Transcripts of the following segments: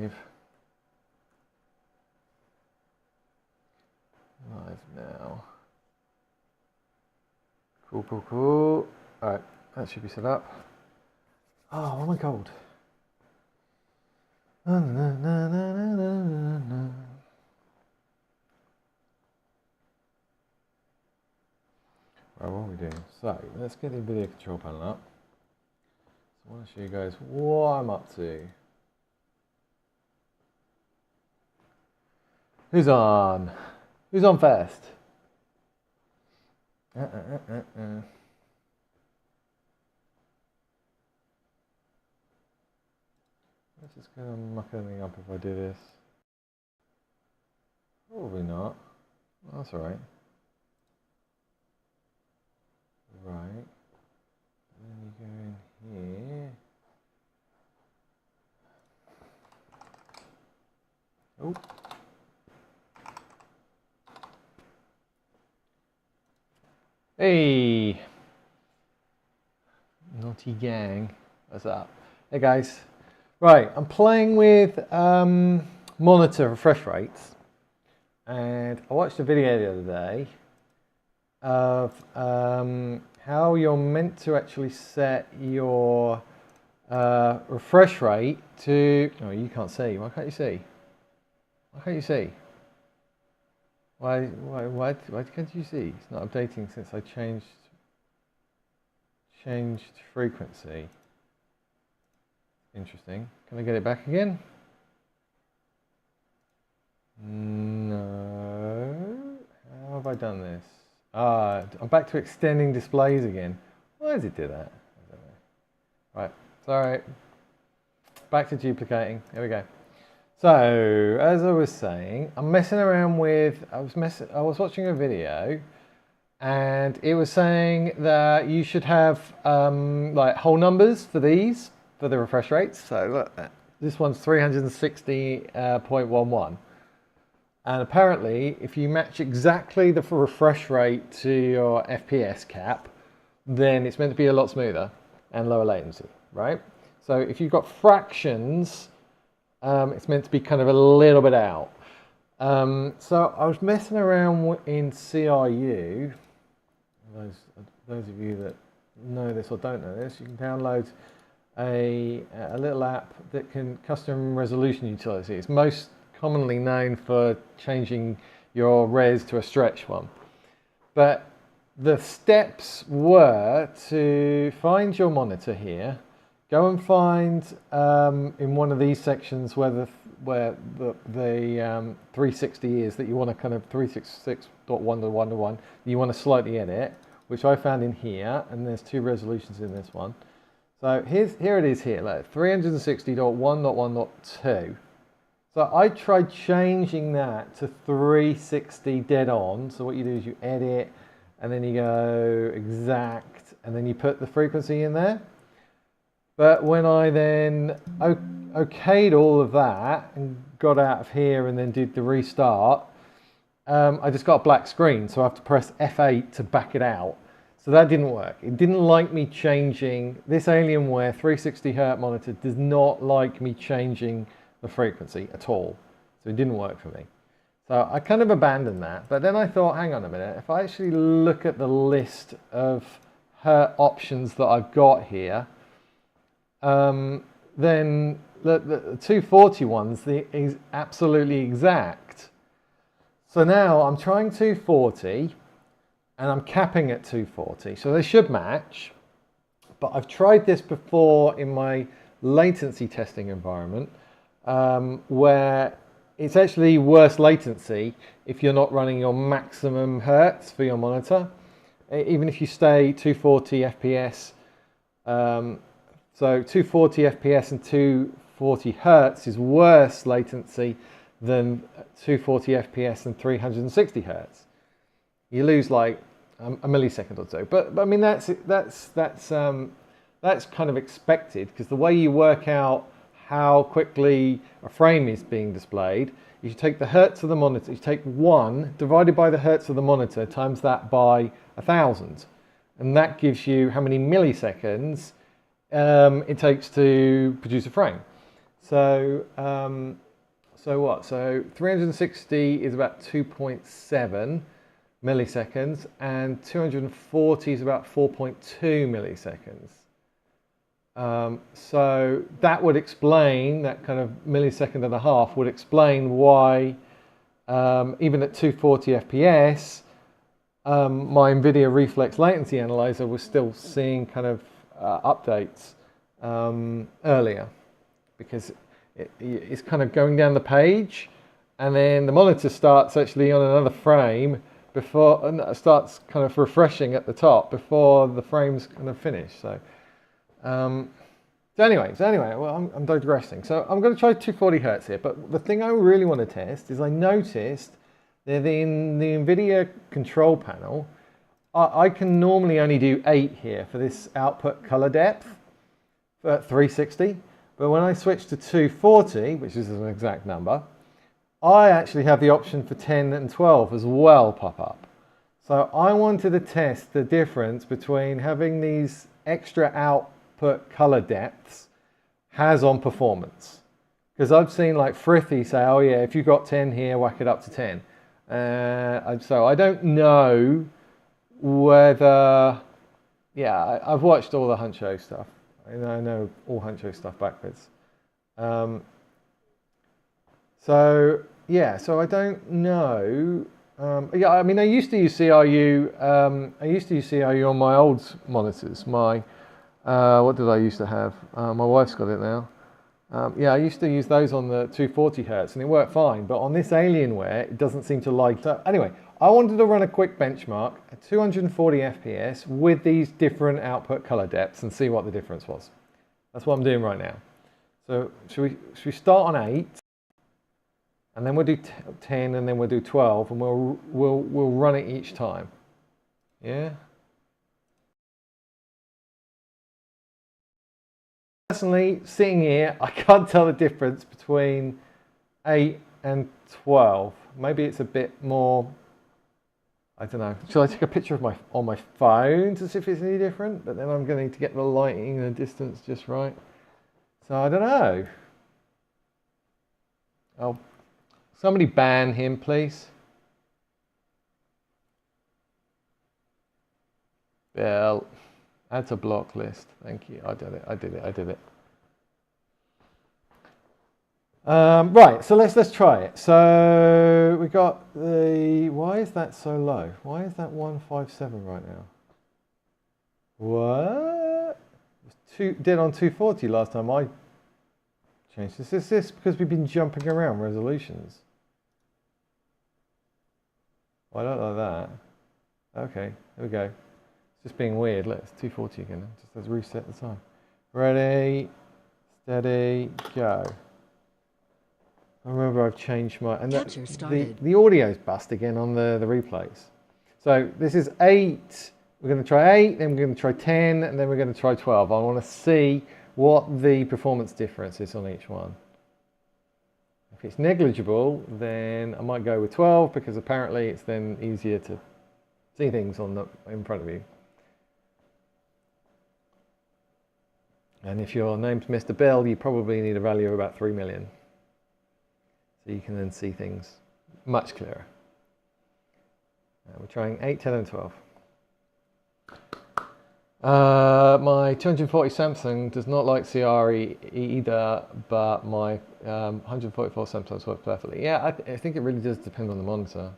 live. Live now. Cool, cool, cool. Alright, that should be set up. Oh, why am I cold? Right, what are we doing? So, let's get the video control panel up. So I want to show you guys what I'm up to. Who's on? Who's on first? Let's just go and muck anything up if I do this. Probably not. That's alright. Right. Then you go in here. Oh. Hey! Naughty gang. What's up? Hey guys. Right, I'm playing with monitor refresh rates. And I watched a video the other day of how you're meant to actually set your refresh rate to... Oh, you can't see. Why can't you see? Why can't you see? Why can't you see? It's not updating since I changed frequency. Interesting. Can I get it back again? No. How have I done this? I'm back to extending displays again. Why does it do that? I don't know. Right, it's alright. Back to duplicating. Here we go. So, as I was saying, I'm messing around with, I was watching a video and it was saying that you should have like whole numbers for these, for the refresh rates. So look, this one's 360.11. And apparently, if you match exactly the refresh rate to your FPS cap, then it's meant to be a lot smoother and lower latency, right? So if you've got fractions, it's meant to be kind of a little bit out. So I was messing around in CRU. Those of you that know this or don't know this, you can download a little app that can custom resolution utility. It's most commonly known for changing your res to a stretch one. But the steps were to find your monitor here, go and find in one of these sections where the 360 is that you want to kind of 366.1:1:1 you want to slightly edit, which I found in here, and there's two resolutions in this one. So here it is here, like 360.1:1:2. So I tried changing that to 360 dead on. So what you do is you edit, and then you go exact, and then you put the frequency in there. But when I then okayed all of that and got out of here and then did the restart, I just got a black screen. So I have to press F8 to back it out. So that didn't work. It didn't like me changing. This Alienware 360 Hz monitor does not like me changing the frequency at all. So it didn't work for me. So I kind of abandoned that. But then I thought, hang on a minute. If I actually look at the list of Hz options that I've got here, then the 240 ones is absolutely exact. So now I'm trying 240 and I'm capping at 240. So they should match. But I've tried this before in my latency testing environment, where it's actually worse latency if you're not running your maximum hertz for your monitor. Even if you stay 240 FPS, so 240 FPS and 240 hertz is worse latency than 240 FPS and 360 hertz. You lose like a millisecond or so. But I mean that's kind of expected, because the way you work out how quickly a frame is being displayed, you take the hertz of the monitor, you take 1 divided by the hertz of the monitor times that by 1,000, and that gives you how many milliseconds it takes to produce a frame. So, so what? So 360 is about 2.7 milliseconds, and 240 is about 4.2 milliseconds. So that would explain, that kind of millisecond and a half would explain why even at 240 FPS, my NVIDIA Reflex Latency Analyzer was still seeing kind of updates earlier, because it's kind of going down the page, and then the monitor starts actually on another frame before, and starts kind of refreshing at the top before the frame's kind of finished. So anyway, well, I'm digressing. So I'm going to try 240 hertz here, but the thing I really want to test is I noticed that in the NVIDIA control panel, I can normally only do 8 here for this output color depth at 360, but when I switch to 240, which is an exact number, I actually have the option for 10 and 12 as well pop up. So I wanted to test the difference between having these extra output color depths has on performance. Because I've seen like Frithy say, oh yeah, if you've got 10 here, whack it up to 10. So I don't know whether, yeah, I've watched all the Huncho stuff. I know all Huncho stuff backwards. So yeah, so I don't know. Yeah, I mean, I used to use CRU. I used to use CRU on my old monitors. My what did I used to have? My wife's got it now. Yeah, I used to use those on the 240 hertz, and it worked fine. But on this Alienware, it doesn't seem to like. So anyway, I wanted to run a quick benchmark at 240 FPS with these different output color depths and see what the difference was. That's what I'm doing right now. So should we start on 8? And then we'll do 10, and then we'll do 12, and we'll run it each time. Yeah. Personally, sitting here, I can't tell the difference between 8 and 12. Maybe it's a bit more. I don't know. Shall I take a picture of on my phone to see if it's any different? But then I'm going to need to get the lighting and the distance just right. So I don't know. Oh. Somebody ban him, please. Bill, add to block list. Thank you. I did it. Right, so let's try it. So we got the. Why is that so low? Why is that 157 right now? What? It was dead on 240 last time I changed this. Is this because we've been jumping around resolutions? Well, I don't like that. Okay, here we go. It's just being weird. Let's 240 again. Just let's reset the time. Ready, steady, go. I remember I've changed my and the audio's bust again on the replays. So this is 8. We're going to try 8, then we're going to try 10, and then we're going to try 12. I want to see what the performance difference is on each one. If it's negligible, then I might go with 12, because apparently it's then easier to see things in front of you. And if your name's Mr. Bell, you probably need a value of about 3 million. So you can then see things much clearer. We're trying 8, 10, and 12. My 240 Samsung does not like CRE either, but my 144 Samsung works perfectly. Yeah, I think it really does depend on the monitor.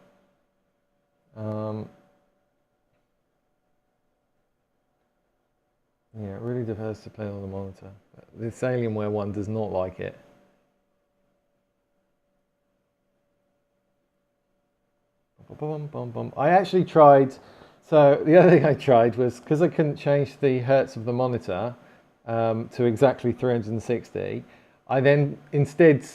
Yeah, it really does depend on the monitor. This Alienware one does not like it. I actually tried. So the other thing I tried was, because I couldn't change the hertz of the monitor to exactly 360, I then instead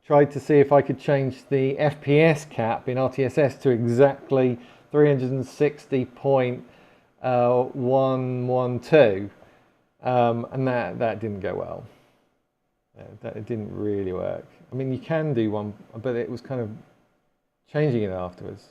tried to see if I could change the FPS cap in RTSS to exactly 360.112, and that didn't go well. It didn't really work. I mean, you can do one, but it was kind of changing it afterwards.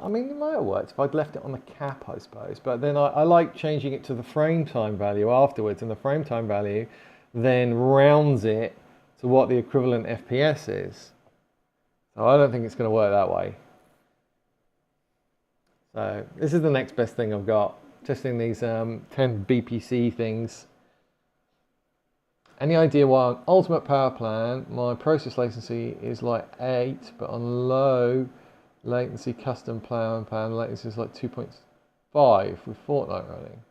I mean, it might have worked if I'd left it on the cap, I suppose. But then I like changing it to the frame time value afterwards. And the frame time value then rounds it to what the equivalent FPS is. So I don't think it's going to work that way. So this is the next best thing I've got, testing these 10 BPC things. Any idea why on ultimate power plan my process latency is like 8, but on low latency custom plan latency is like 2.5 with Fortnite running?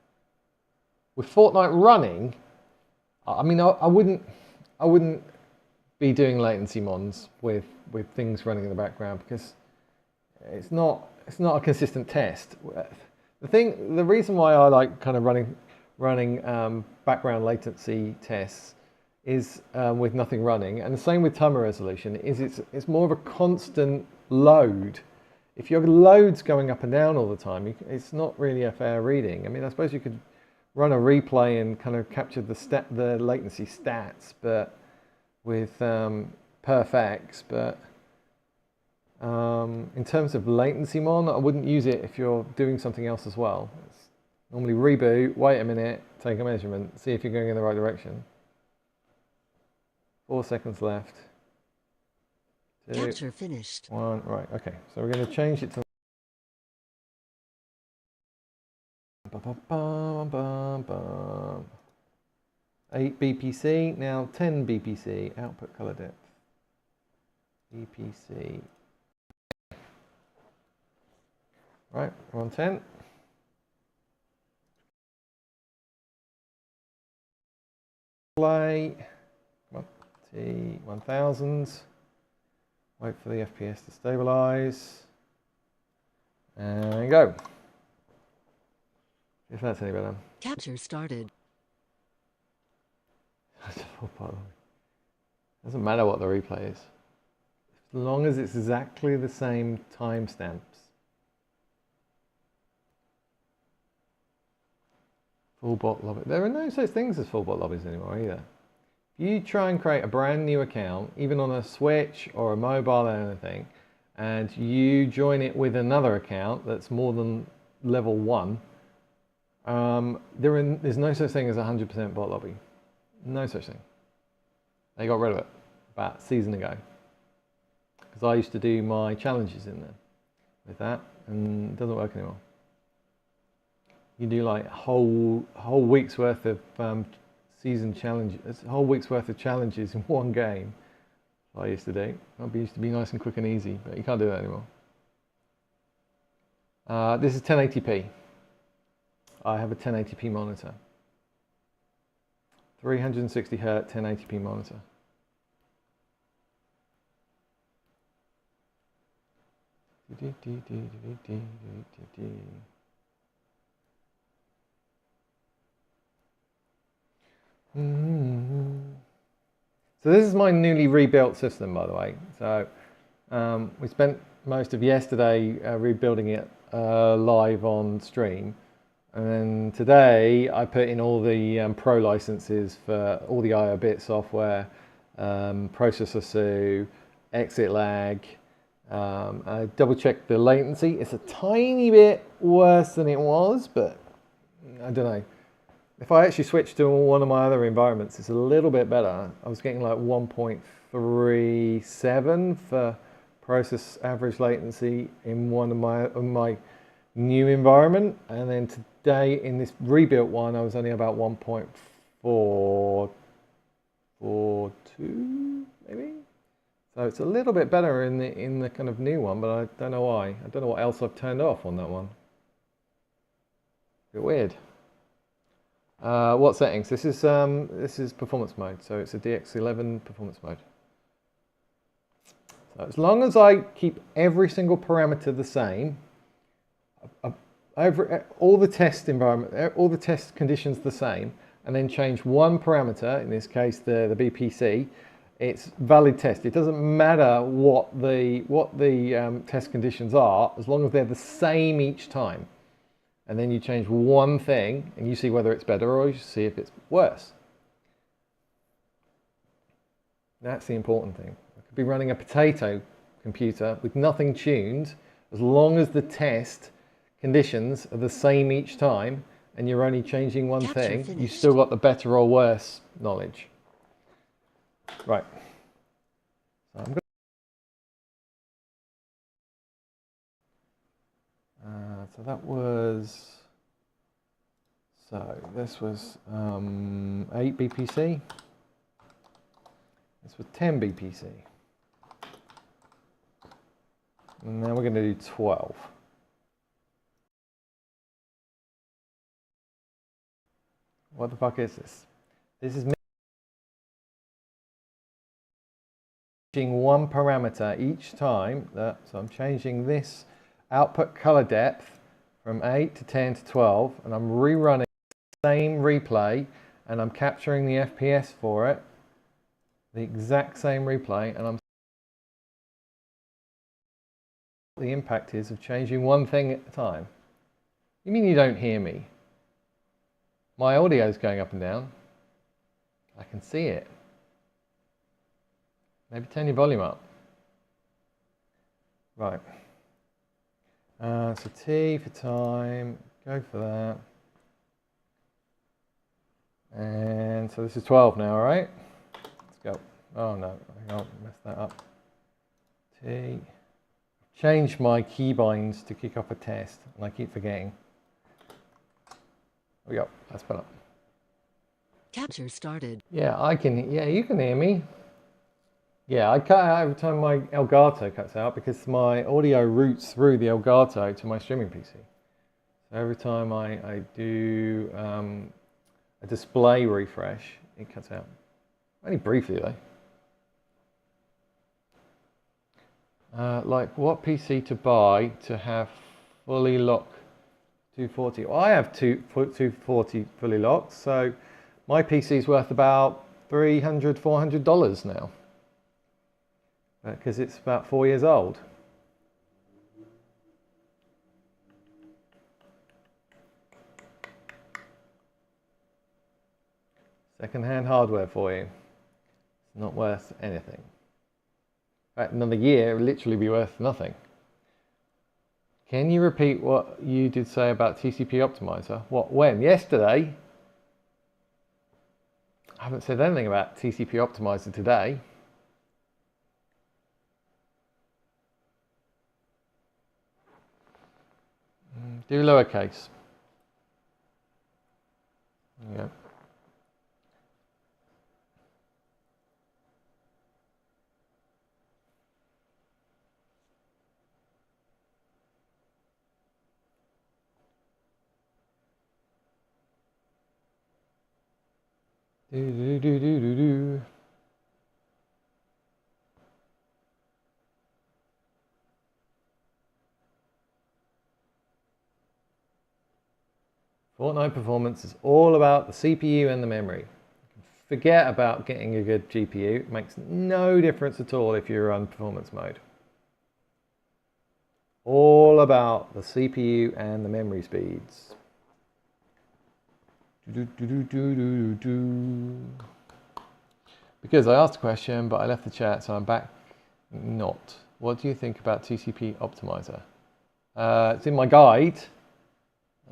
With Fortnite running, I mean, I wouldn't be doing latency mons with things running in the background, because it's not a consistent test. The reason why I like kind of running background latency tests is with nothing running, and the same with timer resolution, is it's more of a constant load. If your load's going up and down all the time, it's not really a fair reading. I mean, I suppose you could run a replay and kind of capture the latency stats, but with perfx, but in terms of latency mon, I wouldn't use it if you're doing something else as well. It's normally reboot, wait a minute, take a measurement, see if you're going in the right direction. 4 seconds left. 2, Capture finished. 1, right, okay. So we're going to change it to 8 BPC, now 10 BPC, output color depth. BPC. Right, we're on 10. Play. Come on, T1000. Wait for the FPS to stabilize. And go. If that's any better. Capture started. Doesn't matter what the replay is, as long as it's exactly the same timestamps. Full bot lobby. There are no such things as full bot lobbies anymore either. If you try and create a brand new account, even on a Switch or a mobile or anything, and you join it with another account that's more than level 1, there's no such thing as 100% bot lobby. No such thing. They got rid of it about a season ago, because I used to do my challenges in there with that, and it doesn't work anymore. You do like whole week's worth of season challenges, whole week's worth of challenges in one game. I used to do. That used to be nice and quick and easy, but you can't do that anymore. This is 1080p. I have a 1080p monitor. 360 Hz 1080p monitor. So this is my newly rebuilt system, by the way. So we spent most of yesterday rebuilding it live on stream. And then today I put in all the pro licenses for all the IO bit software, processor SU, exit lag. I double checked the latency. It's a tiny bit worse than it was, but I don't know. If I actually switch to one of my other environments, it's a little bit better. I was getting like 1.37 for process average latency in one of my new environment, and then today in this rebuilt one I was only about 1.442 maybe. So it's a little bit better in the kind of new one, but I don't know why. I don't know what else I've turned off on that one. A bit weird. What settings? This is performance mode, so it's a DX11 performance mode. So as long as I keep every single parameter the same, all the test environment, all the test conditions the same, and then change one parameter, in this case the BPC, it's valid test. It doesn't matter what the test conditions are, as long as they're the same each time. And then you change one thing and you see whether it's better, or you see if it's worse. That's the important thing. I could be running a potato computer with nothing tuned, as long as the test conditions are the same each time, and you're only changing one Capture thing, finished. you've still got the better or worse knowledge. Right. So I'm going so that was, so this was 8 BPC. This was 10 BPC. And now we're going to do 12. What the fuck is this? This is changing one parameter each time. So I'm changing this output color depth from 8 to 10 to 12, and I'm rerunning the same replay, and I'm capturing the FPS for it, the exact same replay, and I'm the impact is of changing one thing at a time. You mean you don't hear me? My audio is going up and down. I can see it. Maybe turn your volume up. Right. So T for time, go for that. And so this is 12 now, right? Let's go. Oh no, I can't mess that up. T. Change my keybinds to kick off a test, and I keep forgetting. There we go, that's better. Capture started. Yeah, I can, yeah, you can hear me. Yeah, I cut out every time my Elgato cuts out because my audio routes through the Elgato to my streaming PC. So every time I do a display refresh, it cuts out. Only briefly though. Like what PC to buy to have fully locked 240? Well, I have 240 fully locked, so my PC is worth about $300, $400 now. Because it's about 4 years old. Second-hand hardware for you. It's not worth anything. In fact, another year, it will literally be worth nothing. Can you repeat what you did say about TCP Optimizer? What, when? Yesterday? I haven't said anything about TCP Optimizer today. Do lowercase. Yeah. Do. Fortnite performance is all about the CPU and the memory. Forget about getting a good GPU. It makes no difference at all if you're on performance mode. All about the CPU and the memory speeds. Because I asked a question, but I left the chat, so I'm back. Not. What do you think about TCP Optimizer? It's in my guide.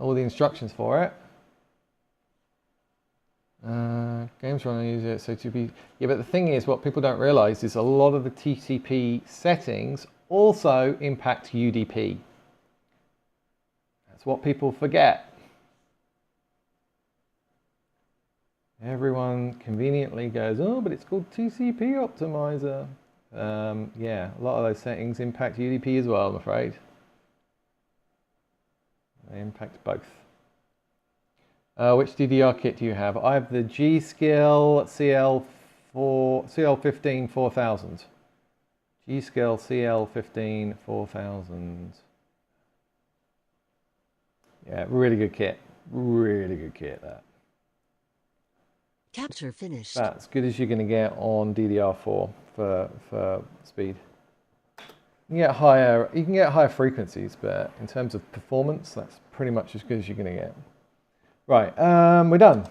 All the instructions for it. Games run use it, so to be, yeah, but the thing is, what people don't realize is a lot of the TCP settings also impact UDP. That's what people forget. Everyone conveniently goes, oh, but it's called TCP Optimizer. Yeah, a lot of those settings impact UDP as well, I'm afraid. They impact both. Which DDR kit do you have? I have the G.Skill CL15 4000. G.Skill CL15 4000. Yeah, really good kit. Really good kit, that. Capture finished. About as good as you're going to get on DDR4 for speed. You can get higher frequencies, but in terms of performance, that's pretty much as good as you're going to get. Right, we're done.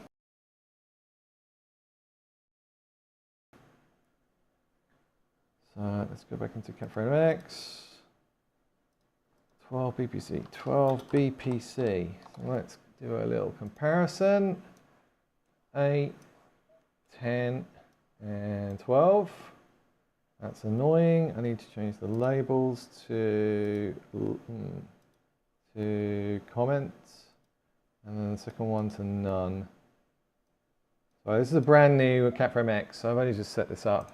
So let's go back into CapFrame X. 12 BPC, 12 BPC. Let's do a little comparison. 8, 10, and 12. That's annoying. I need to change the labels to comments, and then the second one to none. So this is a brand new CapFrame X, so I've only just set this up.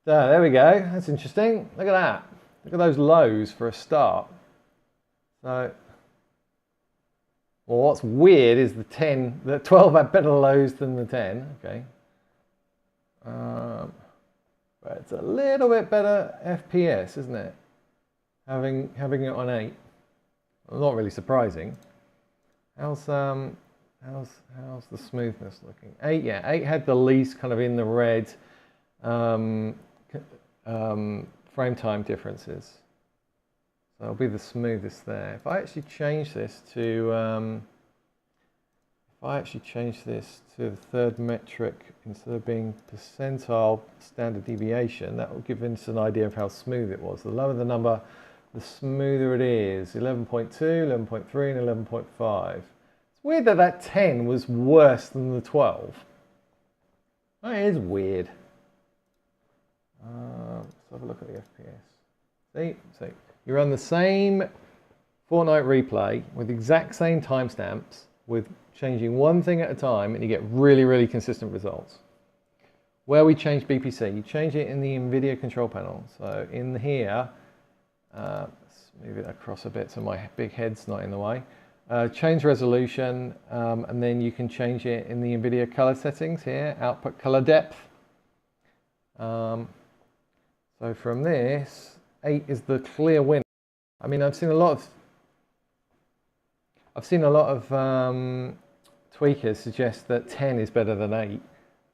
So there we go. That's interesting. Look at that. Look at those lows for a start. So, well, what's weird is the 12 had better lows than the 10. Okay. But it's a little bit better FPS, isn't it? Having it on 8. Well, not really surprising. How's the smoothness looking? 8, yeah. 8 had the least kind of in the red frame time differences. So it'll be the smoothest there. If I actually change this to the third metric instead of being percentile standard deviation, that will give us an idea of how smooth it was. The lower the number, the smoother it is. 11.2, 11.3, and 11.5. It's weird that that 10 was worse than the 12. That is weird. Let's have a look at the FPS. See, you run the same Fortnite replay with the exact same timestamps, with changing one thing at a time, and you get really, really consistent results. Where we change BPC, you change it in the NVIDIA control panel. So in here, let's move it across a bit so my big head's not in the way. Change resolution, and then you can change it in the NVIDIA color settings here, output color depth. So from this, 8 is the clear winner. I mean, I've seen a lot of tweakers suggest that 10 is better than 8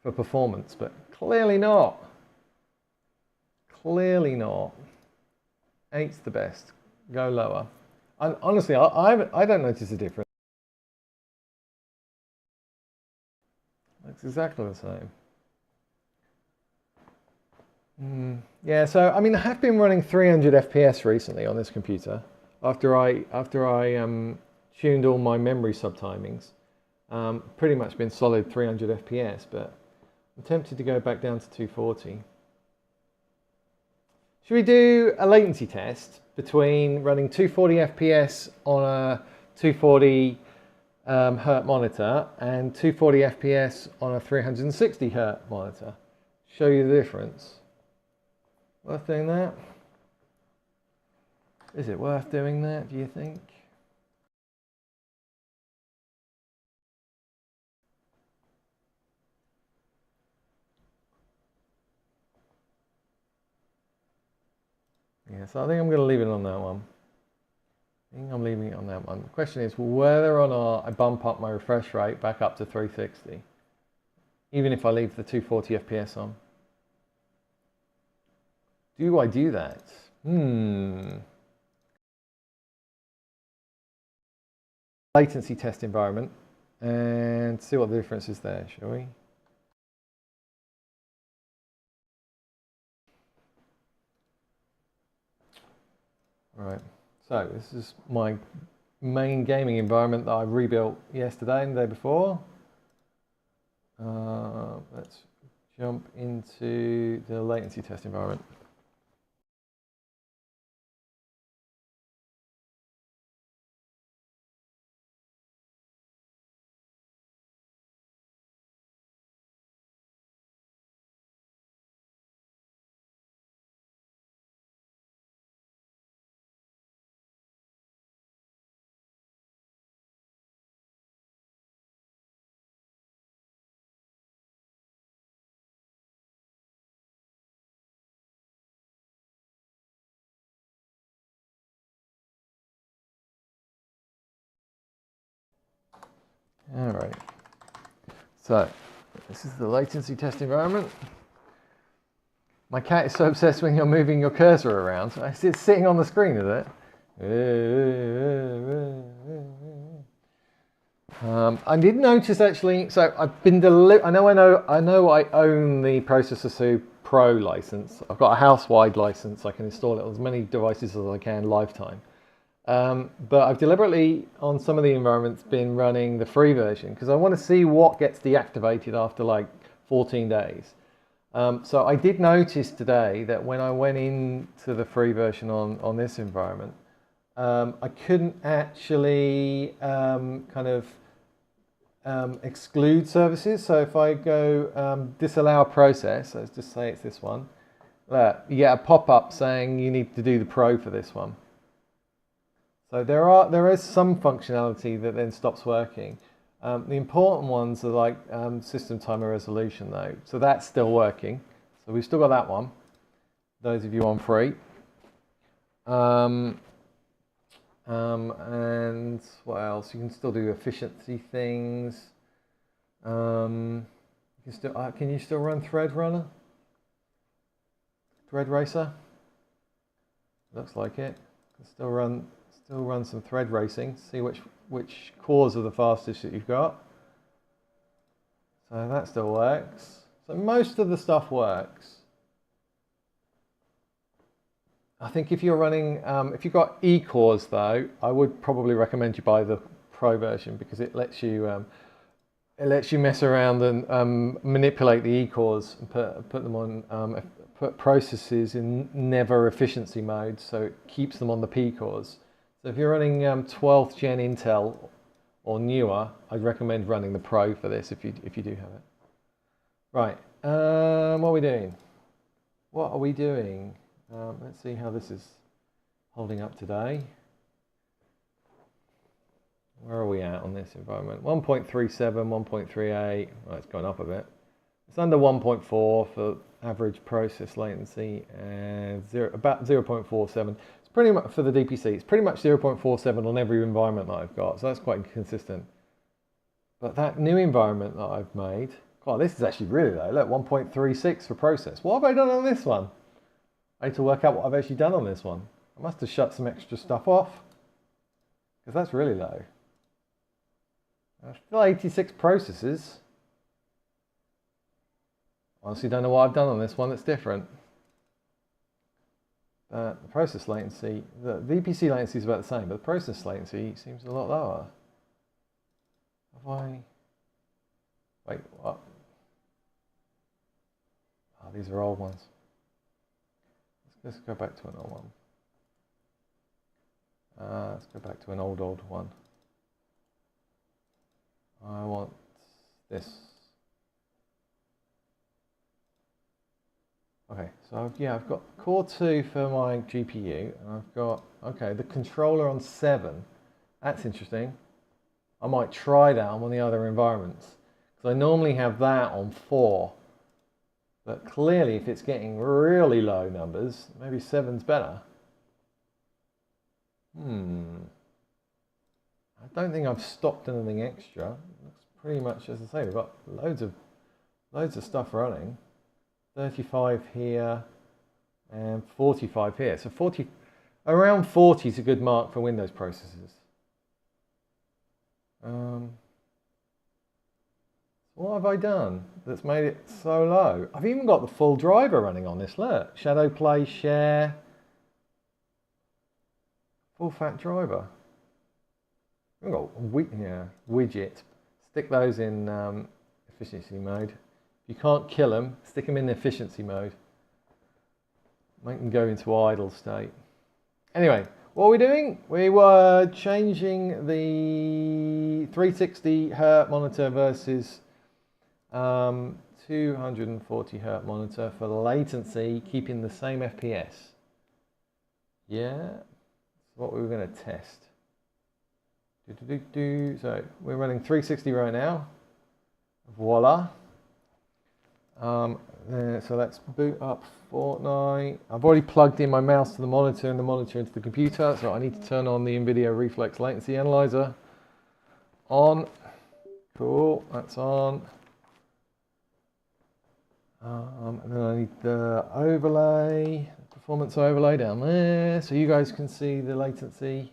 for performance, but clearly not. Clearly not. 8's the best. Go lower. And honestly, I don't notice a difference. Looks exactly the same. Yeah, so I mean, I have been running 300 FPS recently on this computer after I tuned all my memory subtimings. Pretty much been solid 300 FPS, but I'm tempted to go back down to 240. Should we do a latency test between running 240 FPS on a 240 Hz monitor and 240 FPS on a 360 Hz monitor? Show you the difference. Worth doing that? Is it worth doing that, do you think? Yeah, so I think I'm going to leave it on that one. I think I'm leaving it on that one. The question is whether or not I bump up my refresh rate back up to 360, even if I leave the 240 FPS on. Do I do that? Latency test environment and see what the difference is there, shall we? Right, so this is my main gaming environment that I rebuilt yesterday and the day before. Let's jump into the latency test environment. All right, so this is the latency test environment. My cat is so obsessed when you're moving your cursor around. So it's sitting on the screen, is it? I did notice actually. So I've been I know I own the Processor Soup Pro license. I've got a house-wide license. I can install it on as many devices as I can lifetime. But I've deliberately, on some of the environments, been running the free version because I want to see what gets deactivated after like 14 days. So I did notice today that when I went into the free version on this environment, I couldn't actually exclude services. So if I go disallow process, let's just say it's this one, you get a pop-up saying you need to do the pro for this one. So there is some functionality that then stops working. The important ones are like system timer resolution though. So that's still working. So we've still got that one. Those of you on free. And what else? You can still do efficiency things. You can you still run Thread Runner? Thread Racer? Looks like it. Can still run some thread racing. See which cores are the fastest that you've got. So that still works. So most of the stuff works. I think if you're running, if you've got E-cores though, I would probably recommend you buy the Pro version because it lets you mess around and manipulate the E-cores and put them on, put processes in never efficiency mode, so it keeps them on the P-cores. So if you're running 12th gen Intel or newer, I'd recommend running the Pro for this if you do have it. Right, what are we doing? What are we doing? Let's see how this is holding up today. Where are we at on this environment? 1.37, 1.38. Well, it's gone up a bit. It's under 1.4 for average process latency and about 0.47. It's pretty much for the DPC. It's pretty much 0.47 on every environment that I've got, so that's quite consistent. But that new environment that I've made, God, this is actually really low. Look, 1.36 for process. What have I done on this one? I need to work out what I've actually done on this one. I must have shut some extra stuff off because that's really low. Still 86 processes. Honestly, don't know what I've done on this one that's different. The process latency, the VPC latency is about the same, but the process latency seems a lot lower. Have I? Wait, what? Oh, these are old ones. Let's go back to an old one. Let's go back to an old one. I want this. Okay, so I've got core 2 for my GPU, and I've got, okay, the controller on 7. That's interesting. I might try that on one of the other environments, because I normally have that on 4. But clearly, if it's getting really low numbers, maybe 7's better. I don't think I've stopped anything extra. Looks pretty much, as I say, we've got loads of stuff running. 35 here and 45 here. So around 40 is a good mark for Windows processors. What have I done that's made it so low? I've even got the full driver running on this. Look, Shadow Play, Share, full fat driver. We've got widget. Stick those in efficiency mode. If you can't kill them, stick them in efficiency mode. Make them go into idle state. Anyway, what are we doing? We were changing the 360 Hz monitor versus 240 Hz monitor for latency, keeping the same FPS. Yeah, that's what we were going to test. So we're running 360 right now. Voila. So let's boot up Fortnite. I've already plugged in my mouse to the monitor and the monitor into the computer, so I need to turn on the NVIDIA Reflex Latency Analyzer. On. Cool, that's on. And then I need the overlay, performance overlay down there, so you guys can see the latency.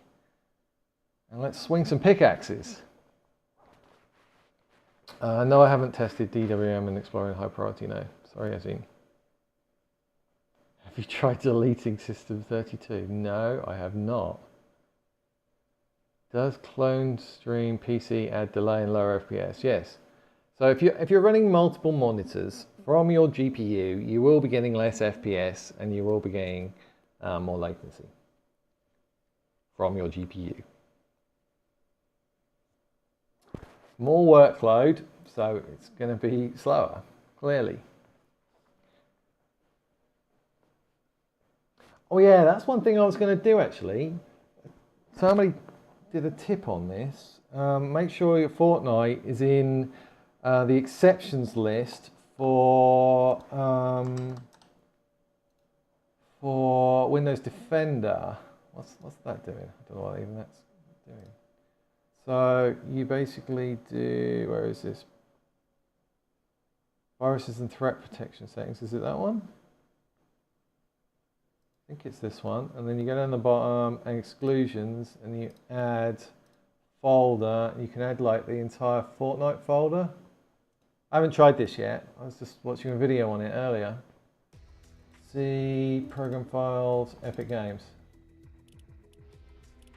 And let's swing some pickaxes. No, I haven't tested DWM and exploring high priority, no. Sorry, Yasin. Have you tried deleting System 32? No, I have not. Does clone stream PC add delay and lower FPS? Yes. So if you're running multiple monitors from your GPU, you will be getting less FPS and you will be getting more latency from your GPU. More workload, so it's going to be slower, clearly. Oh yeah, that's one thing I was going to do actually. Somebody did a tip on this. Make sure your Fortnite is in the exceptions list for Windows Defender. What's that doing? I don't know what even that's doing. So you basically do, where is this? Viruses and threat protection settings. Is it that one? I think it's this one, and then you go down the bottom and exclusions, and you add folder. You can add like the entire Fortnite folder. I haven't tried this yet. I was just watching a video on it earlier. See program files, Epic Games.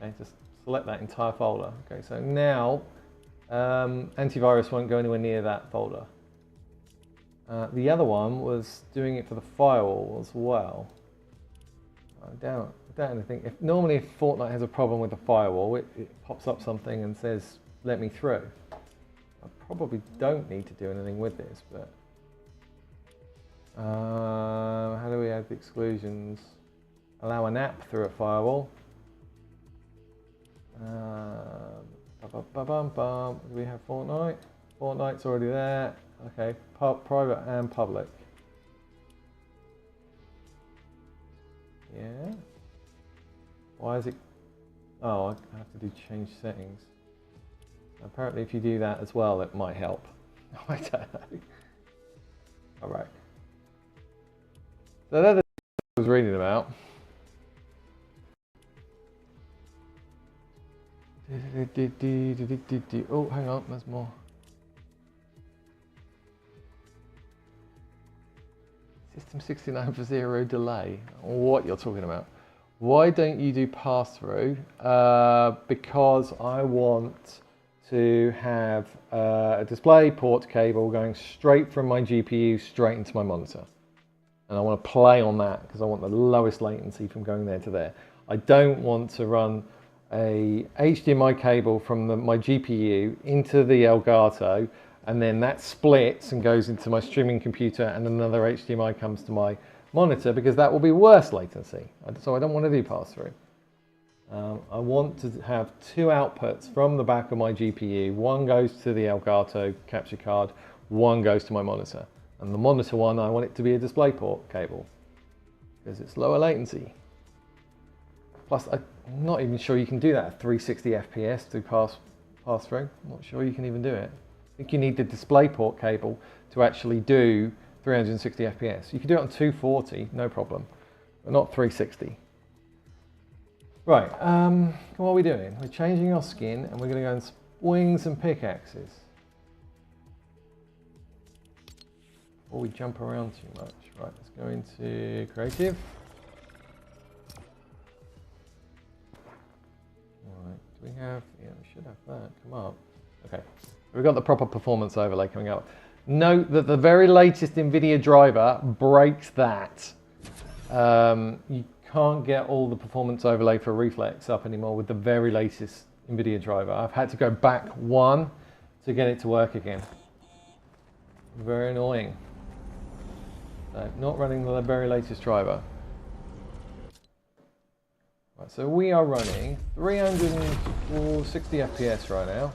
Okay, just select that entire folder. Okay, so now antivirus won't go anywhere near that folder. The other one was doing it for the firewall as well. I doubt anything. Normally if Fortnite has a problem with the firewall, it pops up something and says, let me through. I probably don't need to do anything with this, but how do we add the exclusions? Allow an app through a firewall. Do we have Fortnite? Fortnite's already there. Okay, private and public. Yeah. Why is it? Oh, I have to do change settings. Apparently, if you do that as well, it might help. I don't know. All right. So that's the I was reading about. Oh, hang on, there's more. System 69 for 0 delay. What you're talking about? Why don't you do pass-through? Because I want to have a display port cable going straight from my GPU straight into my monitor. And I want to play on that because I want the lowest latency from going there to there. I don't want to run a HDMI cable from my GPU into the Elgato, and then that splits and goes into my streaming computer, and another HDMI comes to my monitor, because that will be worse latency. So I don't want to do pass-through. I want to have two outputs from the back of my GPU. One goes to the Elgato capture card, one goes to my monitor. And the monitor one, I want it to be a DisplayPort cable, because it's lower latency. Plus, I'm not even sure you can do that at 360 FPS to pass through. I'm not sure you can even do it. I think you need the DisplayPort cable to actually do 360 FPS. You can do it on 240, no problem, but not 360. Right, what are we doing? We're changing our skin, and we're going to go and swing some pickaxes. Before we jump around too much. Right, let's go into creative. Right, do we have, yeah, we should have that come up. Okay, we've got the proper performance overlay coming up. Note that the very latest NVIDIA driver breaks that. You can't get all the performance overlay for Reflex up anymore with the very latest NVIDIA driver. I've had to go back one to get it to work again. Very annoying. So, not running the very latest driver. Right, so we are running 360 FPS right now.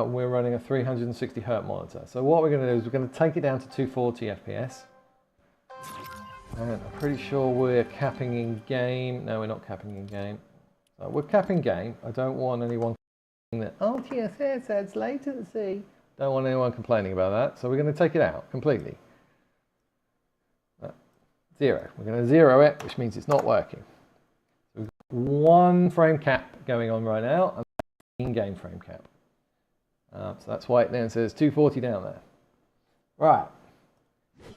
We're running a 360 Hz monitor. So what we're going to do is we're going to take it down to 240 FPS. And I'm pretty sure we're capping in game. No, we're not capping in game. So we're capping game. I don't want anyone that, oh, TSS adds latency. Don't want anyone complaining about that. So we're going to take it out completely. 0. We're going to 0 it, which means it's not working. So we've got one frame cap going on right now, and in-game frame cap. So that's why it then says 240 down there. Right.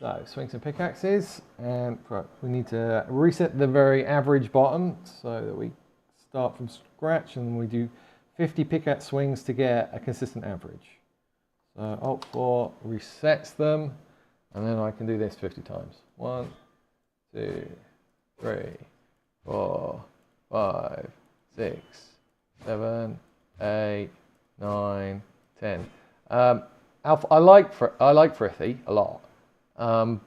So swings and pickaxes, and we need to reset the very average bottom so that we start from scratch, and we do 50 pickaxe swings to get a consistent average. So Alt 4 resets them, and then I can do this 50 times. 1, 2, 3, 4, 5, 6, 7, 8, 9, 10. I like Frithie a lot,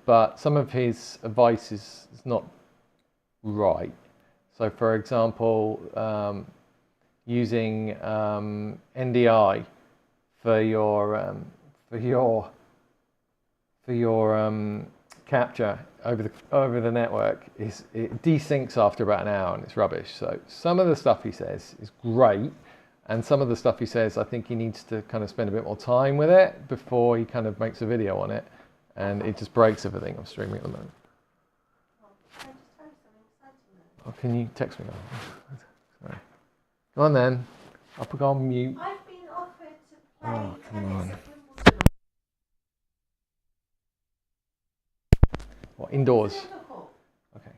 but some of his advice is not right. So, for example, using NDI for your capture over the network it desyncs after about an hour, and it's rubbish. So some of the stuff he says is great, and some of the stuff he says I think he needs to kind of spend a bit more time with it before he kind of makes a video on it, and it just breaks everything. I'm streaming at the moment. Can I just tell you something exciting then? Oh, can you text me now? Sorry. Go on then. I'll put on mute. I've been offered to play Oh, come tennis on. at Wimbledon. What, indoors? It's difficult, Okay.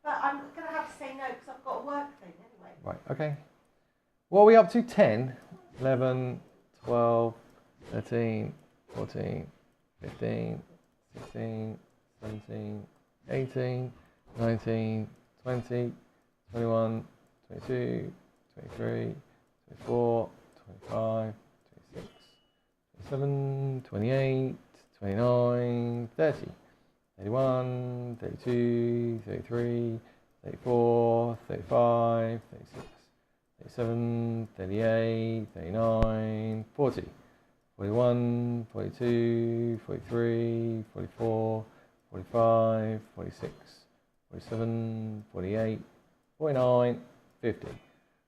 but I'm going to have to say no because I've got a work thing anyway. Right, okay. What are we up to? 10, 11, 12, 13, 14, 15, 16, 17, 18, 19, 20, 21, 22, 23, 24, 25, 26, 27, 28, 29, 30, 31, 32, 33, 34, 35, 36, 37, 38, 39, 40, 41, 42, 43, 44, 45, 46, 47, 48, 49, 50.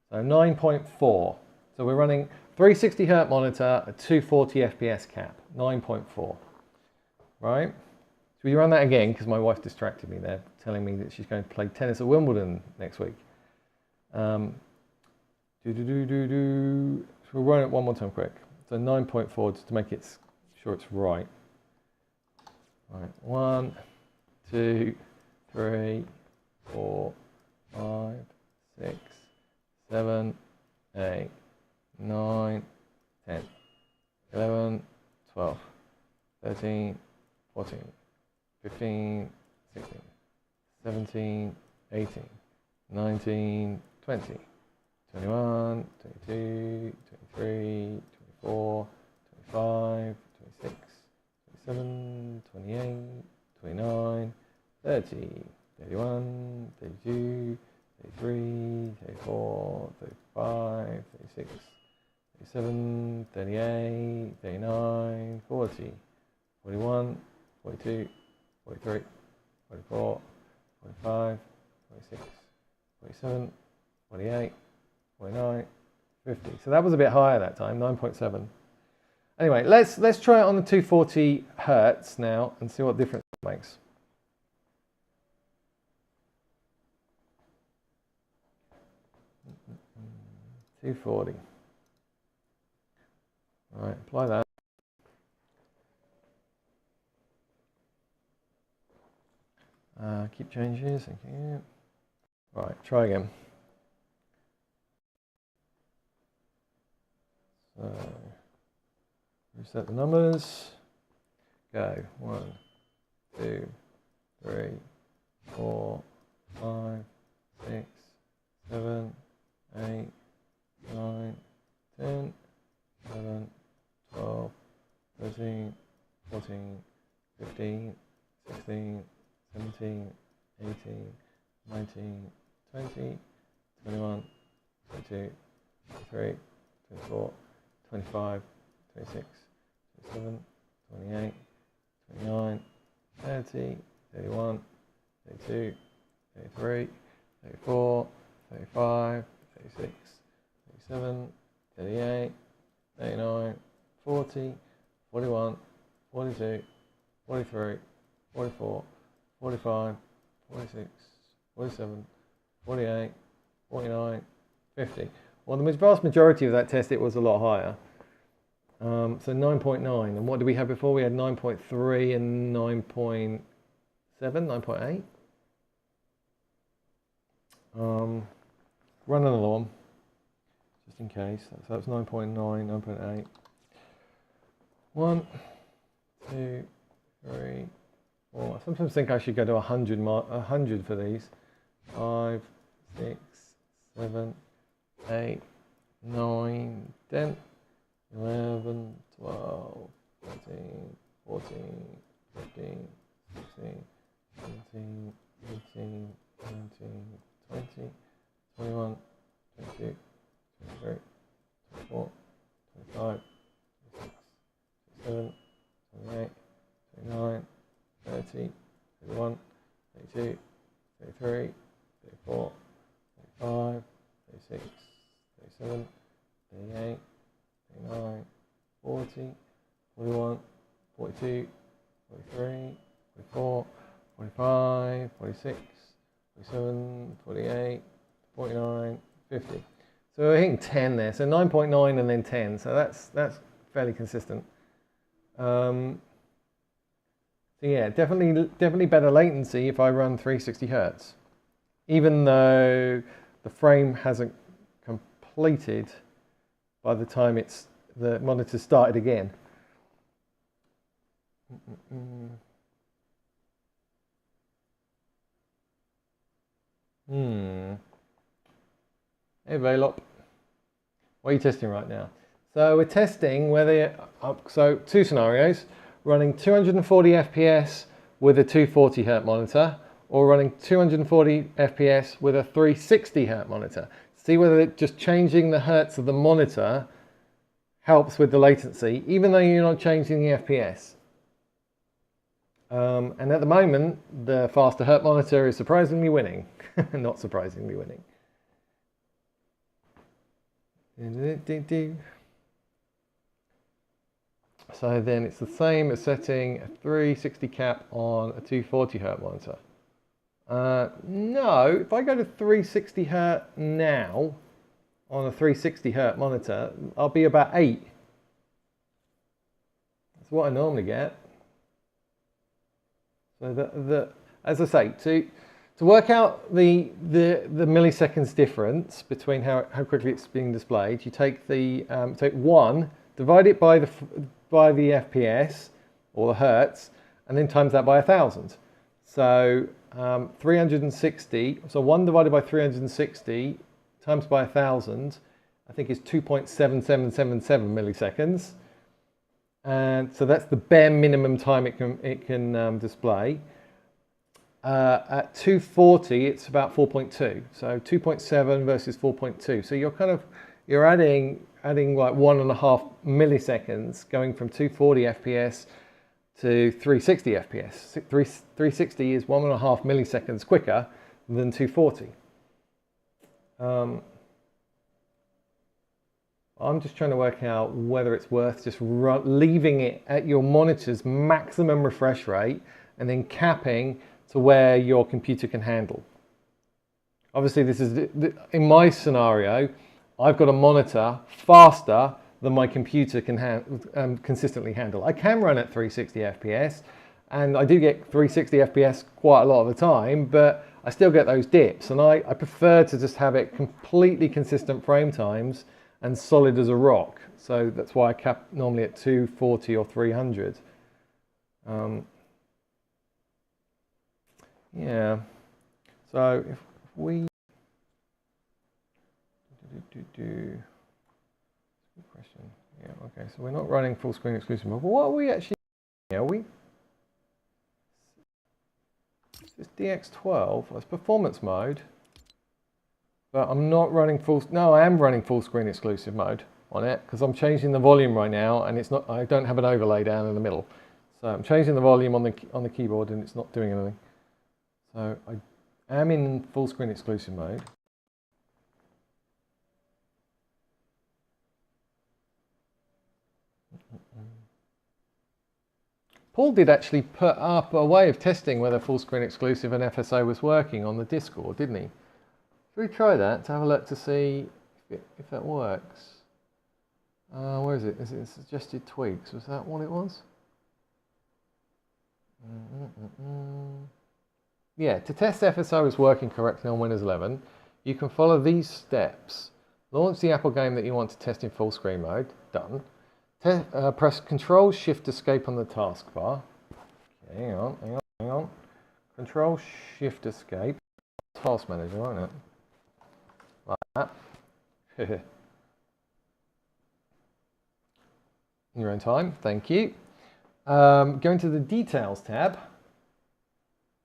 So 9.4. So we're running 360 Hz monitor, a 240 FPS cap, 9.4. Right? So we run that again because my wife distracted me there, telling me that she's going to play tennis at Wimbledon next week. So we'll run it one more time quick. So 9.4 just to make it sure it's right. Right, 1, 2, 3, 4, 5, 6, 7, 8, 9, 10, 11, 12, 13, 14, 15, 16, 17, 18, 19, 20, 21, 22, 23, 24, 25, 26, 27, 28, 29, 30, 31, 32, 33, 34, 35, 36, 37, 38, 39, 40, 41, 42, 43, 44, 45, 46, 47, 48, 49, 50. So that was a bit higher that time, 9.7. Anyway, let's try it on the 240 Hertz now and see what difference it makes. $240. All right, apply that. Keep changes, thank you. Right, try again. So, reset the numbers. Go. 1, 2, 3, 4, 5, 6, 7, 8, 9, 10, 11, 12, 13, 14, 15, 16, 17, 18, 19, 20, 21, 22, 23, 24, 25, 26, 27, 28, 29, 30, 31, 32, 33, 34, 35, 36, 37, 38, 39, 40, 41, 42, 43, 44, 45, 46, 47, 48, 49, 50. Well, the vast majority of that test, it was a lot higher. So 9.9, and what did we have before? We had 9.3 and 9.7, 9.8. Run another one, just in case. So that's 9.9, 9.8. 1, 2, 3, 4. I sometimes think I should go to 100 for these. 5, 6, 7, 8, 9, 10, 11, 12, 13, 14, 15, 16, 17, 18, 19, 20, 21, 22, 23, 24, 25, 26, 27, 28, 29, 30, 31, 32, 33, 34, 35, 36, 37, 38, 39, 40, 41, 42, 43, 44, 45, 46, 47, 48, 49, 50. So we're hitting 10 there. So 9.9 and then 10. So that's fairly consistent. So yeah, definitely better latency if I run 360 Hertz, even though the frame hasn't completed by the time the monitor started again. Hey Velop, what are you testing right now? So we're testing whether, so two scenarios, running 240 FPS with a 240 Hz monitor, or running 240 FPS with a 360 Hz monitor. See whether just changing the hertz of the monitor helps with the latency, even though you're not changing the FPS. And at the moment, the faster hertz monitor is surprisingly winning. Not surprisingly winning. So then it's the same as setting a 360 cap on a 240 Hz monitor. No, if I go to 360 Hz now on a 360 Hz monitor, I'll be about 8. That's what I normally get. So as I say, to work out the milliseconds difference between how quickly it's being displayed, you take take 1, divide it by the FPS or the hertz, and then times that by 1,000. So 360. So 1 divided by 360 times by 1,000, I think is 2.7777 milliseconds. And so that's the bare minimum time it can display. At 240, it's about 4.2. So 2.7 versus 4.2. So you're adding like 1.5 milliseconds going from 240 FPS to 360 FPS. 360 is 1.5 milliseconds quicker than 240. I'm just trying to work out whether it's worth just leaving it at your monitor's maximum refresh rate and then capping to where your computer can handle. Obviously, this is in my scenario, I've got a monitor faster than my computer can consistently handle. I can run at 360 FPS, and I do get 360 FPS quite a lot of the time, but I still get those dips, and I prefer to just have it completely consistent frame times and solid as a rock. So that's why I cap normally at 240 or 300. Yeah. So if we good question. Yeah. Okay. So we're not running full screen exclusive mode. But what are we actually? Are we? This DX12. That's performance mode. But I'm not running full. No, I am running full screen exclusive mode on it because I'm changing the volume right now, and it's not. I don't have an overlay down in the middle, so I'm changing the volume on the keyboard, and it's not doing anything. So I am in full screen exclusive mode. Paul did actually put up a way of testing whether full screen exclusive and FSO was working on the Discord, didn't he? Should we try that to have a look to see if that works? Where is it? Is it suggested tweaks? Was that what it was? Yeah, to test FSO is working correctly on Windows 11, you can follow these steps. Launch the Apple game that you want to test in full screen mode. Done. Press Control Shift Escape on the taskbar. Okay, hang on. Control Shift Escape. Task Manager, won't it? Like that. In your own time, thank you. Go into the Details tab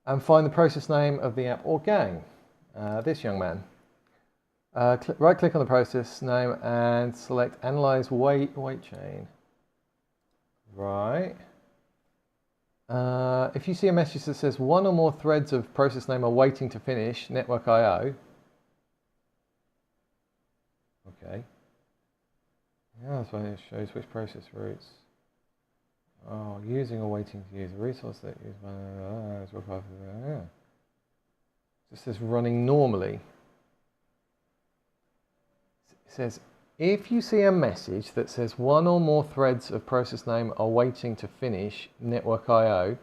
and find the process name of the app or game. This young man. Right click on the process name and select Analyze Wait Chain. Right. If you see a message that says one or more threads of process name are waiting to finish network I/O. Okay. Yeah, that's why it shows which process routes. Oh, using or waiting to use a resource that is required for yeah. Just says running normally. It says if you see a message that says one or more threads of process name are waiting to finish network I/O,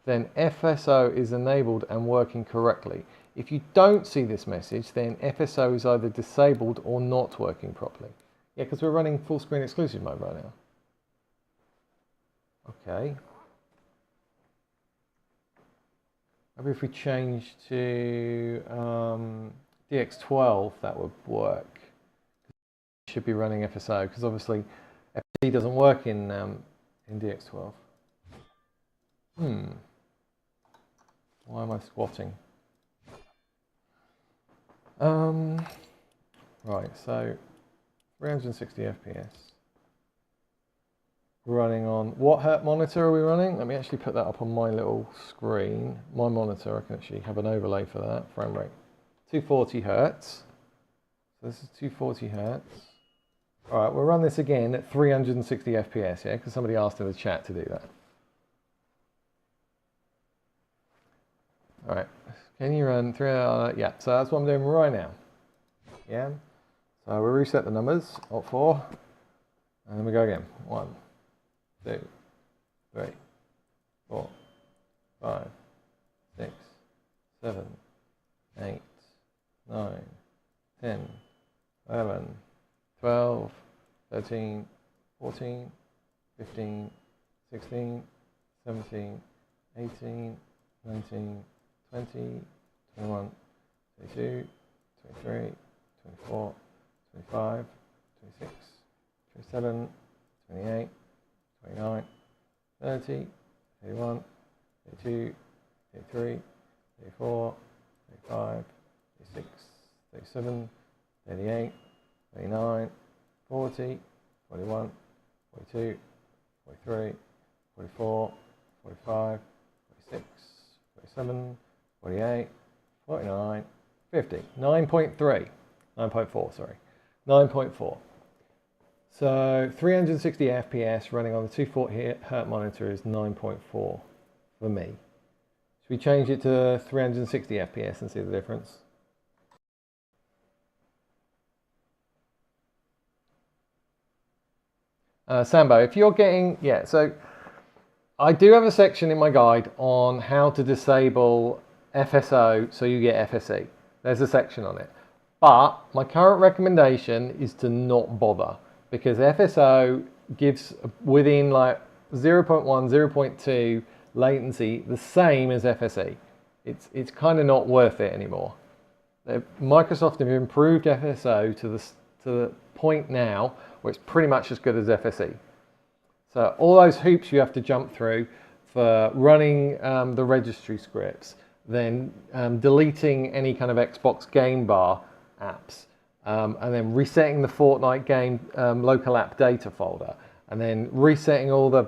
then FSO is enabled and working correctly. If you don't see this message, then FSO is either disabled or not working properly. Yeah, because we're running full screen exclusive mode right now. Okay. Maybe if we change to DX12, that would work. It should be running FSO because obviously FSC doesn't work in DX12. Why am I squatting? Right, so 360 FPS. Running on, what hertz monitor are we running? Let me actually put that up on my little screen. My monitor, I can actually have an overlay for that. Frame rate, 240 hertz. So this is 240 hertz. All right, we'll run this again at 360 FPS, yeah? Because somebody asked in the chat to do that. All right, can you run yeah, so that's what I'm doing right now. Yeah, so we'll reset the numbers, Alt 4, and then we go again. 1, 2, 3, 4, 5, 6, 7, 8, 9, 10, 11, 12, 13, 14, 15, 16, 17, 18, 19, 20, 21, 22, 23, 24, 25, 26, 27, 28, 29, 30, 31, 32, 33, 34, 35, 36, 37, 38, 39, 40, 41, 42, 43, 44, 45, 46, 47, 48, 49, 50, 9.3, 9.4, sorry, 9.4. So 360 FPS running on the 240 hertz monitor is 9.4 for me. Should we change it to 360 FPS and see the difference? Sambo, if you're getting, yeah, so I do have a section in my guide on how to disable FSO so you get FSE. There's a section on it. But my current recommendation is to not bother because FSO gives within like 0.1, 0.2 latency the same as FSE. It's kind of not worth it anymore. Microsoft have improved FSO to the point now where it's pretty much as good as FSE. So all those hoops you have to jump through for running the registry scripts, then deleting any kind of Xbox game bar apps, and then resetting the Fortnite game local app data folder, and then resetting all the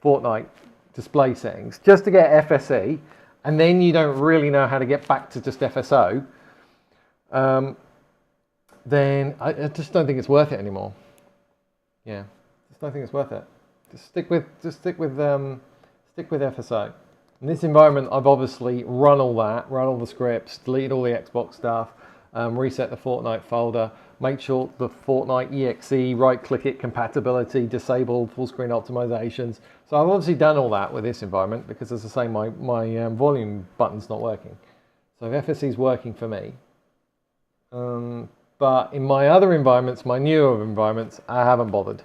Fortnite display settings just to get FSE, and then you don't really know how to get back to just FSO, then I just don't think it's worth it anymore. Yeah, just don't think it's worth it. Just stick with FSO. In this environment, I've obviously run all the scripts, deleted all the Xbox stuff, reset the Fortnite folder, make sure the Fortnite EXE, right-click it, compatibility, disable full screen optimizations. So I've obviously done all that with this environment because, as I say, my volume button's not working. So FSC is working for me. But in my other environments, my newer environments, I haven't bothered.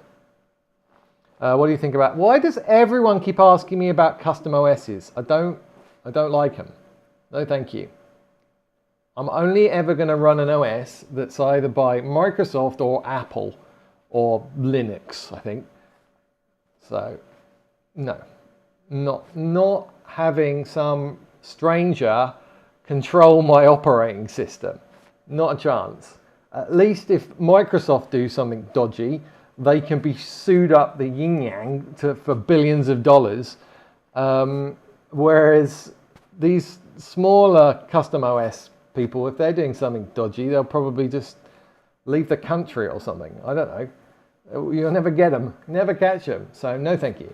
What do you think about? Why does everyone keep asking me about custom OSs? I don't like them. No, thank you. I'm only ever going to run an OS that's either by Microsoft or Apple or Linux, I think. So, no, not having some stranger control my operating system. Not a chance. At least if Microsoft do something dodgy, they can be sued up the yin-yang for billions of dollars. Whereas these smaller custom OS people, if they're doing something dodgy, they'll probably just leave the country or something. I don't know. You'll never get them, never catch them. So no thank you.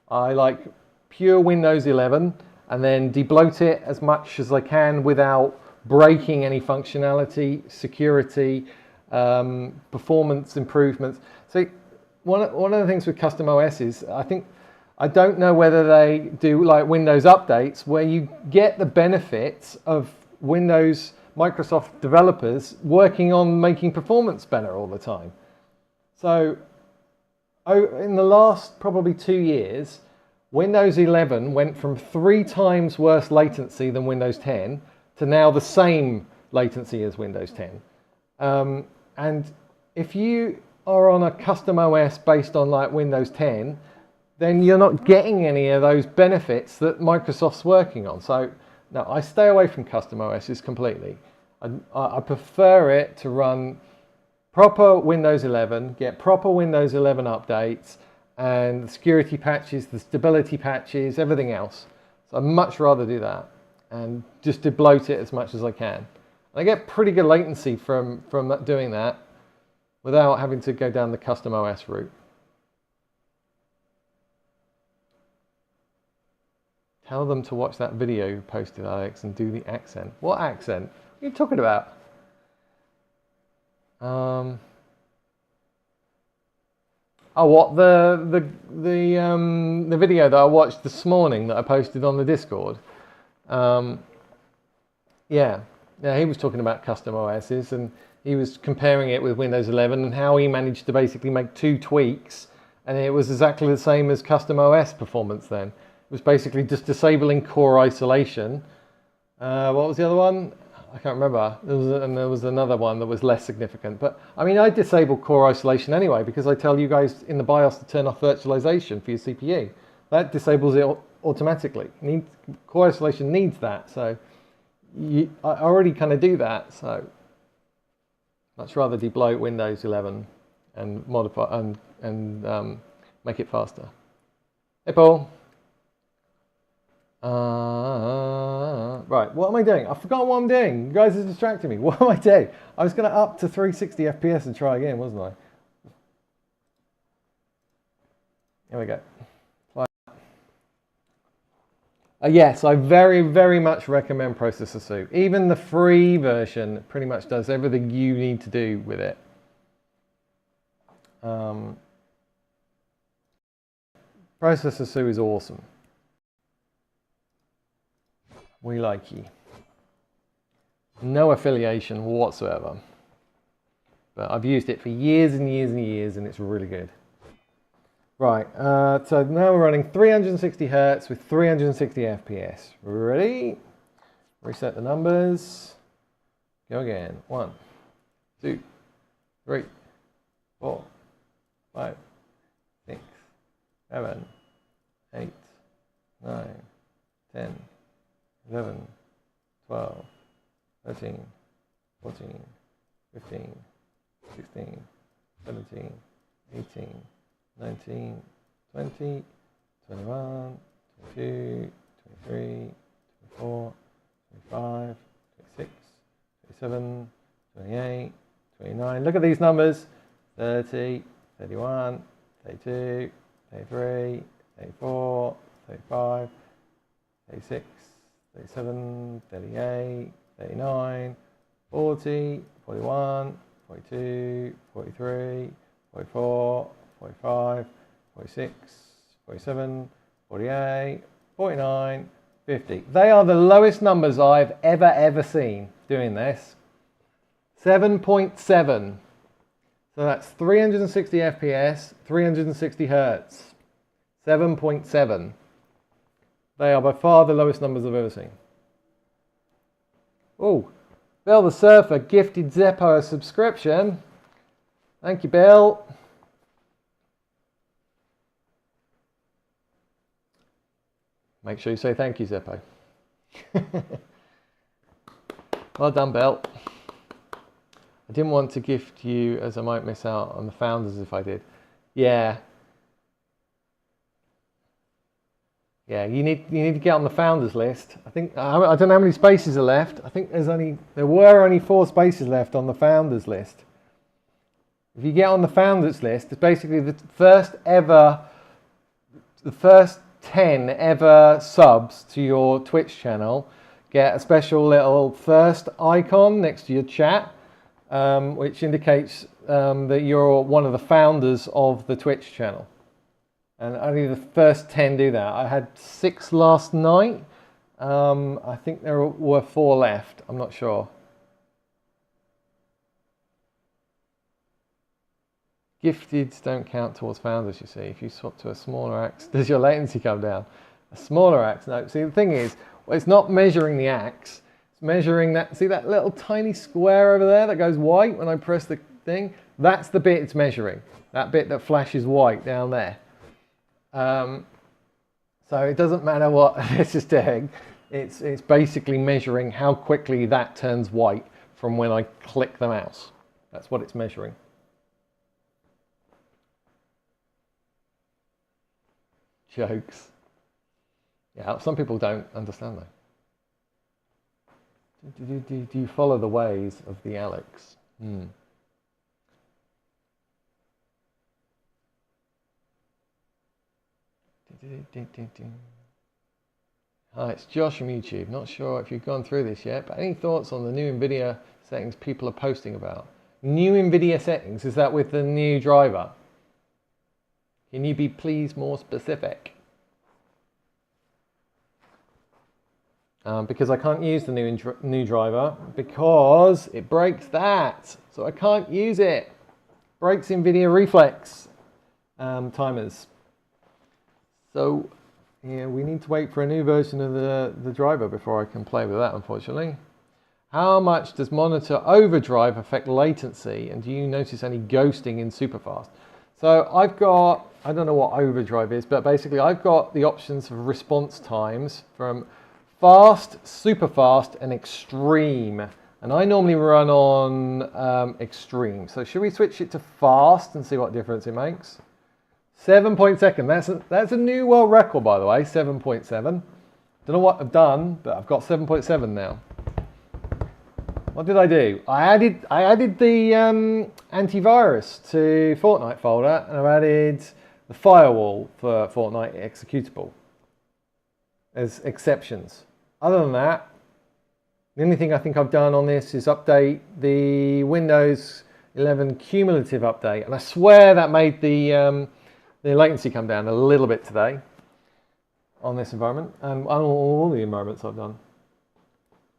I like pure Windows 11 and then debloat it as much as I can without breaking any functionality, security, performance improvements. So one of the things with custom OS is I don't know whether they do like Windows updates where you get the benefits of Microsoft developers working on making performance better all the time. So in the last probably 2 years, Windows 11 went from 3 times worse latency than Windows 10 to now the same latency as Windows 10. And if you are on a custom OS based on like Windows 10, then you're not getting any of those benefits that Microsoft's working on. So no, I stay away from custom OSs completely. I prefer it to run proper Windows 11, get proper Windows 11 updates, and the security patches, the stability patches, everything else. So I'd much rather do that and just debloat it as much as I can. And I get pretty good latency from doing that without having to go down the custom OS route. Tell them to watch that video you posted, Alex, and do the accent. What accent? What are you talking about? Oh, what the video that I watched this morning that I posted on the Discord. Yeah, he was talking about custom OSs and he was comparing it with Windows 11 and how he managed to basically make 2 tweaks, and it was exactly the same as custom OS performance then. It was basically just disabling core isolation. What was the other one? I can't remember. There was another one that was less significant. But I mean, I disable core isolation anyway because I tell you guys in the BIOS to turn off virtualization for your CPU. That disables it automatically. Core isolation needs that. So I already kind of do that. So much rather debloat Windows 11 and modify and make it faster. Hey, Paul. Right, what am I doing? I forgot what I'm doing. You guys are distracting me. What am I doing? I was going to up to 360 FPS and try again, wasn't I? Here we go. Yes, I very, very much recommend Processor Soup. Even the free version pretty much does everything you need to do with it. Processor Soup is awesome. We like you. No affiliation whatsoever. But I've used it for years and years and years and it's really good. Right, so now we're running 360 Hertz with 360 FPS. Ready? Reset the numbers. Go again. 1, 2, 3, 4, 5, 6, 7, 8, 9, 10. 11, 12, 13, 14, 15, 16, 17, 18, 19, 20, 21, 22, 23, 24, 25, 26, 27, 28, 29. Look at these numbers. 30, 31, 32, 33, 34, 35, 36, 37, 38, 39, 40, 41, 42, 43, 44, 45, 46, 47, 48, 49, 50. They are the lowest numbers I've ever seen doing this. 7.7. So that's 360 FPS, 360 Hertz. 7.7. They are by far the lowest numbers I've ever seen. Oh, Bill the Surfer gifted Zeppo a subscription. Thank you, Bill. Make sure you say thank you, Zeppo. Well done, Bill. I didn't want to gift you as I might miss out on the founders if I did. Yeah. Yeah, you need to get on the founders list. I think I don't know how many spaces are there were only 4 spaces left on the founders list. If you get on the founders list, it's basically the first 10 ever subs to your Twitch channel get a special little first icon next to your chat, which indicates that you're one of the founders of the Twitch channel. And only the first 10 do that. I had 6 last night. I think there were 4 left. I'm not sure. Gifteds don't count towards founders, you see. If you swap to a smaller axe, does your latency come down? A smaller axe? No. See, the thing is, well, it's not measuring the axe. It's measuring that. See that little tiny square over there that goes white when I press the thing? That's the bit it's measuring. That bit that flashes white down there. So it doesn't matter what this is doing. It's basically measuring how quickly that turns white from when I click the mouse. That's what it's measuring. Jokes. Yeah, some people don't understand that. Do you follow the ways of the Alex? Hi, it's Josh from YouTube. Not sure if you've gone through this yet, but any thoughts on the new NVIDIA settings people are posting about? New NVIDIA settings, is that with the new driver? Can you be please more specific? Because I can't use the new driver because it breaks that. So I can't use it. Breaks NVIDIA Reflex timers. So yeah, we need to wait for a new version of the driver before I can play with that, unfortunately. How much does monitor overdrive affect latency, and do you notice any ghosting in superfast? So I've got, I don't know what overdrive is, but basically I've got the options of response times from fast, super fast, and extreme. And I normally run on extreme. So should we switch it to fast and see what difference it makes? 7.2. That's a new world record, by the way, 7.7. Don't know what I've done, but I've got 7.7 now. What did I do? I added the antivirus to Fortnite folder, and I've added the firewall for Fortnite executable as exceptions. Other than that, the only thing I think I've done on this is update the Windows 11 cumulative update, and I swear that made the latency come down a little bit today on this environment, and on all the environments I've done.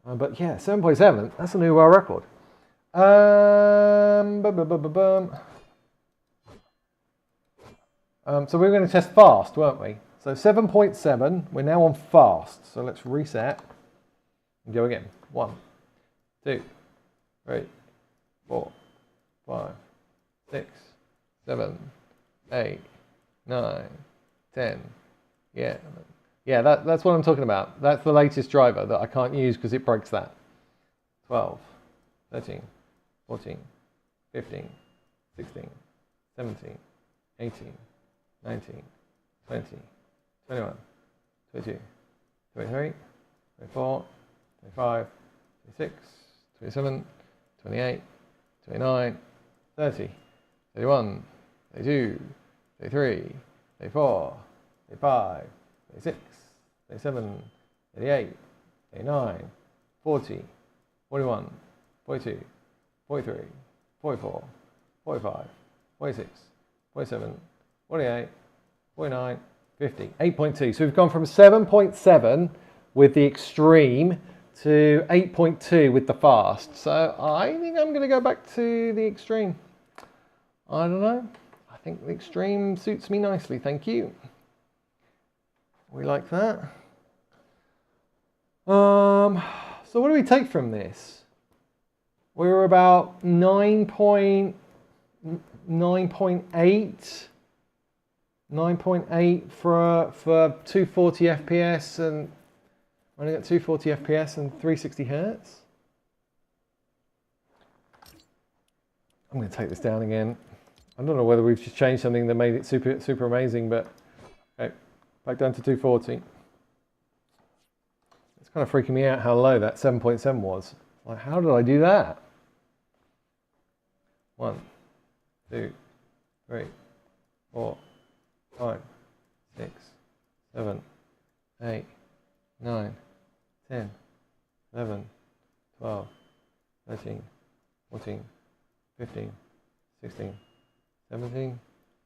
But yeah, 7.7, that's a new world record. So we were going to test fast, weren't we? So 7.7, we're now on fast. So let's reset and go again. 1, 2, 3, 4, 5, 6, 7, 8, 9, 10. Yeah, that's what I'm talking about. That's the latest driver that I can't use because it breaks that. 12, 13, 14, 15, 16, 17, 18, 19, 20, 21, 22, 23, 24, 25, 26, 27, 28, 29, 30, 31, 32, 33, 34, 35, 36, 37, 38, 39, 40, 41, 42, 43, 44, 45, 46, 47, 48, 49, 50, 8.2. So we've gone from 7.7 with the extreme to 8.2 with the fast. So I think I'm going to go back to the extreme. I don't know. I think the extreme suits me nicely. Thank you. We like that. So what do we take from this? We were about 9.8 for 240 FPS, and I only got 240 FPS and 360 hertz. I'm going to take this down again. I don't know whether we've just changed something that made it super amazing, but okay, back down to 240. It's kind of freaking me out how low that 7.7 was. Like, how did I do that? 1, 2, 3, 4, 5, 6, 7, 8, 9, 10, 11, 12, 13, 14, 15, 16, 17,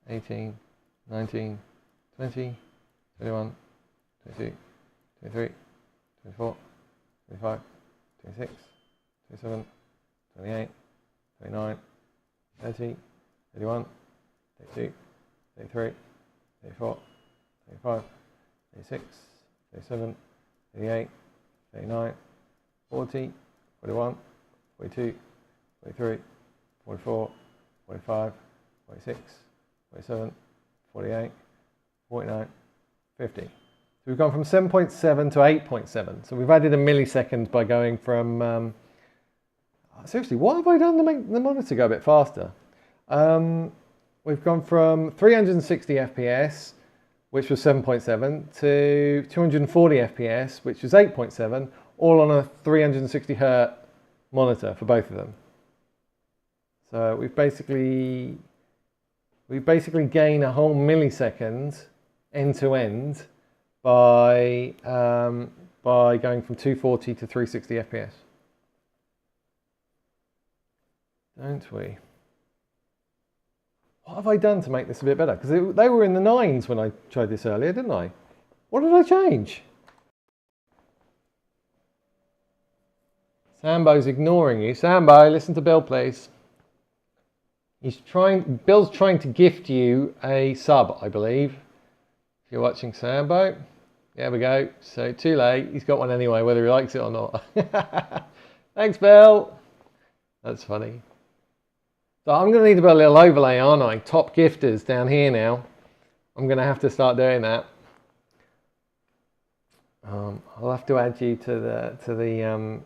18, 19, 20, 21, 22, 23, 24, 25, 26, 27, 28, 29, 30, 31, 32, 33, 34, 35, 36, 37, 38, 39, 40, 41, 42, 43, 44, 45, 46, 47, 48, 49, 50. So we've gone from 7.7 to 8.7. So we've added a millisecond by going from... seriously, what have I done to make the monitor go a bit faster? We've gone from 360 FPS, which was 7.7, to 240 FPS, which was 8.7, all on a 360 Hz monitor for both of them. So we've basically gained a whole millisecond end to end by going from 240 to 360 FPS. Don't we? What have I done to make this a bit better? Because they were in the 9s when I tried this earlier, didn't I? What did I change? Sambo's ignoring you. Sambo, listen to Bill, please. Bill's trying to gift you a sub, I believe. If you're watching Sambo. There we go. So too late. He's got one anyway, whether he likes it or not. Thanks, Bill. That's funny. So I'm going to need to put a little overlay, aren't I? Top gifters down here now. I'm going to have to start doing that. I'll have to add you to the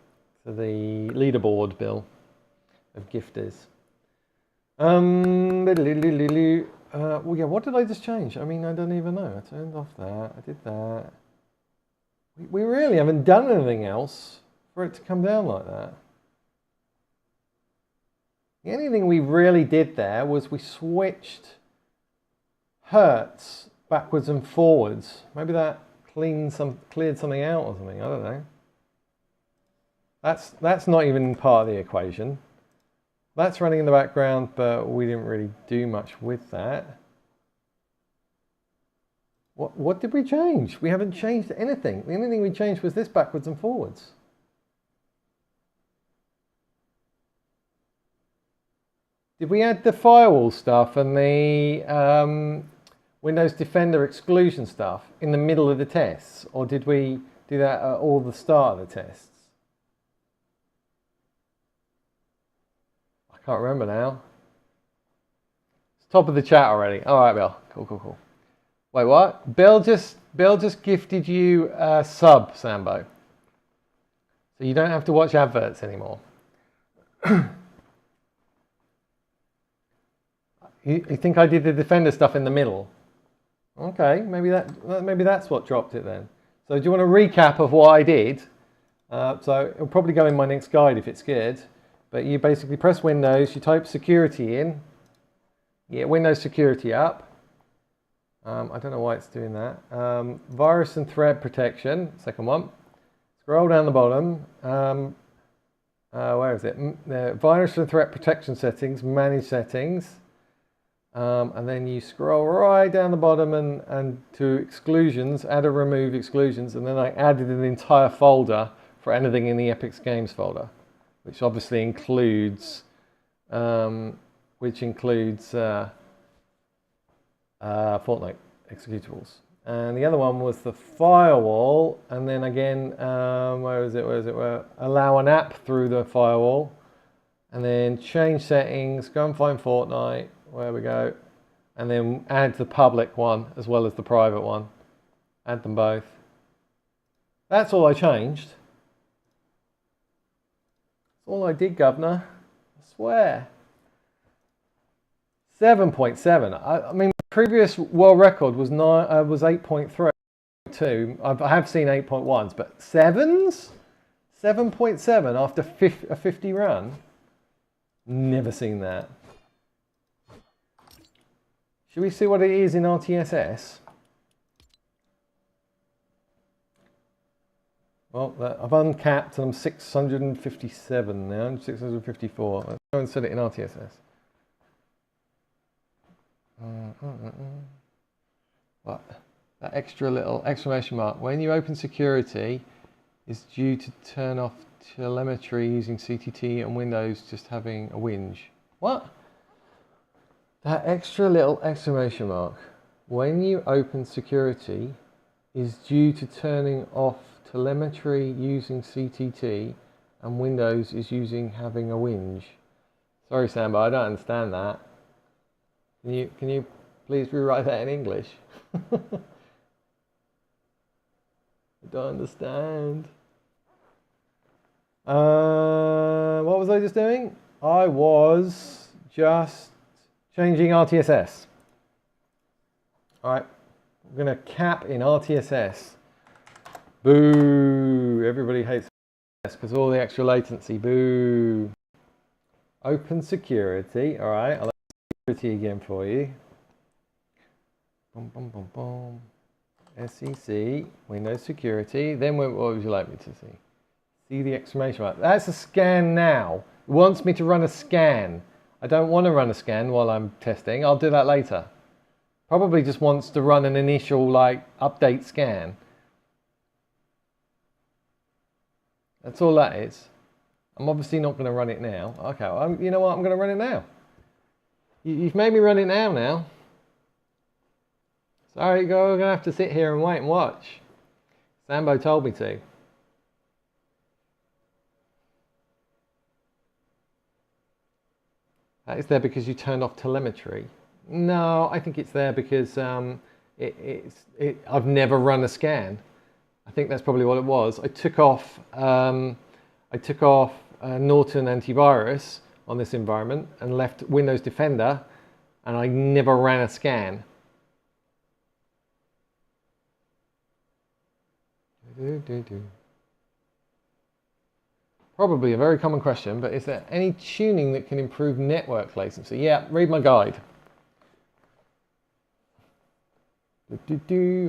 leaderboard, Bill, of gifters. Well, yeah, what did I just change? I mean, I don't even know. I turned off that. I did that. We really haven't done anything else for it to come down like that. The only thing we really did there was we switched hertz backwards and forwards. Maybe that cleared something out or something. I don't know. That's not even part of the equation. That's running in the background, but we didn't really do much with that. What did we change? We haven't changed anything. The only thing we changed was this backwards and forwards. Did we add the firewall stuff and the Windows Defender exclusion stuff in the middle of the tests? Or did we do that at all the start of the tests? I can't remember now. It's top of the chat already. All right, Bill. Cool. Wait, what? Bill just gifted you a sub, Sambo. So you don't have to watch adverts anymore. You think I did the Defender stuff in the middle? Okay, maybe that's what dropped it then. So do you want a recap of what I did? So it'll probably go in my next guide if it's good. But you basically press Windows, you type security in. Yeah, Windows security up. I don't know why it's doing that. Virus and threat protection, second one. Scroll down the bottom. where is it? The virus and threat protection settings, manage settings. And then you scroll right down the bottom and to exclusions, add or remove exclusions. And then I added an entire folder for anything in the Epic Games folder, which obviously includes, Fortnite executables. And the other one was the firewall, and then again, where is it? Allow an app through the firewall, and then change settings, go and find Fortnite, where we go, and then add the public one as well as the private one. Add them both. That's all I changed. That's all I did, Governor. I swear. 7.7. I mean, previous world record was 8.3. I have seen 8.1s, but 7s? 7.7 after a 50 run? Never seen that. Should we see what it is in RTSS? Well, I've uncapped and I'm 657 now. I'm 654. Let's go and set it in RTSS. What? That extra little exclamation mark. When you open security, is due to turn off telemetry using CTT and Windows just having a whinge. What? That extra little exclamation mark. When you open security, is due to turning off telemetry using CTT and Windows is using having a whinge. Sorry, Sam, but I don't understand that. Can you please rewrite that in English? I don't understand. What was I just doing? I was just changing RTSS. All right, I'm going to cap in RTSS. Boo! Everybody hates RTSS because all the extra latency. Boo! Open security. All right, I'll open security again for you. Boom, boom, boom, boom. SEC, Windows Security. Then what would you like me to see? See the exclamation mark. That's a scan now. It wants me to run a scan. I don't want to run a scan while I'm testing. I'll do that later. Probably just wants to run an initial update scan. That's all that is. I'm obviously not going to run it now. Okay, well, you know what? I'm going to run it now. You've made me run it now. Sorry, we're going to have to sit here and wait and watch. Sambo told me to. That is there because you turned off telemetry. No, I think it's there because I've never run a scan. I think that's probably what it was. I took off Norton antivirus on this environment and left Windows Defender, and I never ran a scan. Probably a very common question, but is there any tuning that can improve network latency? Yeah, read my guide.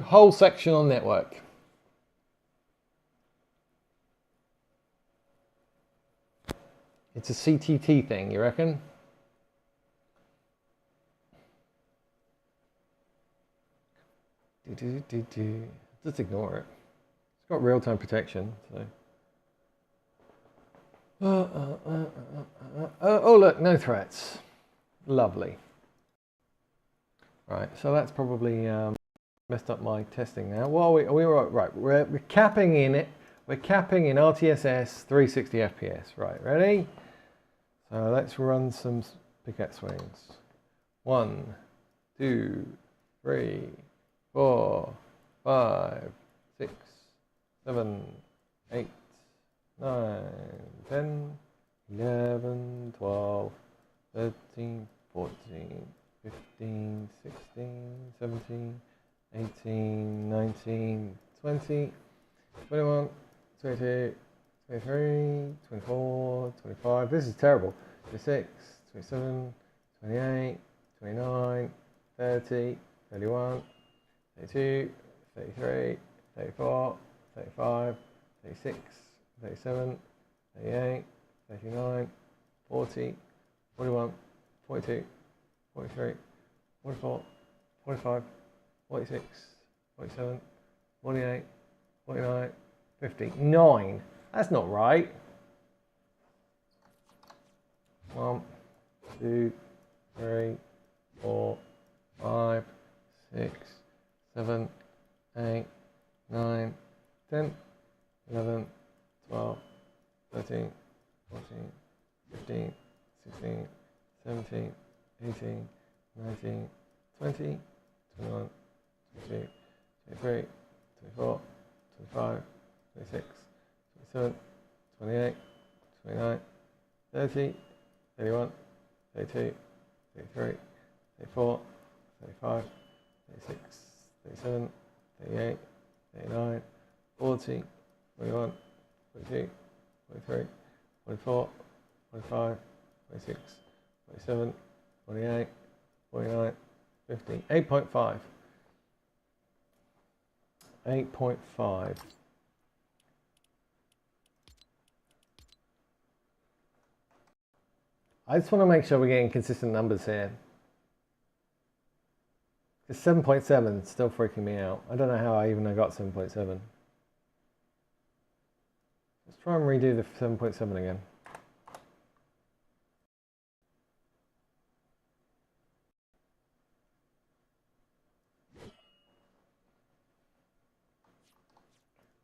Whole section on network. It's a CTT thing, you reckon? Just ignore it. It's got real-time protection, so. Oh look, no threats. Lovely. Right, so that's probably messed up my testing now. Well, we're capping in it. We're capping in RTSS 360 FPS. Right, ready? So let's run some picket swings. 1, 2, 3, 4, 5, 6, 7, 8, 9, 10, 11, 12, 13, 14, 15, 16, 17, 18, 19, 20, 21, 22, 23, 24, 25. This is terrible. 26, 27, 28, 29, 30, 31, 32, 33, 34, 35, 36, 37, 38, 39, 40, 41, 42, 43, 44, 45, 46, 47, 48, 49, 50. 9. That's not right. 1, 2, 3, 4, 5, 6, 7, 8, 9, 10, 11, 12, 13, 14, 15, 16, 17, 18, 19, 20, 21, 22, 23, 24, 25, 26, 27, 28, 29, 30, 31, 32, 33, 34, 35, 36, 37, 38, 39, 40, 41, 42, 43, 44, 45, 46, 47, 48, 49, 50. 8.5. 8.5. I just want to make sure we're getting consistent numbers here. Because 7.7 is still freaking me out. I don't know how I even got 7.7. Let's try and redo the 7.7 again.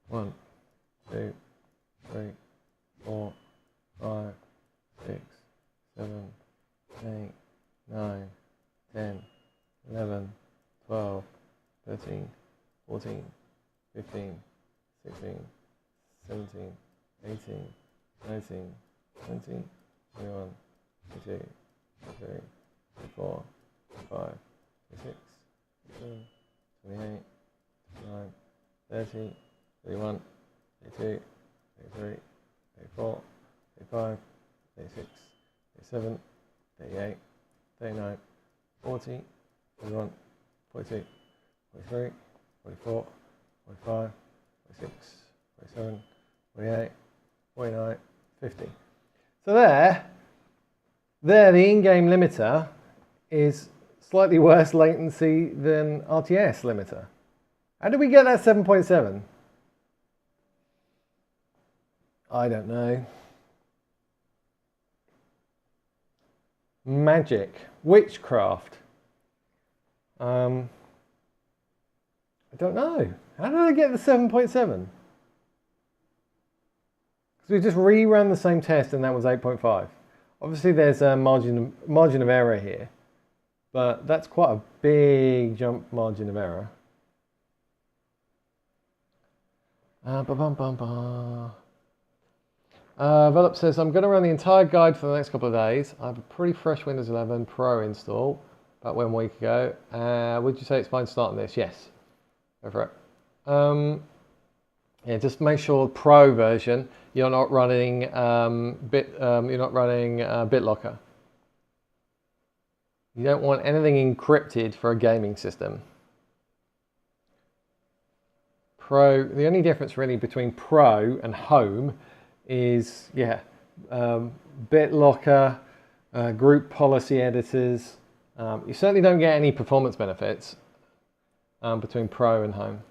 One, 2, 3, 4, 5, 6, 7, 8, 9, 10, 11, 12, 13, 14, 15, 16, 17, 18, 19, 20, 21, 22, 23, 24, 25, 26, 27, 28, 29, 30, 31, 32, 33, 34, 35, 36, 37, 38, 39, 40, 41, 42, 43, 44, 45, 46, 47, 48, 49, 50. So there the in-game limiter is slightly worse latency than RTS limiter. How did we get that 7.7? I don't know. Magic. Witchcraft. I don't know. How did I get the 7.7? Because we just rerun the same test and that was 8.5. Obviously there's a margin of error here, but that's quite a big jump margin of error. Velop says, I'm going to run the entire guide for the next couple of days. I have a pretty fresh Windows 11 Pro install, about 1 week ago. Would you say it's fine starting this? Yes. Go for it. Yeah, just make sure Pro version you're not running BitLocker. You don't want anything encrypted for a gaming system. Pro. The only difference really between Pro and Home is BitLocker, group policy editors. You certainly don't get any performance benefits between Pro and Home.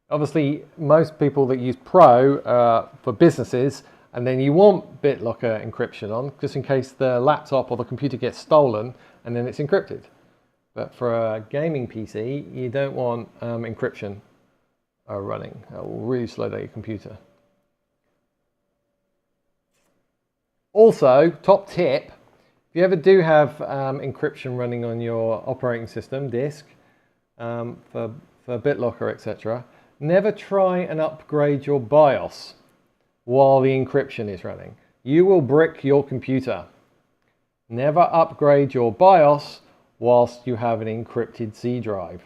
Obviously, most people that use Pro for businesses, and then you want BitLocker encryption on, just in case the laptop or the computer gets stolen, and then it's encrypted. But for a gaming PC, you don't want encryption running. That will really slow down your computer. Also, top tip, if you ever do have encryption running on your operating system disk for BitLocker, etc., never try and upgrade your BIOS while the encryption is running. You will brick your computer. Never upgrade your BIOS whilst you have an encrypted C drive.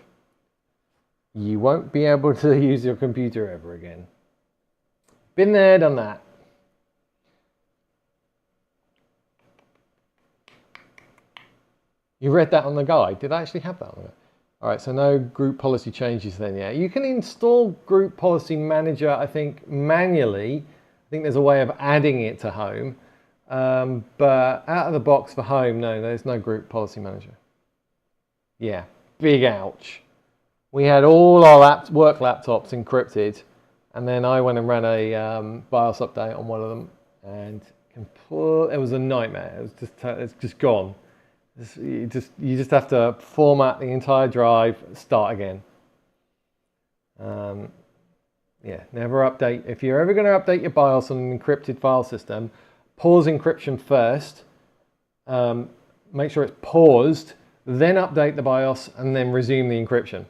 You won't be able to use your computer ever again. Been there, done that. You read that on the guide? Did I actually have that on it? All right, so no group policy changes then, yeah. You can install Group Policy Manager, I think, manually think there's a way of adding it to home, but out of the box for home, no, there's no group policy manager. Yeah, big ouch. We had all our work laptops encrypted, and then I went and ran a BIOS update on one of them, and it was a nightmare. It's just gone. You just have to format the entire drive, start again. Yeah, never update. If you're ever going to update your BIOS on an encrypted file system, pause encryption first. Make sure it's paused, then update the BIOS, and then resume the encryption.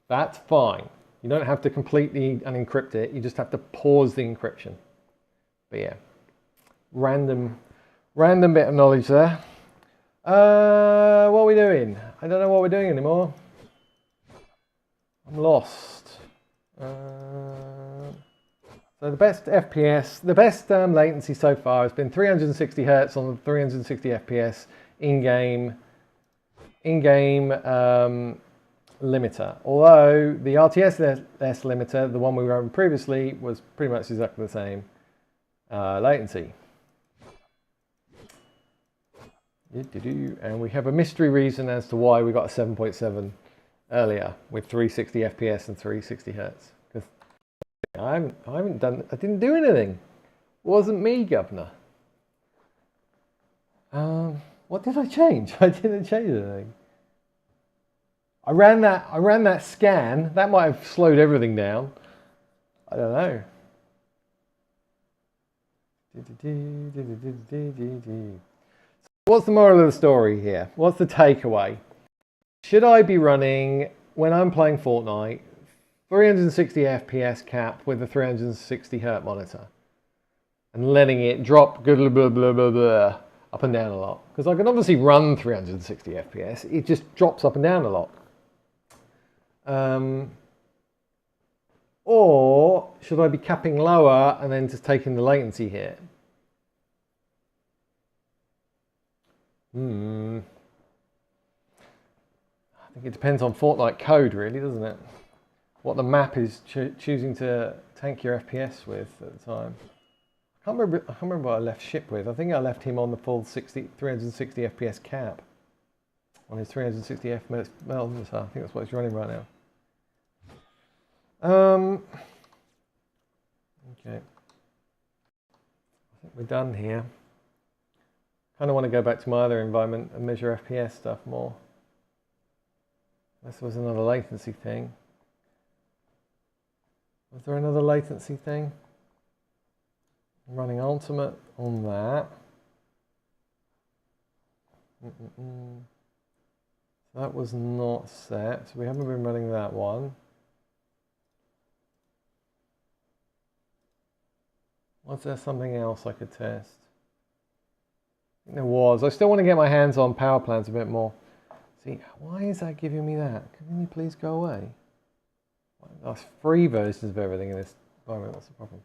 That's fine. You don't have to completely unencrypt it. You just have to pause the encryption. But yeah, random bit of knowledge there. What are we doing? I don't know what we're doing anymore. I'm lost. So the best FPS, the best latency so far has been 360 Hertz on the 360 FPS in-game limiter. Although the RTS limiter, the one we ran previously, was pretty much exactly the same latency. And we have a mystery reason as to why we got a 7.7 earlier with 360 FPS and 360 Hertz. Because I didn't do anything. It wasn't me, governor. What did I change? I didn't change anything. I ran that scan. That might have slowed everything down. I don't know. What's the moral of the story here? What's the takeaway? Should I be running, when I'm playing Fortnite, 360 FPS cap with a 360 Hz monitor and letting it drop blah, blah, blah, blah, blah, up and down a lot? Because I can obviously run 360 FPS. It just drops up and down a lot. Or should I be capping lower and then just taking the latency hit? I think it depends on Fortnite code, really, doesn't it? What the map is choosing to tank your FPS with at the time. I can't remember what I left Ship with. I think I left him on the full 360 FPS cap on his 360 FPS monitor. I think that's what he's running right now. Okay. I think we're done here. Kind of want to go back to my other environment and measure FPS stuff more. This was another latency thing. Was there another latency thing? I'm running Ultimate on that. That was not set, so we haven't been running that one. Was there something else I could test? I think there was. I still want to get my hands on power plants a bit more. See, why is that giving me that? Can you please go away? That's free versions of everything in this environment. That's the problem.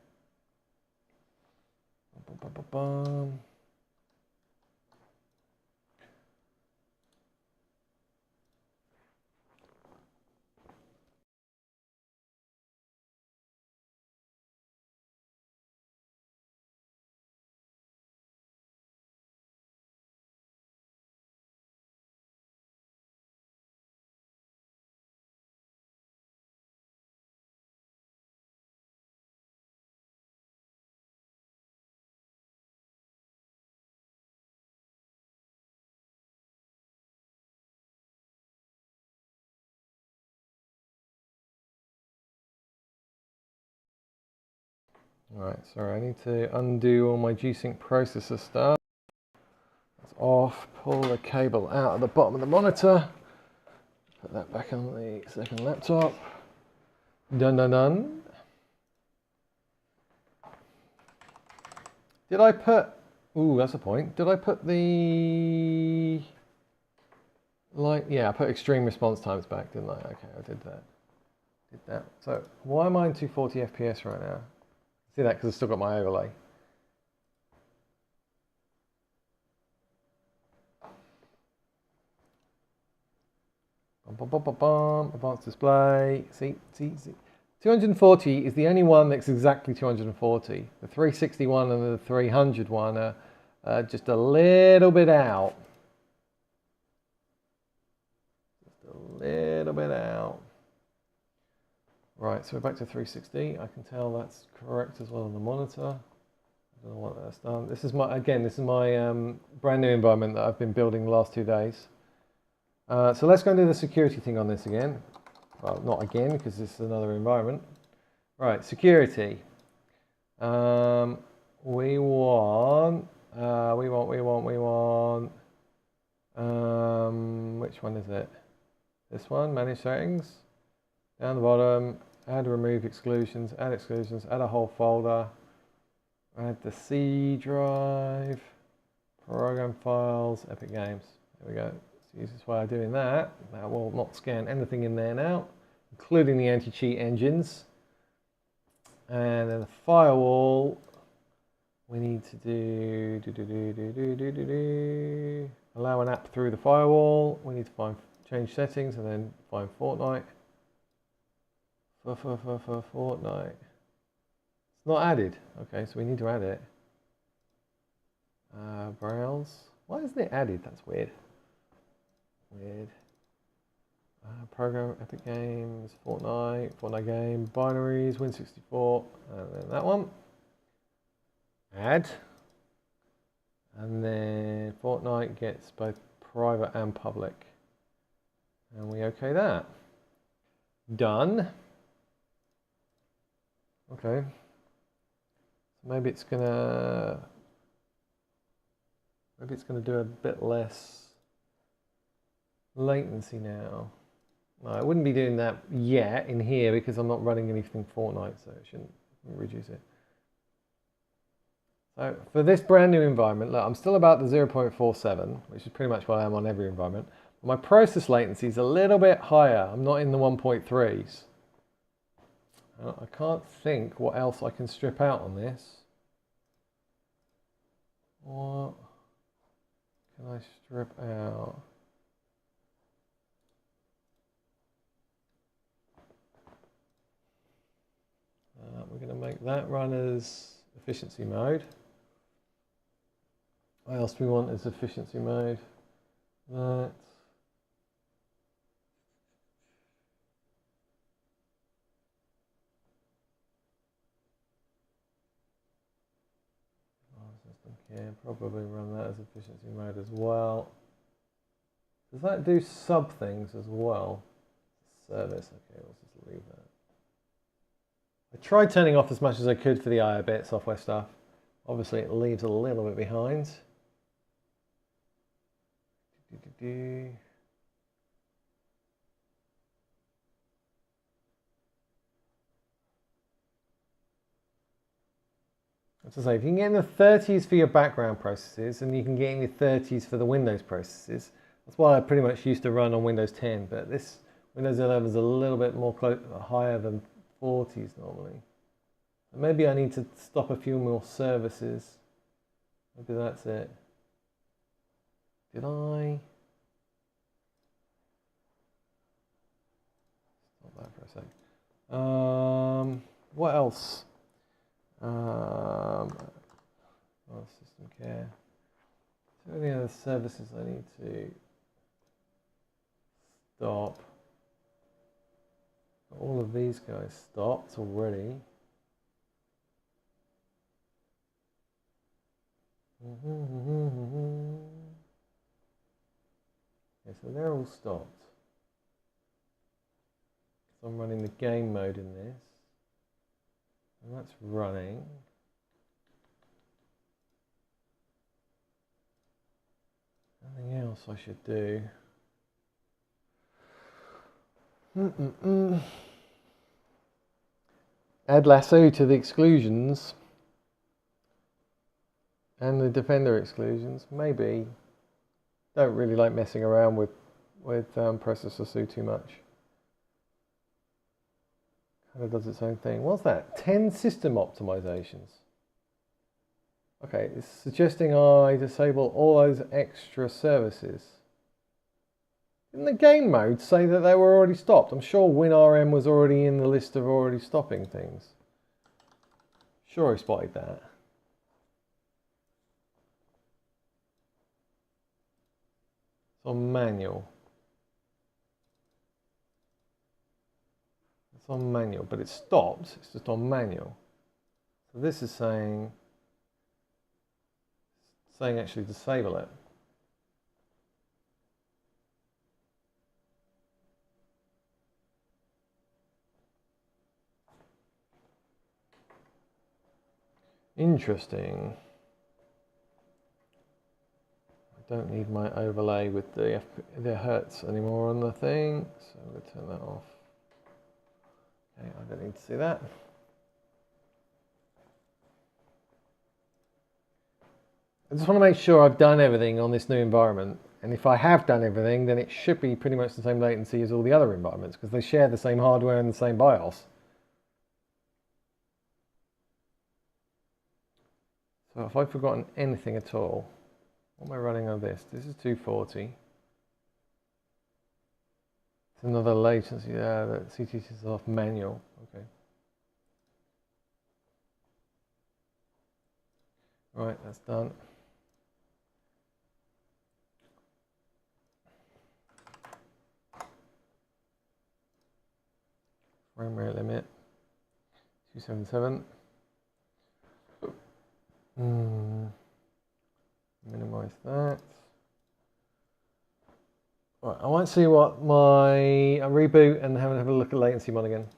Alright, sorry, I need to undo all my G-Sync processor stuff. That's off, pull the cable out of the bottom of the monitor, put that back on the second laptop. Done, done, done. Did I put, ooh, that's a point. Did I put the, yeah, I put extreme response times back, didn't I? Okay, I did that. So, why am I in 240 FPS right now? See that because I've still got my overlay. Advanced display. See. 240 is the only one that's exactly 240. The 361 and the 300 one are just a little bit out. Just a little bit out. Right, so we're back to 360. I can tell that's correct as well on the monitor. I don't know what that's done. This is my brand new environment that I've been building the last 2 days. So let's go and do the security thing on this again. Well, not again, because this is another environment. Right, security. We want, which one is it? This one, manage settings. Down the bottom, add, remove exclusions, add a whole folder, add the C drive, program files, Epic Games. There we go. It's the easiest way of doing that. That will not scan anything in there now, including the anti-cheat engines. And then the firewall, we need to do allow an app through the firewall. We need to change settings and then find Fortnite. For Fortnite. It's not added. Okay, so we need to add it. Browse. Why isn't it added? That's weird. Program, Epic Games, Fortnite game, binaries, Win64, and then that one. Add. And then Fortnite gets both private and public. And we okay that. Done. Okay. So maybe it's gonna do a bit less latency now. No, I wouldn't be doing that yet in here because I'm not running anything Fortnite, so it shouldn't reduce it. So for this brand new environment, look, I'm still about the 0.47, which is pretty much what I am on every environment. My process latency is a little bit higher. I'm not in the 1.3s. I can't think what else I can strip out on this. What can I strip out? We're going to make that run as efficiency mode. What else do we want as efficiency mode? That. Yeah, probably run that as efficiency mode as well. Does that do sub things as well? Service, okay, let's just leave that. I tried turning off as much as I could for the IO bit software stuff. Obviously it leaves a little bit behind. As I say, if you can get in the 30s for your background processes and you can get in the 30s for the Windows processes, that's why I pretty much used to run on Windows 10, but this Windows 11 is a little bit more higher than 40s normally. Maybe I need to stop a few more services. Maybe that's it. Did I? Stop that for a sec. What else? System care. Is there any other services I need to stop? All of these guys stopped already. Yeah, so they're all stopped. So I'm running the game mode in this. And that's running. Anything else I should do? Add lasso to the exclusions and the defender exclusions. Maybe. Don't really like messing around with processor SU too much. Kind of does its own thing. What's that? 10 system optimizations. Okay, it's suggesting I disable all those extra services. Didn't the game mode say that they were already stopped? I'm sure WinRM was already in the list of already stopping things. Sure I spotted that. It's on manual. It's on manual, but it's stopped. It's just on manual. So this is saying actually disable it. Interesting. I don't need my overlay with the hertz anymore on the thing, so I'm going to turn that off. Okay, I don't need to see that. I just want to make sure I've done everything on this new environment, and if I have done everything, then it should be pretty much the same latency as all the other environments, because they share the same hardware and the same BIOS. So if I've forgotten anything at all, what am I running on this? This is 240. It's another latency, the CTC is off manual, okay. Right, that's done. Frame rate limit 277. Minimize that. Right, I might see what I reboot and have a look at latency mod again.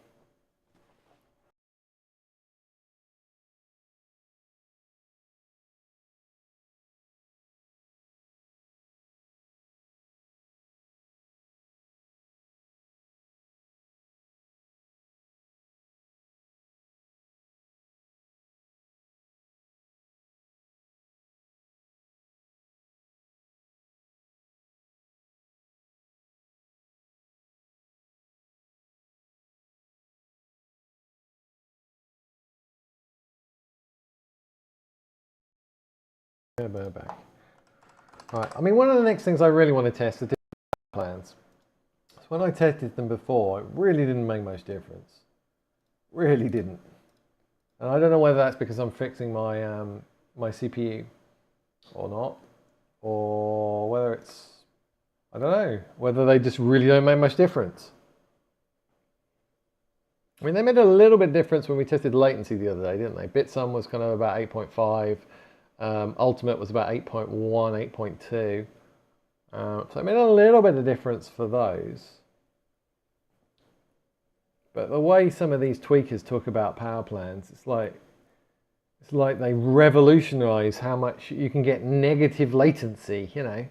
Back. Right, I mean, one of the next things I really want to test are different plans. So when I tested them before, it really didn't make much difference. Really didn't. And I don't know whether that's because I'm fixing my my CPU or not, or whether it's, I don't know, whether they just really don't make much difference. I mean, they made a little bit of difference when we tested latency the other day, didn't they? Bitsum was kind of about 8.5. Ultimate was about 8.1, 8.2. So it made a little bit of difference for those. But the way some of these tweakers talk about power plans, it's like they revolutionize how much you can get negative latency, you know.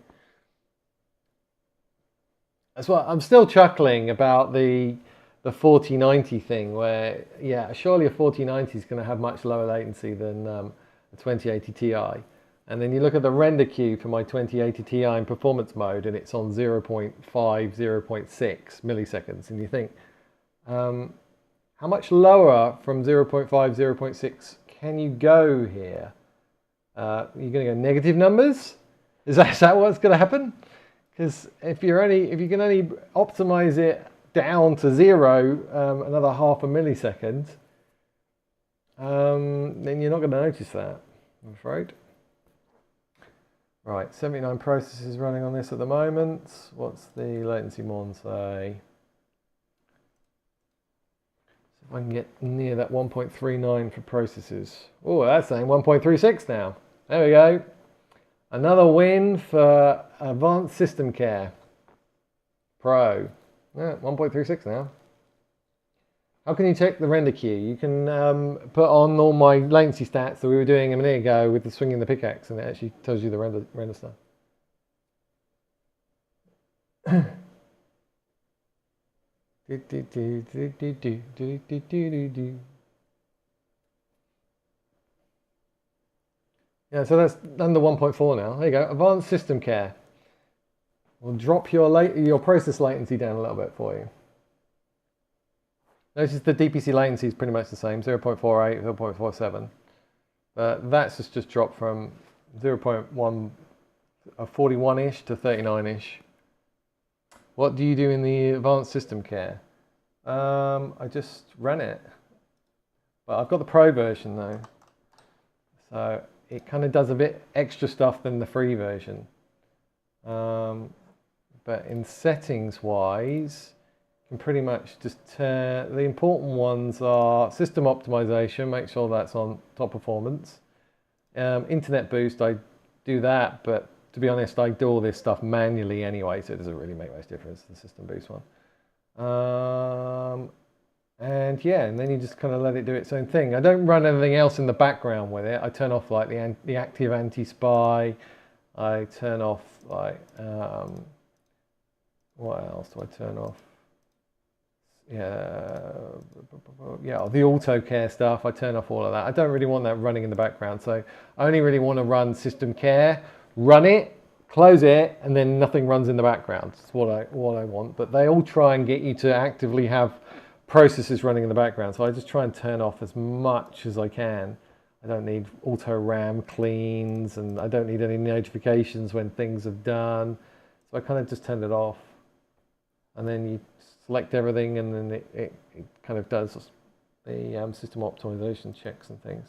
That's why I'm still chuckling about the 4090 thing, where, yeah, surely a 4090 is going to have much lower latency than the 2080 Ti. And then you look at the render queue for my 2080 Ti in performance mode, and it's on 0.5, 0.6 milliseconds. And you think, how much lower from 0.5, 0.6 can you go here? You're going to go negative numbers? Is that what's going to happen? Because if you can only optimize it down to 0, another half a millisecond, then you're not going to notice that, I'm afraid. Right, 79 processes running on this at the moment. What's the latency mon say? So if I can get near that 1.39 for processes. Oh, that's saying 1.36 now. There we go. Another win for Advanced System Care Pro. Yeah, 1.36 now. How can you check the render queue? You can put on all my latency stats that we were doing a minute ago with the swinging the pickaxe, and it actually tells you the render stuff. Yeah, so that's under 1.4 now. There you go. Advanced System Care. We'll drop your process latency down a little bit for you. Notice the DPC latency is pretty much the same, 0.48, 0.47. But that's just dropped from 0.1, 41-ish to 39-ish. What do you do in the advanced system care? I just ran it. But I've got the Pro version though. So it kind of does a bit extra stuff than the free version. But in settings wise, you can pretty much just turn, the important ones are system optimization, make sure that's on top performance. Internet boost, I do that, but to be honest, I do all this stuff manually anyway, so it doesn't really make much difference, the system boost one. And yeah, and then you just kind of let it do its own thing. I don't run anything else in the background with it. I turn off like the active anti-spy. I turn off like, what else do I turn off? Yeah, the auto care stuff. I turn off all of that. I don't really want that running in the background. So I only really want to run system care, run it, close it, and then nothing runs in the background. That's what I want. But they all try and get you to actively have processes running in the background. So I just try and turn off as much as I can. I don't need auto RAM cleans, and I don't need any notifications when things are done. So I kind of just turn it off. And then you select everything, and then it kind of does the system optimization checks and things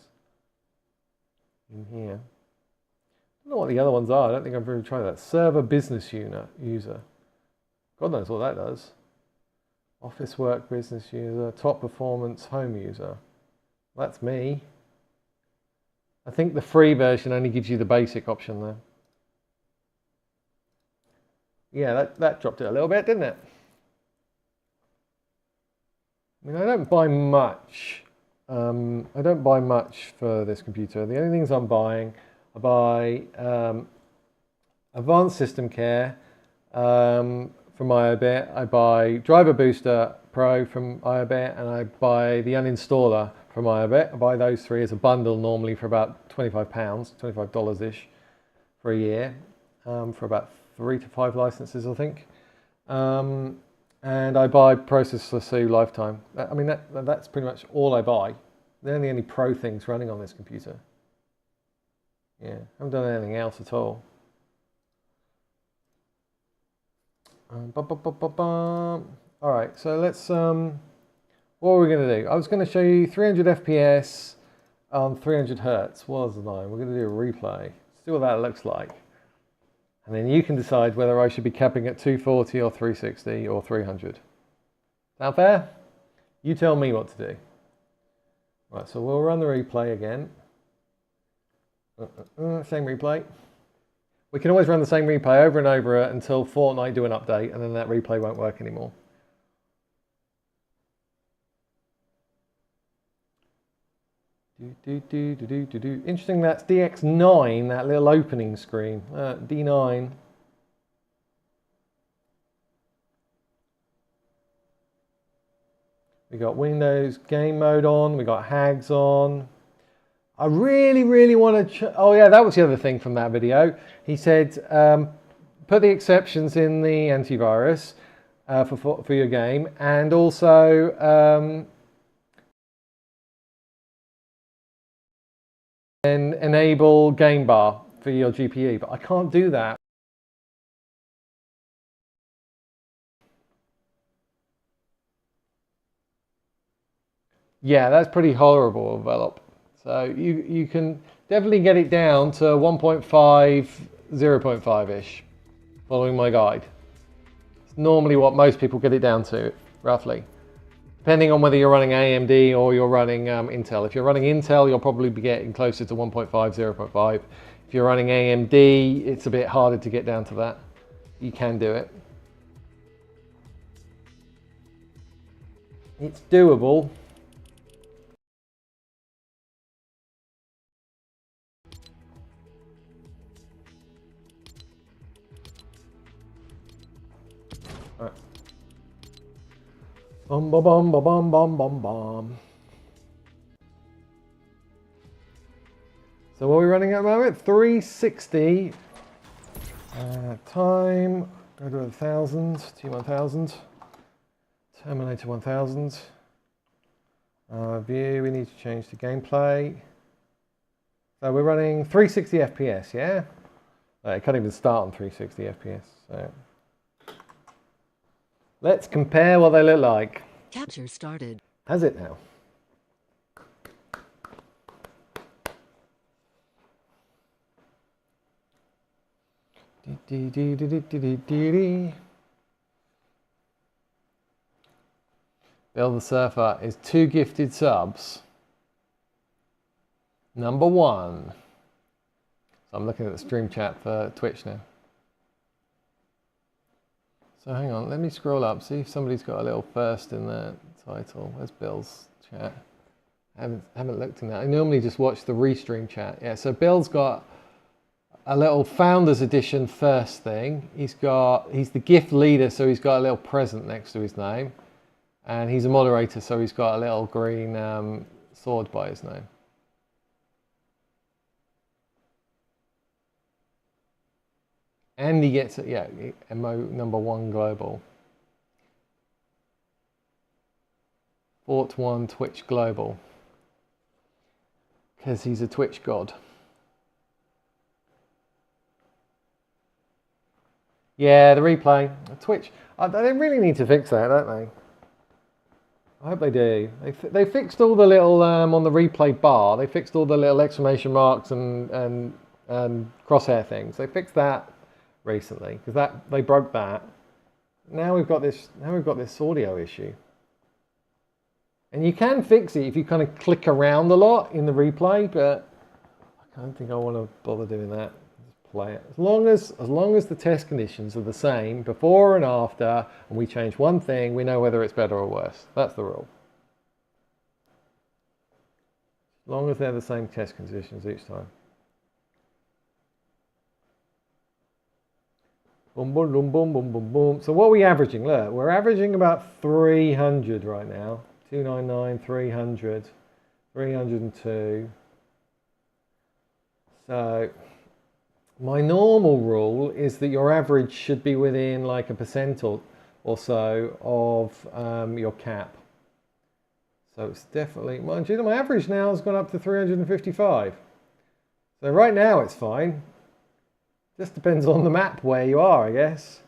in here. I don't know what the other ones are. I don't think I've really tried that. Server business user. God knows what that does. Office work business user, top performance home user. That's me. I think the free version only gives you the basic option there. Yeah, that dropped it a little bit, didn't it? I mean, I don't buy much. I don't buy much for this computer. The only things I'm buying, I buy advanced system care from iObit. I buy Driver Booster Pro from iObit, and I buy the uninstaller from iObit. I buy those three as a bundle normally for about £25, $25-ish for a year, for about 3 to 5 licenses, I think. And I buy Processor Sue Lifetime. I mean, that's pretty much all I buy. They're the only pro things running on this computer. Yeah, I haven't done anything else at all. All right, so let's, what are we going to do? I was going to show you 300 FPS on 300 Hertz. Was I? We're going to do a replay. See what that looks like. And then you can decide whether I should be capping at 240 or 360 or 300. Sound fair? You tell me what to do. Right, so we'll run the replay again. Same replay. We can always run the same replay over and over until Fortnite do an update, and then that replay won't work anymore. Interesting, that's DX9, that little opening screen. D9. We got Windows game mode on, we got HAGs on. I really want to, oh yeah, that was the other thing from that video. He said, put the exceptions in the antivirus for your game, and also and enable game bar for your GPU, but I can't do that. Yeah, that's pretty horrible, Develop. So you can definitely get it down to 1.5, 0.5-ish, following my guide. It's normally what most people get it down to, roughly. Depending on whether you're running AMD or you're running Intel. If you're running Intel, you'll probably be getting closer to 1.5, 0.5. If you're running AMD, it's a bit harder to get down to that. You can do it. It's doable. All right. Bum bum bum bum bum bum bum. So what are we running at the moment? 360. Time. Go to 1000. T1000. Terminator 1000. View. We need to change to gameplay. So we're running 360 FPS. Yeah. It can't even start on 360 FPS. So. Let's compare what they look like. Capture started. Has it now? Bill the Surfer is 2 gifted subs. Number 1. So I'm looking at the stream chat for Twitch now. So hang on, let me scroll up, see if somebody's got a little first in the title. Where's Bill's chat? I haven't looked in that. I normally just watch the restream chat. Yeah, so Bill's got a little Founders Edition first thing. He's the gift leader, so he's got a little present next to his name. And he's a moderator, so he's got a little green sword by his name. And he gets, yeah, MO number 1 global. Fort 1 Twitch global. Because he's a Twitch god. Yeah, the replay. Twitch. They really need to fix that, don't they? I hope they do. They fixed all the little, on the replay bar, they fixed all the little exclamation marks and crosshair things. They fixed that recently because they broke that. Now we've got this audio issue. And you can fix it if you kind of click around a lot in the replay, but I don't think I want to bother doing that. Just play it. As long as the test conditions are the same before and after, and we change one thing, we know whether it's better or worse. That's the rule. As long as they're the same test conditions each time. Boom, boom, boom, boom, boom, boom, boom. So what are we averaging? Look, we're averaging about 300 right now. 299, 300, 302. So my normal rule is that your average should be within like 1% or so of your cap. So it's definitely, mind you, my average now has gone up to 355. So right now it's fine. Just depends on the map where you are, I guess.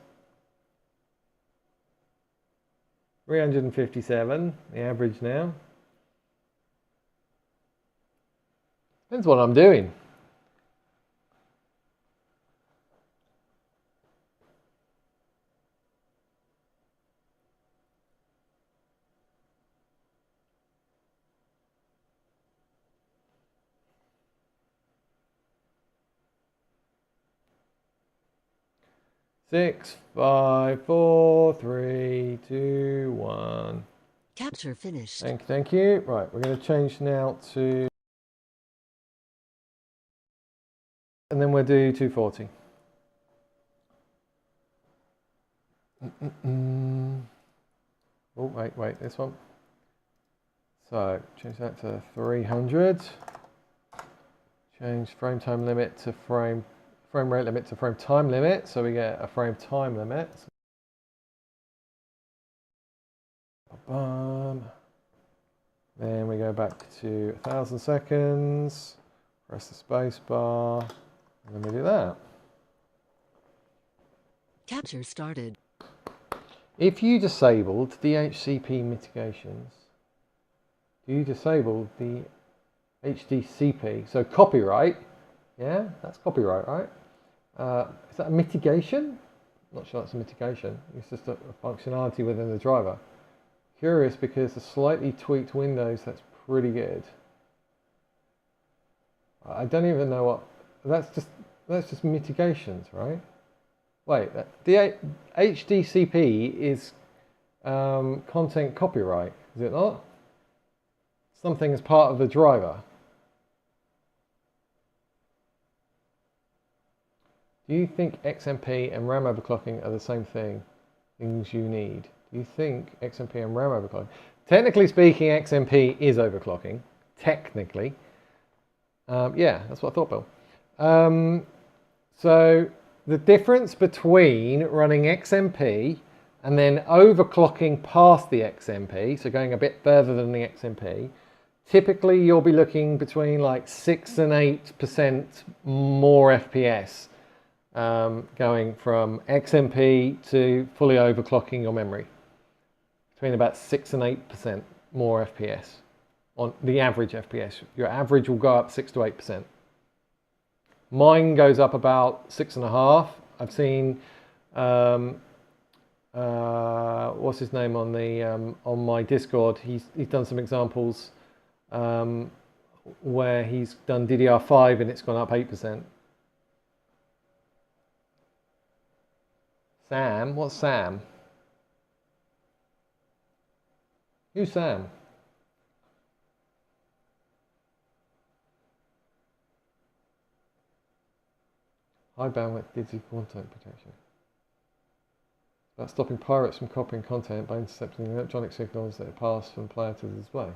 357, the average now. Depends what I'm doing. Six, 5, 4, 3, 2, 1. Capture finished. Thank you. Right, we're going to change now to, and then we'll do 240. Oh, wait, this one. So change that to 300. Change frame time limit to frame rate limit to frame time limit, so we get a frame time limit. Then we go back to 1,000 seconds, press the space bar, and then we do that. Capture started. If you disabled DHCP mitigations, do you disable the HDCP? So copyright, yeah, that's copyright, right? Is that a mitigation? Not sure that's a mitigation. It's just a functionality within the driver. Curious because the slightly tweaked Windows, that's pretty good. I don't even know what, that's just mitigations, right? Wait, the HDCP is content copyright, is it not? Something as part of the driver. Do you think XMP and RAM overclocking are the same things you need? Do you think XMP and RAM overclocking? Technically speaking, XMP is overclocking. Technically. Yeah, that's what I thought, Bill. So the difference between running XMP and then overclocking past the XMP, so going a bit further than the XMP, typically you'll be looking between like 6 and 8% more FPS. Going from XMP to fully overclocking your memory. between about 6 and 8% more FPS on the average FPS. Your average will go up 6 to 8%. Mine goes up about 6.5. I've seen what's his name on the on my Discord. He's done some examples where he's done DDR5 and it's gone up 8%. Sam, what's Sam? Who's Sam? High bandwidth digital content protection. It's about stopping pirates from copying content by intercepting electronic signals that pass from player to the display.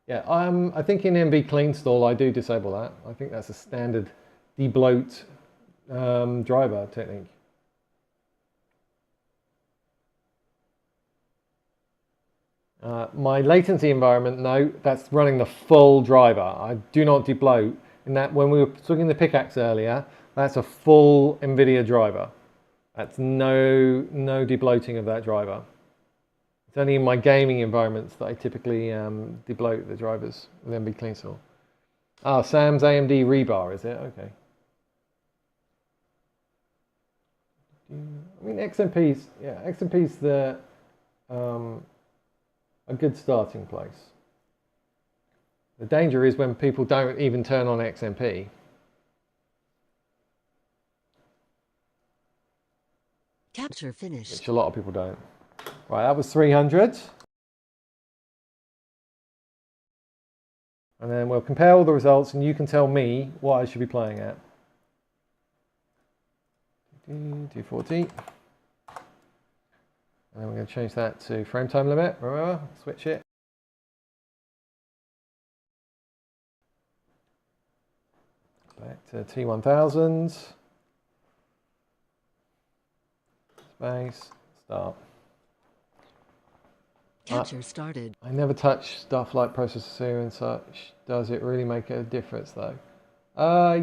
Yeah, I think in MV Cleanstall I do disable that. I think that's a standard debloat driver technique. My latency environment, no, that's running the full driver. I do not debloat. In that, when we were talking the pickaxe earlier, that's a full NVIDIA driver. That's no debloating of that driver. It's only in my gaming environments that I typically debloat the drivers with MV Cleanstall. Ah, Sam's AMD rebar, is it? Okay. I mean, XMP's the a good starting place. The danger is when people don't even turn on XMP. Capture finished. Which a lot of people don't. Right, that was 300. And then we'll compare all the results and you can tell me what I should be playing at. 240. And then we're going to change that to frame time limit. Remember, switch it. Back to T1000. Space, start. Capture started. I never touch stuff like processor and such. Does it really make a difference though?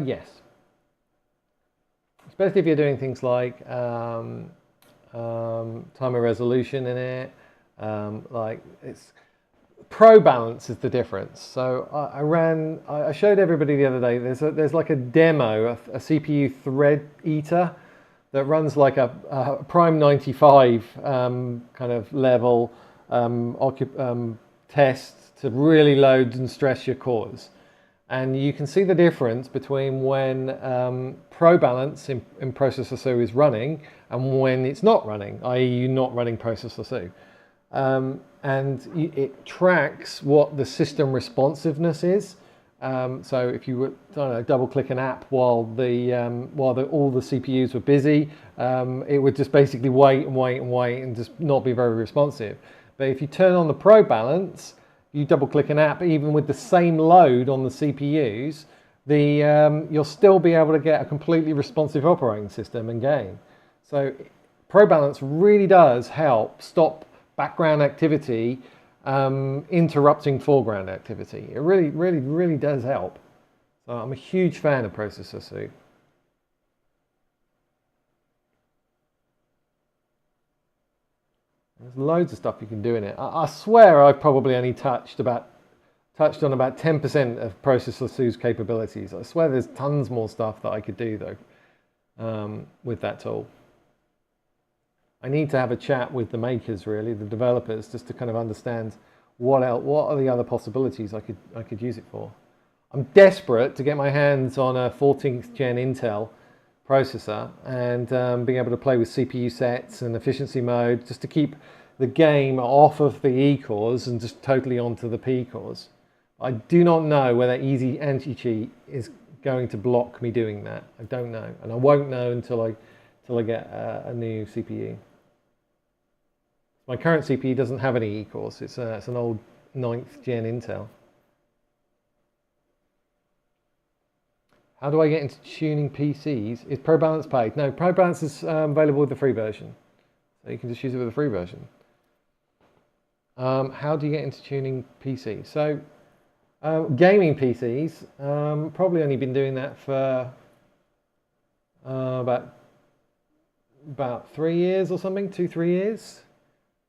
Yes. Especially if you're doing things like time of resolution in it. Like it's pro balance is the difference. So I showed everybody the other day. There's like a demo, a CPU thread eater that runs like a Prime 95 kind of level test to really load and stress your cores. And you can see the difference between when Pro Balance in Processor SU is running and when it's not running, i.e. you're not running Processor SU. It tracks what the system responsiveness is. So if you were, I don't know, double click an app while all the CPUs were busy, it would just basically wait and just not be very responsive. But if you turn on the Pro Balance, you double click an app, even with the same load on the CPUs, you'll still be able to get a completely responsive operating system and game. So Pro Balance really does help stop background activity interrupting foreground activity. It really does help. So I'm a huge fan of Processor SU. There's loads of stuff you can do in it. I swear I've probably only touched on about 10% of Processor SU's capabilities. I swear there's tons more stuff that I could do though with that tool. I need to have a chat with the makers, really, the developers, just to kind of understand what are the other possibilities I could use it for. I'm desperate to get my hands on a 14th gen Intel processor and being able to play with CPU sets and efficiency mode, just to keep the game off of the E cores and just totally onto the P cores. I do not know whether Easy Anti-Cheat is going to block me doing that. I don't know, and I won't know until I get a new CPU. My current CPU doesn't have any E cores. It's an old 9th gen Intel. How do I get into tuning PCs? Is Pro Balance paid? No, Pro Balance is available with the free version. So you can just use it with the free version. How do you get into tuning PCs? So gaming PCs, probably only been doing that for about 3 years or something, 2-3 years.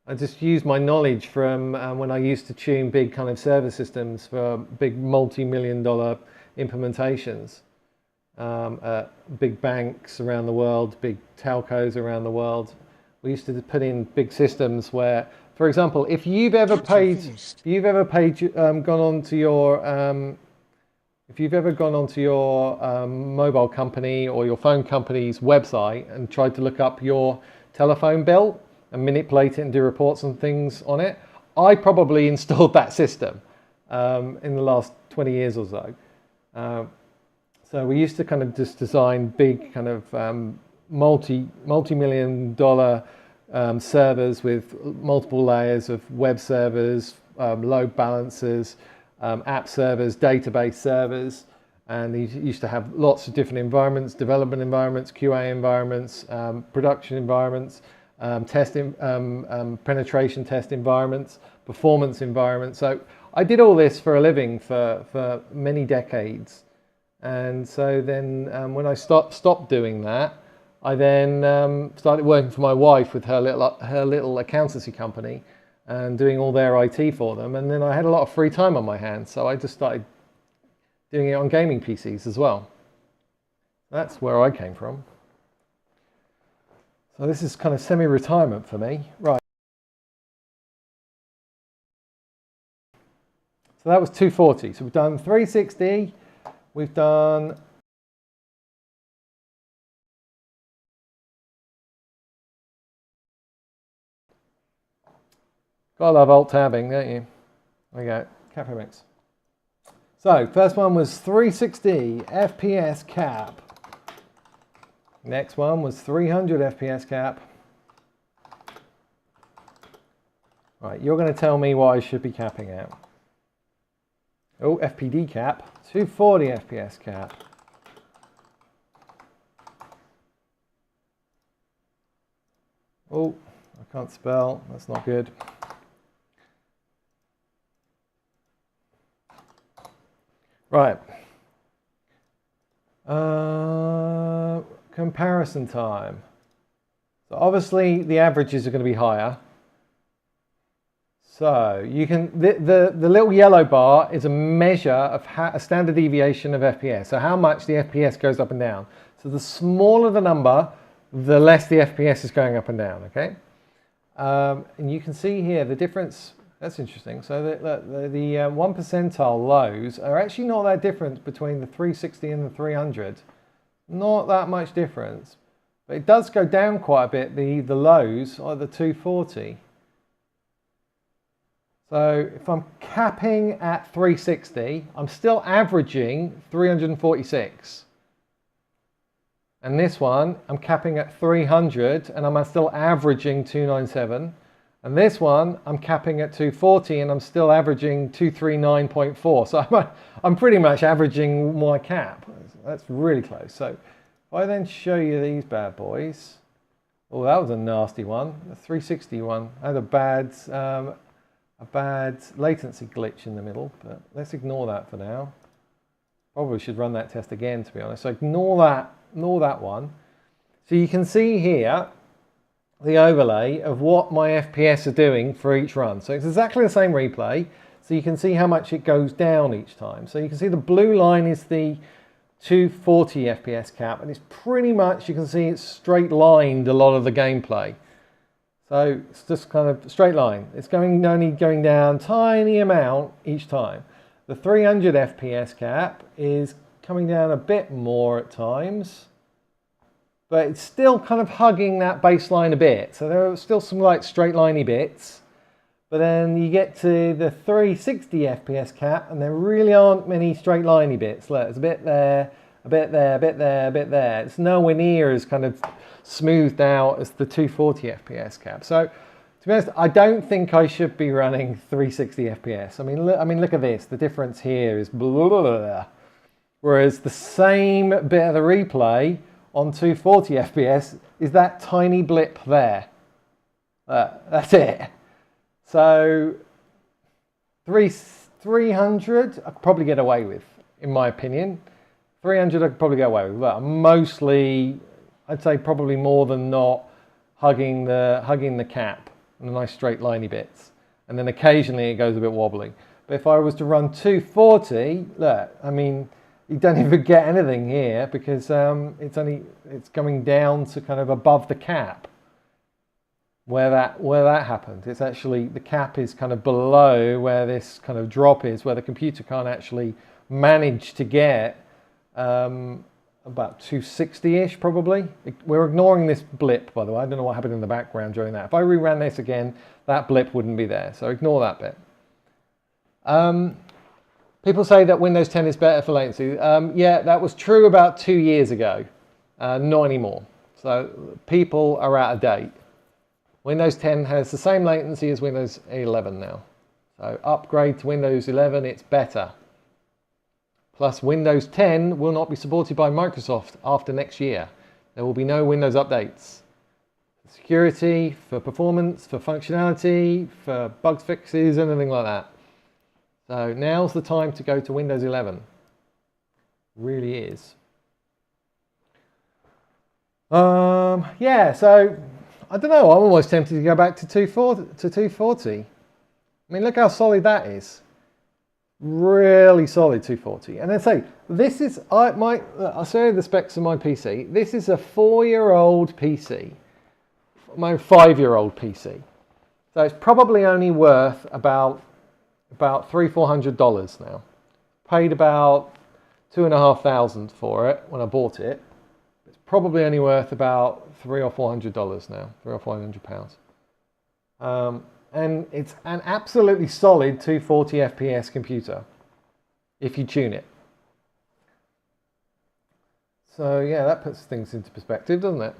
I just used my knowledge from when I used to tune big kind of server systems for big multi-million-dollar implementations. Big banks around the world, big telcos around the world. We used to put in big systems where, for example, if you've ever gone onto your mobile company or your phone company's website and tried to look up your telephone bill and manipulate it and do reports and things on it, I probably installed that system in the last 20 years or so. So we used to kind of just design big kind of multi-million dollar servers with multiple layers of web servers, load balancers, app servers, database servers, and these used to have lots of different environments: development environments, QA environments, production environments, penetration test environments, performance environments. So I did all this for a living for many decades. And so then when I stopped doing that, I then started working for my wife with her little accountancy company and doing all their IT for them. And then I had a lot of free time on my hands, so I just started doing it on gaming PCs as well. That's where I came from. So this is kind of semi-retirement for me. Right. So that was 240. So we've done 360. We've done gotta love alt tabbing, don't you? There we go, Cafe Mix. So first one was 360 FPS cap. Next one was 300 FPS cap. Right, you're going to tell me what I should be capping at. Oh, FPD cap, 240 FPS cap. Oh, I can't spell, that's not good. Right. Comparison time. So obviously the averages are going to be higher. So you can, the little yellow bar is a measure of a standard deviation of FPS. So how much the FPS goes up and down. So the smaller the number, the less the FPS is going up and down, okay? And you can see here the difference. That's interesting. So the 1 percentile lows are actually not that different between the 360 and the 300. Not that much difference. But it does go down quite a bit, the lows are the 240. So if I'm capping at 360, I'm still averaging 346. And this one, I'm capping at 300 and I'm still averaging 297. And this one, I'm capping at 240 and I'm still averaging 239.4. So I'm pretty much averaging my cap. That's really close. So if I then show you these bad boys. Oh, that was a nasty one. The 360 one. I had a bad latency glitch in the middle, but let's ignore that for now. Probably should run that test again, to be honest. So ignore that one. So you can see here the overlay of what my FPS are doing for each run. So it's exactly the same replay. So you can see how much it goes down each time. So you can see the blue line is the 240 FPS cap, and it's pretty much, you can see it's straight lined a lot of the gameplay. So it's just kind of straight line. It's only going down tiny amount each time. The 300 FPS cap is coming down a bit more at times, but it's still kind of hugging that baseline a bit. So there are still some like straight liney bits, but then you get to the 360 FPS cap and there really aren't many straight liney bits. Look, there's a bit there, a bit there, a bit there, a bit there. It's nowhere near as kind of smoothed out as the 240 FPS cap. So to be honest, I don't think I should be running 360 FPS. I mean, look at this. The difference here is blah, blah, blah, blah. Whereas the same bit of the replay on 240 FPS is that tiny blip there. That's it. So 300 I could probably get away with, in my opinion. 300 I could probably get away with. But mostly, I'd say probably more than not hugging the cap. and the nice straight liney bits. And then occasionally it goes a bit wobbly. But if I was to run 240, look, I mean, you don't even get anything here because it's coming down to kind of above the cap where that happened. It's actually, the cap is kind of below where this kind of drop is, where the computer can't actually manage to get about 260-ish probably. We're ignoring this blip, by the way. I don't know what happened in the background during that. If I reran this again, that blip wouldn't be there, so ignore that bit. People say that Windows 10 is better for latency. Yeah, that was true about 2 years ago, not anymore. So people are out of date. Windows 10 has the same latency as Windows 11 now. So upgrade to Windows 11, it's better. Plus Windows 10 will not be supported by Microsoft after next year. There will be no Windows updates. For security, for performance, for functionality, for bug fixes, anything like that. So now's the time to go to Windows 11. Really is. Yeah, so I don't know, I'm almost tempted to go back to 240. I mean, look how solid that is. Really solid 240. And then say, this is, I'll show you the specs of my PC. This is a 4-year-old PC, my 5-year-old PC. So it's probably only worth about $300-400 now. Paid about $2,500 for it when I bought it. It's probably only worth about $300 or $400 now, £300 or £400. And it's an absolutely solid 240 FPS computer if you tune it. So yeah, that puts things into perspective, doesn't it?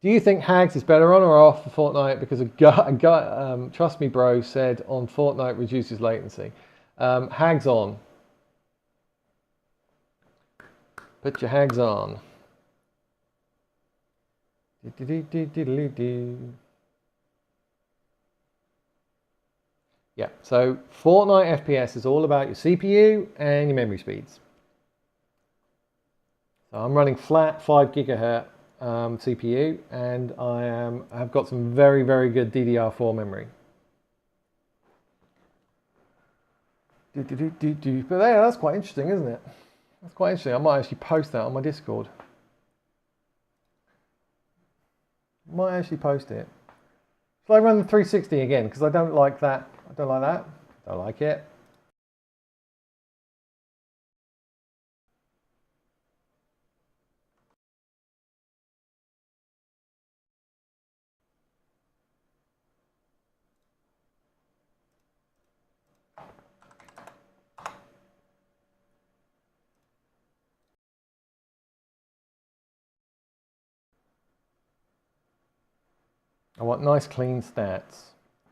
Do you think Hags is better on or off for Fortnite? Because a guy Trust Me Bro said on Fortnite reduces latency. Hags on. Put your Hags on. Yeah, so Fortnite FPS is all about your CPU and your memory speeds. So I'm running flat 5 gigahertz CPU, and I've got some very, very good DDR4 memory. But yeah, that's quite interesting, isn't it? That's quite interesting. I might actually post that on my Discord. Might actually post it. Shall I run the 360 again? Because I don't like that. I don't like that. Don't like it. I want nice clean stats.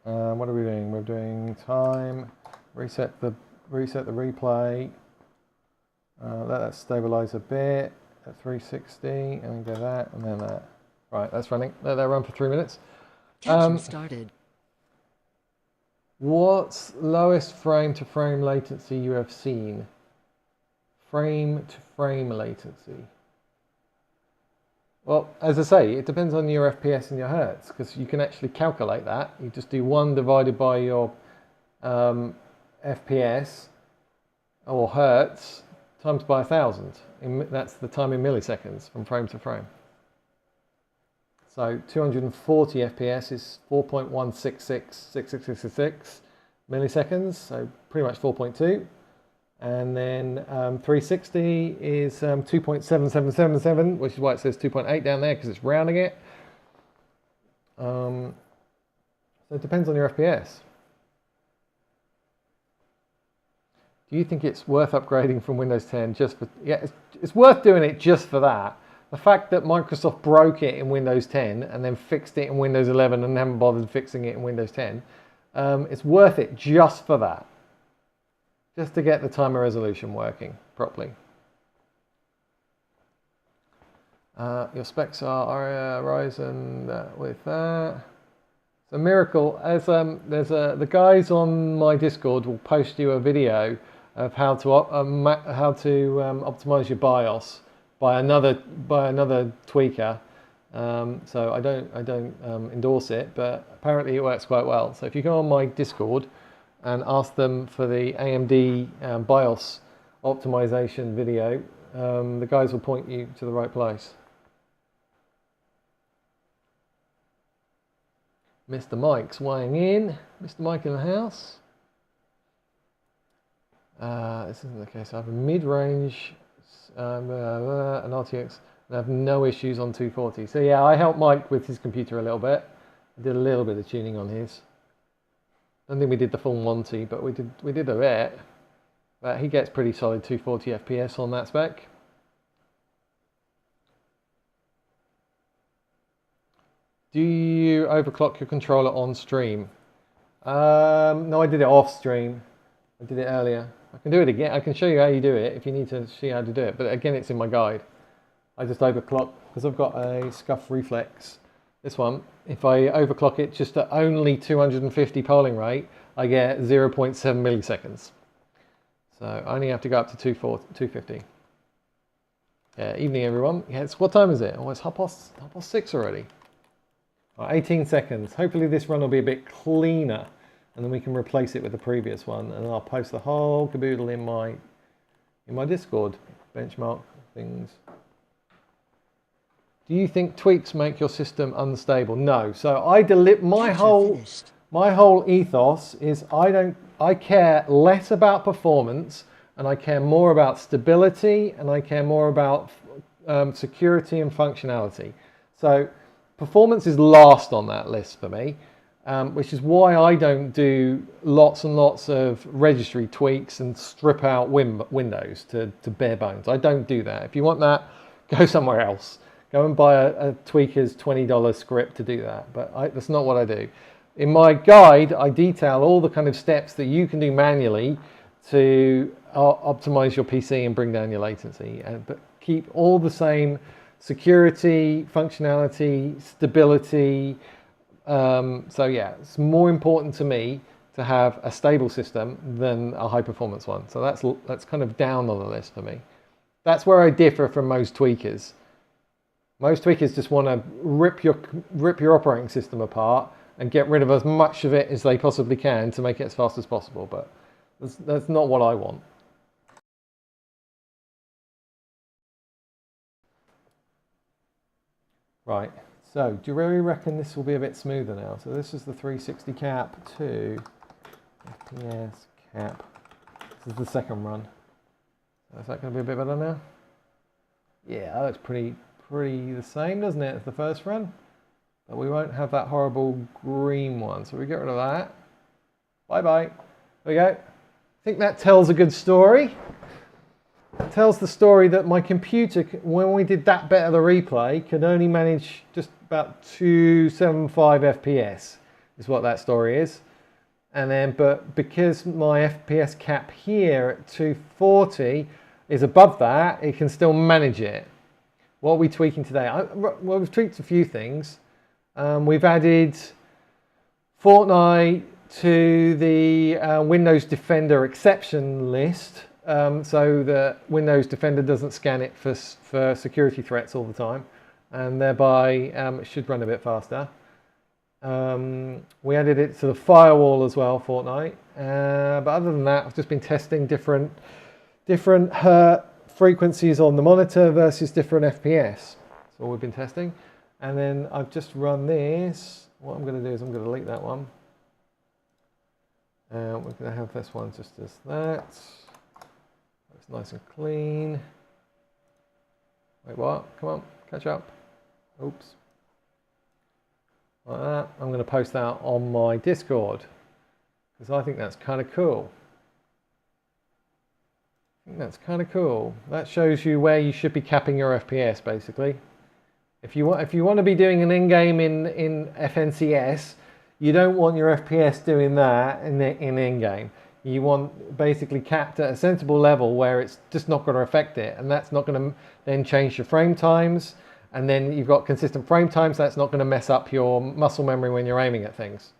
What are we doing? We're doing time, reset the replay, let that stabilize a bit at 360, and then go that, and then that. Right, that's running. Let that run for 3 minutes. Capture started. What's lowest frame to frame latency you have seen? Frame to frame latency. Well, as I say, it depends on your FPS and your hertz, because you can actually calculate that. You just do 1 divided by your FPS or hertz times by 1,000. That's the time in milliseconds from frame to frame. So 240 FPS is 4.1666666 milliseconds, so pretty much 4.2. And then 360 is 2.7777, which is why it says 2.8 down there, because it's rounding it. So it depends on your FPS. Do you think it's worth upgrading from Windows 10 just for... Yeah, it's worth doing it just for that. The fact that Microsoft broke it in Windows 10 and then fixed it in Windows 11 and haven't bothered fixing it in Windows 10, it's worth it just for that. Just to get the timer resolution working properly. Your specs are Ryzen with that. It's a miracle. As the guys on my Discord will post you a video of how to optimize your BIOS by another tweaker. So I don't endorse it, but apparently it works quite well. So if you go on my Discord and ask them for the AMD BIOS optimization video, the guys will point you to the right place. Mr. Mike's weighing in. Mr. Mike in the house. This isn't the case. I have a mid-range an RTX and I have no issues on 240. So yeah, I helped Mike with his computer a little bit. I did a little bit of tuning on his. I don't think we did the full Monty, but we did a bit. But he gets pretty solid 240 FPS on that spec. Do you overclock your controller on stream? No, I did it off stream. I did it earlier. I can do it again. I can show you how you do it if you need to see how to do it. But again, it's in my guide. I just overclock because I've got a Scuff Reflex. This one, if I overclock it just at only 250 polling rate, I get 0.7 milliseconds. So I only have to go up to 250. Yeah, evening everyone. Yeah, what time is it? Oh, it's half past 6 already. 18 seconds. Hopefully this run will be a bit cleaner and then we can replace it with the previous one, and I'll post the whole caboodle in my Discord benchmark things. Do you think tweaks make your system unstable? No. So I my whole ethos is I care less about performance and I care more about stability and I care more about security and functionality. So performance is last on that list for me, which is why I don't do lots and lots of registry tweaks and strip out Windows to bare bones. I don't do that. If you want that, go somewhere else. Go and buy a tweaker's $20 script to do that. But that's not what I do. In my guide, I detail all the kind of steps that you can do manually to optimize your PC and bring down your latency, but keep all the same security, functionality, stability. So yeah, it's more important to me to have a stable system than a high performance one. So that's kind of down on the list for me. That's where I differ from most tweakers. Most tweakers just want to rip your operating system apart and get rid of as much of it as they possibly can to make it as fast as possible. But that's not what I want. Right. So, do you really reckon this will be a bit smoother now? So this is the 360 cap to FPS cap. This is the second run. So is that going to be a bit better now? Yeah, that looks pretty the same, doesn't it, as the first run? But we won't have that horrible green one. So we get rid of that. Bye-bye. There we go. I think that tells a good story. It tells the story that my computer, when we did that bit of the replay, could only manage just about 275 FPS, is what that story is. And then, but because my FPS cap here at 240 is above that, it can still manage it. What are we tweaking today? Well, we've tweaked a few things. We've added Fortnite to the Windows Defender exception list. So that Windows Defender doesn't scan it for security threats all the time, and thereby it should run a bit faster. We added it to the firewall as well, Fortnite. But other than that, I've just been testing different hertz frequencies on the monitor versus different FPS. That's all we've been testing. And then I've just run this. What I'm going to do is I'm going to delete that one. We're going to have this one just as that. It's nice and clean. Wait, what? Come on, catch up. Oops. Like that. I'm going to post that on my Discord because I think that's kind of cool. That shows you where you should be capping your FPS, basically. If you want to be doing an in-game in FNCS, you don't want your FPS doing that in in-game. You want basically capped at a sensible level where it's just not going to affect it, and that's not going to then change your frame times, and then you've got consistent frame times. That's not going to mess up your muscle memory when you're aiming at things,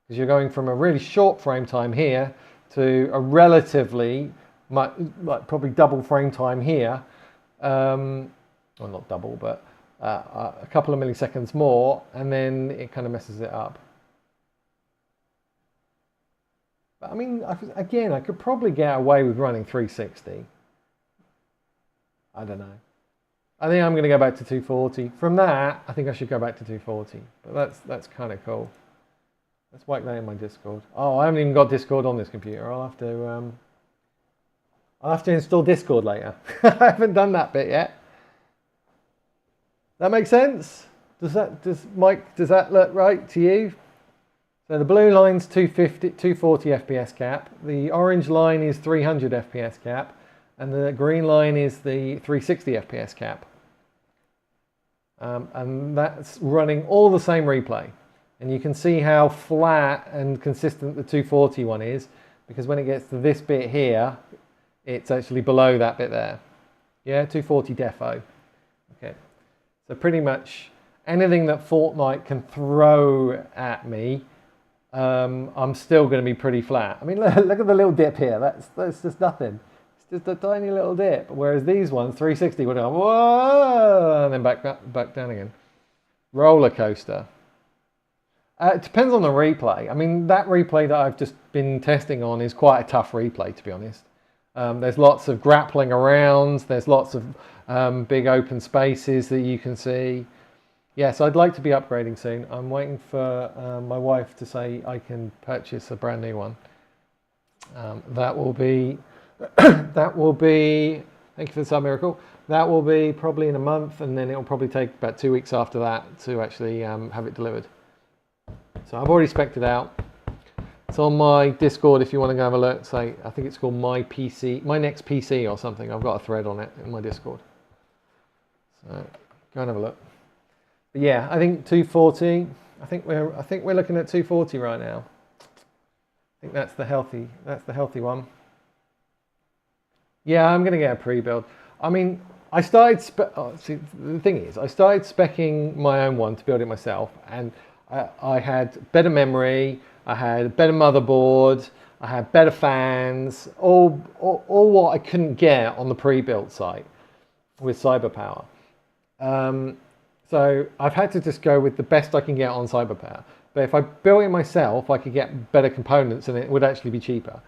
because you're going from a really short frame time here to a relatively like probably double frame time here. Well, not double, but a couple of milliseconds more, and then it kind of messes it up. But I mean, again, I could probably get away with running 360. I don't know. I think I'm going to go back to 240. From that, I think I should go back to 240. But that's kind of cool. Let's whack that in my Discord. Oh, I haven't even got Discord on this computer. I'll have to install Discord later. I haven't done that bit yet. That make sense? Mike, does that look right to you? So the blue line's 240 FPS cap. The orange line is 300 FPS cap. And the green line is the 360 FPS cap. And that's running all the same replay. And you can see how flat and consistent the 240 one is, because when it gets to this bit here, it's actually below that bit there. Yeah, 240 defo. Okay. So pretty much anything that Fortnite can throw at me, I'm still going to be pretty flat. I mean, look at the little dip here. That's just nothing. It's just a tiny little dip. Whereas these ones, 360, would go whoa, and then back down again. Roller coaster. It depends on the replay. I mean, that replay that I've just been testing on is quite a tough replay, to be honest. There's lots of grappling around. There's lots of big open spaces that you can see. Yes, I'd like to be upgrading soon. I'm waiting for my wife to say I can purchase a brand new one. That will be, thank you for the sub miracle. That will be probably in a month, and then it will probably take about 2 weeks after that to actually have it delivered. So I've already spec'd it out. It's on my Discord if you want to go have a look. Say, I think it's called My Next PC or something. I've got a thread on it in my Discord. So go and have a look. But yeah, I think 240. I think we're looking at 240 right now. I think that's the healthy one. Yeah, I'm gonna get a pre-build. I mean, I started. See, the thing is, I started speccing my own one to build it myself, and I had better memory. I had a better motherboard. I had better fans. All what I couldn't get on the pre-built site with CyberPower. So I've had to just go with the best I can get on CyberPower. But if I built it myself, I could get better components and it would actually be cheaper.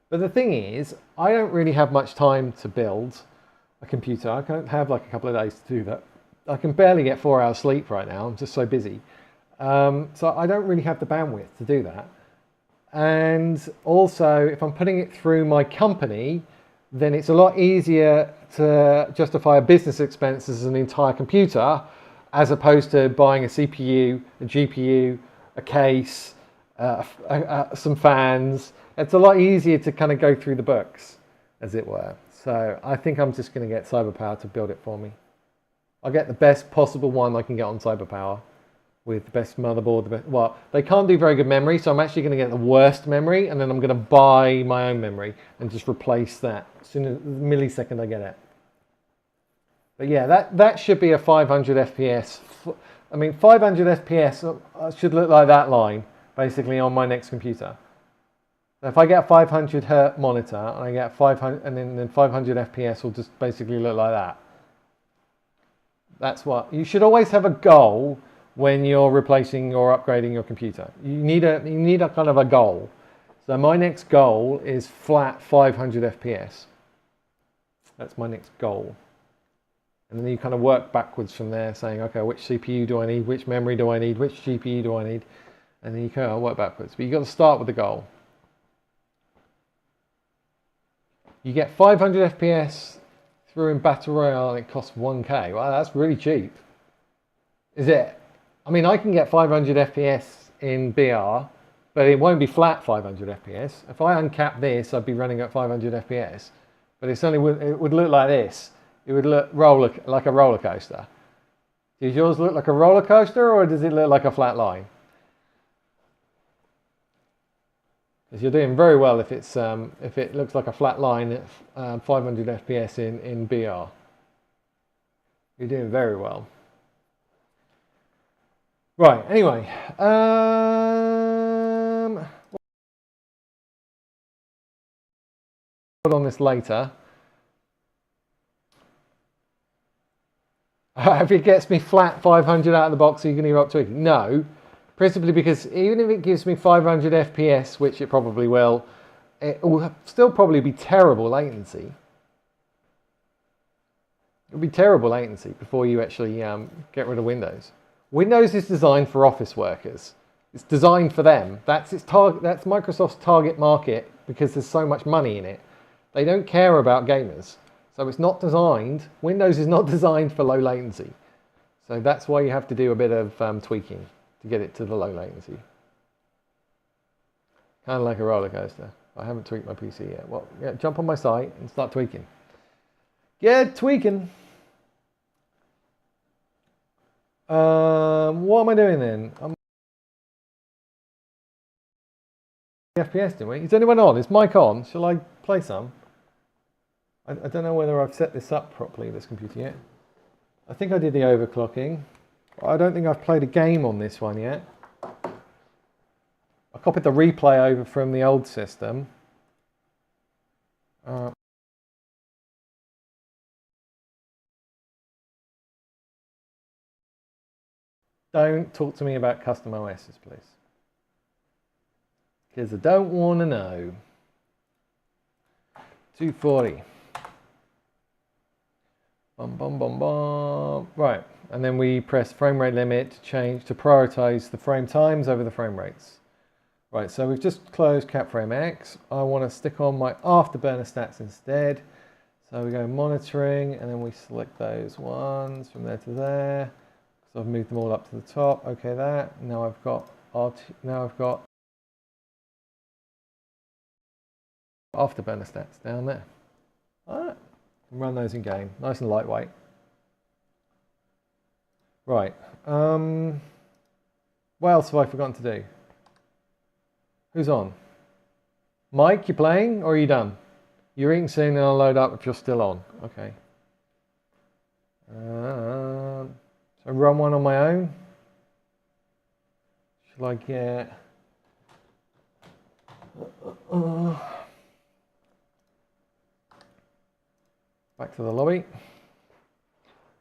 But the thing is, I don't really have much time to build a computer. I can't have like a couple of days to do that. I can barely get 4 hours sleep right now. I'm just so busy. So I don't really have the bandwidth to do that. And also, if I'm putting it through my company, then it's a lot easier to justify a business expense as an entire computer, as opposed to buying a CPU, a GPU, a case, some fans. It's a lot easier to kind of go through the books, as it were. So I think I'm just going to get CyberPower to build it for me. I'll get the best possible one I can get on CyberPower with the best motherboard. Well, they can't do very good memory, so I'm actually going to get the worst memory, and then I'm going to buy my own memory and just replace that as soon as the millisecond I get it. But yeah, that should be a 500 FPS. I mean, 500 FPS should look like that line, basically, on my next computer. So if I get a 500 Hz monitor and I get 500, and then 500 FPS will just basically look like that. That's what you should always have a goal when you're replacing or upgrading your computer. You need a kind of a goal. So my next goal is flat 500 FPS. That's my next goal. And then you kind of work backwards from there, saying, okay, which CPU do I need? Which memory do I need? Which GPU do I need? And then you kind of work backwards. But you've got to start with the goal. You get 500 FPS through in Battle Royale and it costs 1K. Wow, that's really cheap. Is it? I mean, I can get 500 FPS in BR, but it won't be flat 500 FPS. If I uncap this, I'd be running at 500 FPS. But it would look like this. It would look like a roller coaster. Does yours look like a roller coaster, or does it look like a flat line? Because you're doing very well if it looks like a flat line at 500 FPS in BR. You're doing very well. Right. Anyway, put on this later. If it gets me flat 500 out of the box, are you going to give up tweaking? No, principally because even if it gives me 500 FPS, which it probably will, it will still probably be terrible latency. It'll be terrible latency before you actually get rid of Windows. Windows is designed for office workers. It's designed for them. That's Microsoft's target market because there's so much money in it. They don't care about gamers. So it's not designed, Windows is not designed for low latency. So that's why you have to do a bit of tweaking to get it to the low latency. Kind of like a roller coaster. I haven't tweaked my PC yet. Well, yeah, jump on my site and start tweaking. Get tweaking. What am I doing then? FPS, didn't we? Is anyone on? Is mic on? Shall I play some? I don't know whether I've set this up properly, this computer, yet. I think I did the overclocking. I don't think I've played a game on this one yet. I copied the replay over from the old system. Don't talk to me about custom OSs, please. Because I don't want to know. 240. Bum, bum, bum, bum. Right, and then we press frame rate limit to change, to prioritize the frame times over the frame rates. Right, so we've just closed cap frame X. I want to stick on my afterburner stats instead. So we go monitoring, and then we select those ones from there to there. So I've moved them all up to the top. Okay, that. Now I've got afterburner stats down there. All right, run those in game, nice and lightweight. Right, what else have I forgotten to do? Who's on? Mike, you playing or are you done? You're eating soon and I'll load up if you're still on. Okay. So run one on my own. Shall I get... Back to the lobby.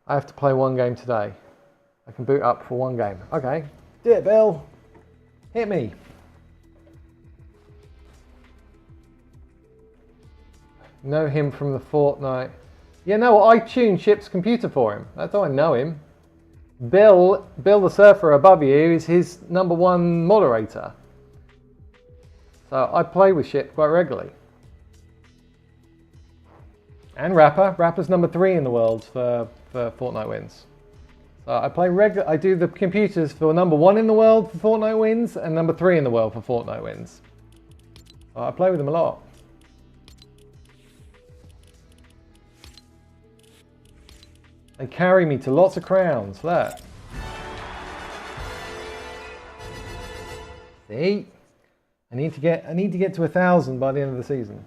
I have to play one game today. I can boot up for one game. Okay, do it, Bill. Hit me. Know him from the Fortnite. Yeah, no, I tuned Chip's computer for him. That's how I know him. Bill the surfer above you is his #1 moderator. So I play with Chip quite regularly. And Rapper. Rapper's #3 in the world for Fortnite wins. So I play I do the computers for #1 in the world for Fortnite wins and #3 in the world for Fortnite wins. So I play with them a lot. They carry me to lots of crowns. Look. See? I need to get to 1,000 by the end of the season.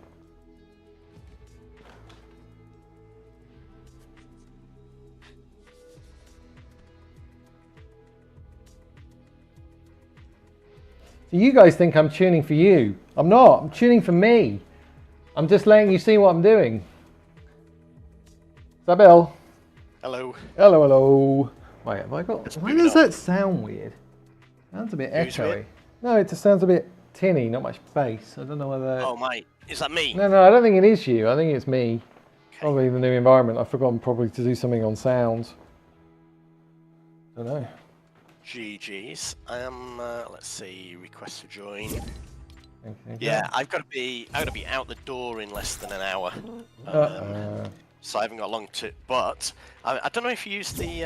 So you guys think I'm tuning for you. I'm not. I'm tuning for me. I'm just letting you see what I'm doing. Is that Bill? Hello. Hello, hello. Wait, have I got... Why does that sound weird? Sounds a bit echoey. Weird? No, it just sounds a bit tinny, not much bass. I don't know whether... Oh, mate. Is that me? No, I don't think it is you. I think it's me. Okay. Probably the new environment. I've forgotten probably to do something on sound. I don't know. GG's. I am, let's see, request to join. Okay, Yeah, I've got to be out the door in less than an hour. So I haven't got long to, but I don't know if you use the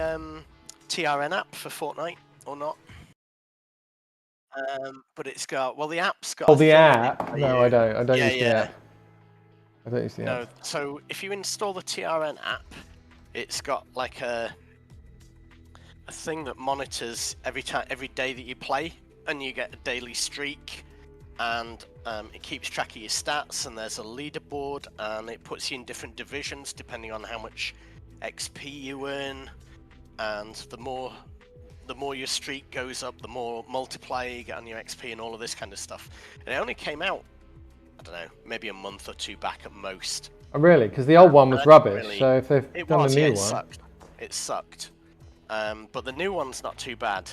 TRN app for Fortnite or not. But it's got, well, the app's got... Oh, the app? No, I don't. I don't use the app. I don't use the app. No, so if you install the TRN app, it's got like a thing that monitors every day that you play, and you get a daily streak, and it keeps track of your stats, and there's a leaderboard, and it puts you in different divisions depending on how much XP you earn, and the more your streak goes up, the more multiplier you get on your XP and all of this kind of stuff. And it only came out, I don't know, maybe a month or two back at most. Oh, really? Because the old one was rubbish, so if they've done a new one... Sucked. It sucked. But the new one's not too bad.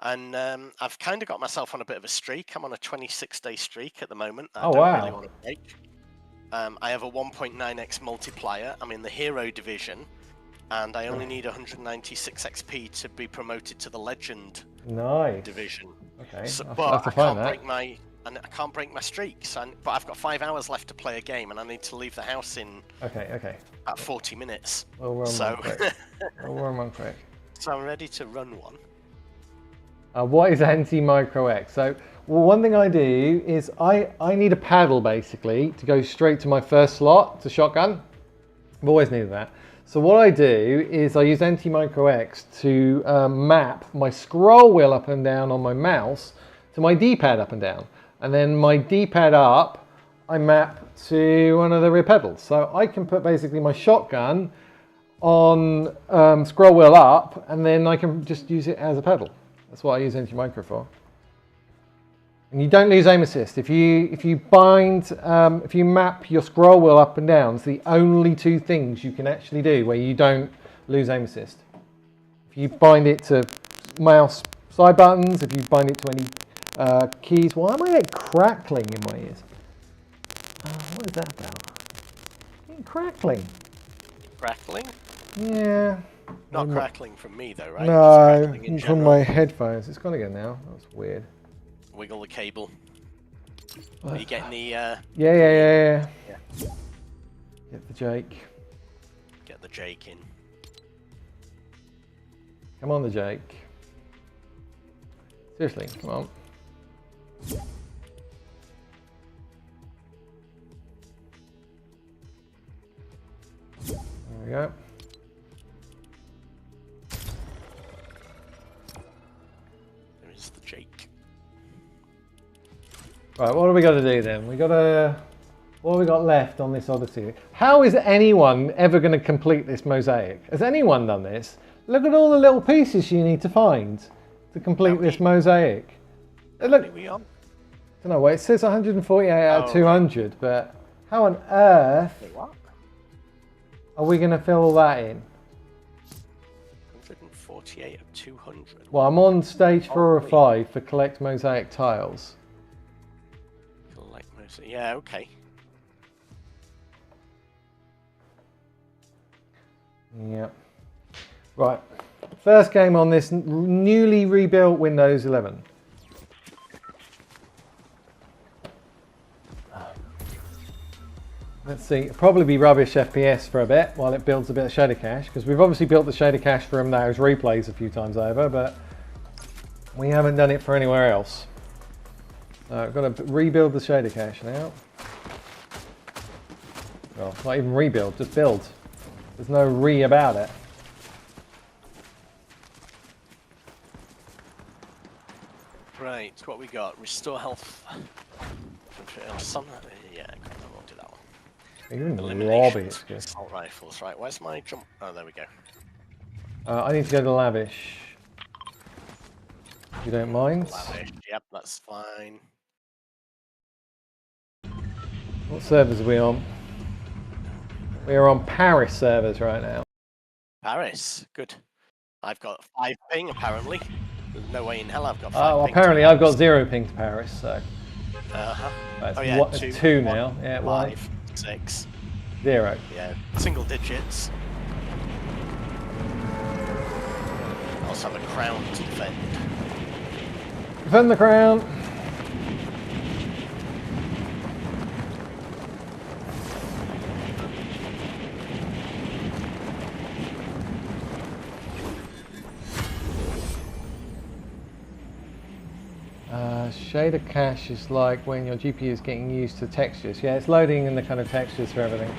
And I've kind of got myself on a bit of a streak. I'm on a 26-day streak at the moment. I don't really want to break. I have a 1.9x multiplier. I'm in the hero division, and I only need 196 XP to be promoted to the legend division. Okay. So, I'll but have to find that. I can't break my streaks. But I've got 5 hours left to play a game, and I need to leave the house in about 40 minutes. We'll run one quick. We'll run one quick. So I'm ready to run one. What is anti-micro X? So, one thing I do is I need a paddle basically to go straight to my first slot to shotgun. I've always needed that. So what I do is I use anti-micro X to map my scroll wheel up and down on my mouse to my D-pad up and down. And then my D-pad up, I map to one of the rear pedals. So I can put basically my shotgun on scroll wheel up, and then I can just use it as a pedal. That's what I use anti-micro for. And you don't lose aim assist. If you map your scroll wheel up and down, it's the only two things you can actually do where you don't lose aim assist. If you bind it to mouse side buttons, if you bind it to any keys, why am I like crackling in my ears? What is that about? Crackling. Crackling? Yeah. Not crackling from me though, right? No, from my headphones. It's gone again now. That's weird. Wiggle the cable. Are you getting the... Yeah. Get the Jake. Get the Jake in. Come on, the Jake. Seriously, come on. There we go. There's the Jake. Right, what do we got to do then? What have we got left on this Odyssey? How is anyone ever going to complete this mosaic? Has anyone done this? Look at all the little pieces you need to find to complete this mosaic. Look, I don't know, well, it says 148 out of 200, but how on earth are we going to fill all that in? 148 of 200. Well, I'm on stage 4 or 5 for collect mosaic tiles. Yeah, okay. Yep. Right. First game on this newly rebuilt Windows 11. Let's see. It'll probably be rubbish FPS for a bit while it builds a bit of shader cache, because we've obviously built the shader cache for those replays a few times over, but we haven't done it for anywhere else. So I've got to rebuild the shader cache now. Well, not even rebuild, just build. There's no about it. Right, what we got? Restore health. Yeah, I won't do that one. You're in the lobby, it's good. Assault rifles, right? Where's my jump? Oh, there we go. I need to go to Lavish. If you don't mind. Lavish. Yep, that's fine. What servers are we on? We are on Paris servers right now. Paris, good. I've got 5 ping apparently. There's no way in hell I've got 5 Oh, ping. apparently I've got 0 ping to Paris, so. That's oh yeah, two now. One, yeah, 5, 6. 0. Yeah, single digits. I also have a crown to defend. Defend the crown. Shader cache is like when your GPU is getting used to textures. Yeah, it's loading in the kind of textures for everything.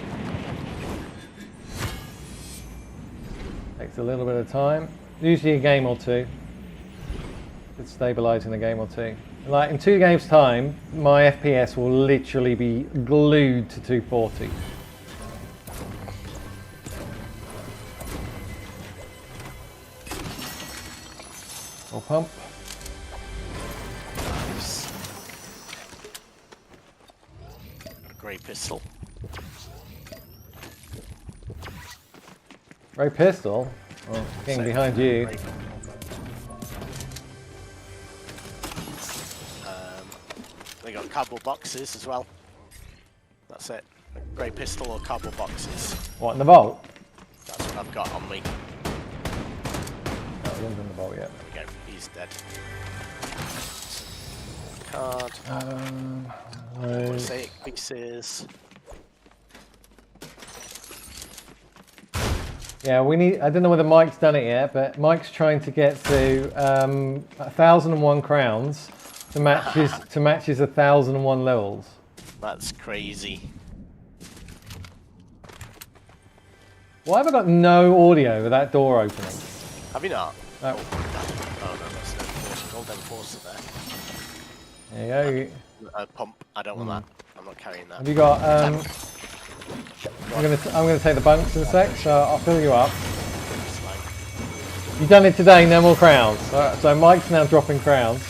Takes a little bit of time. Usually a game or two. It's stabilizing a game or two. Like in 2 games time, my FPS will literally be glued to 240. Full pump. Great pistol. Ray pistol? Oh, getting behind you. They got cardboard boxes as well. That's it. Grey pistol or cardboard boxes. What, in the vault? That's what I've got on me. No, he isn't in the vault yet. There we go. He's dead. Card. Mosaic pieces. Yeah, we need. I don't know whether Mike's done it yet, but Mike's trying to get to 1,001 crowns to match his 1,001 levels. That's crazy. Why have I got no audio with that door opening? Have you not? No. Oh no, that's no gold enforcer there. There you go. Pump. I don't want that. I'm not carrying that. Have you got? I'm gonna take the bunks in a sec, so I'll fill you up. You've done it today. No more crowns. So Mike's now dropping crowns.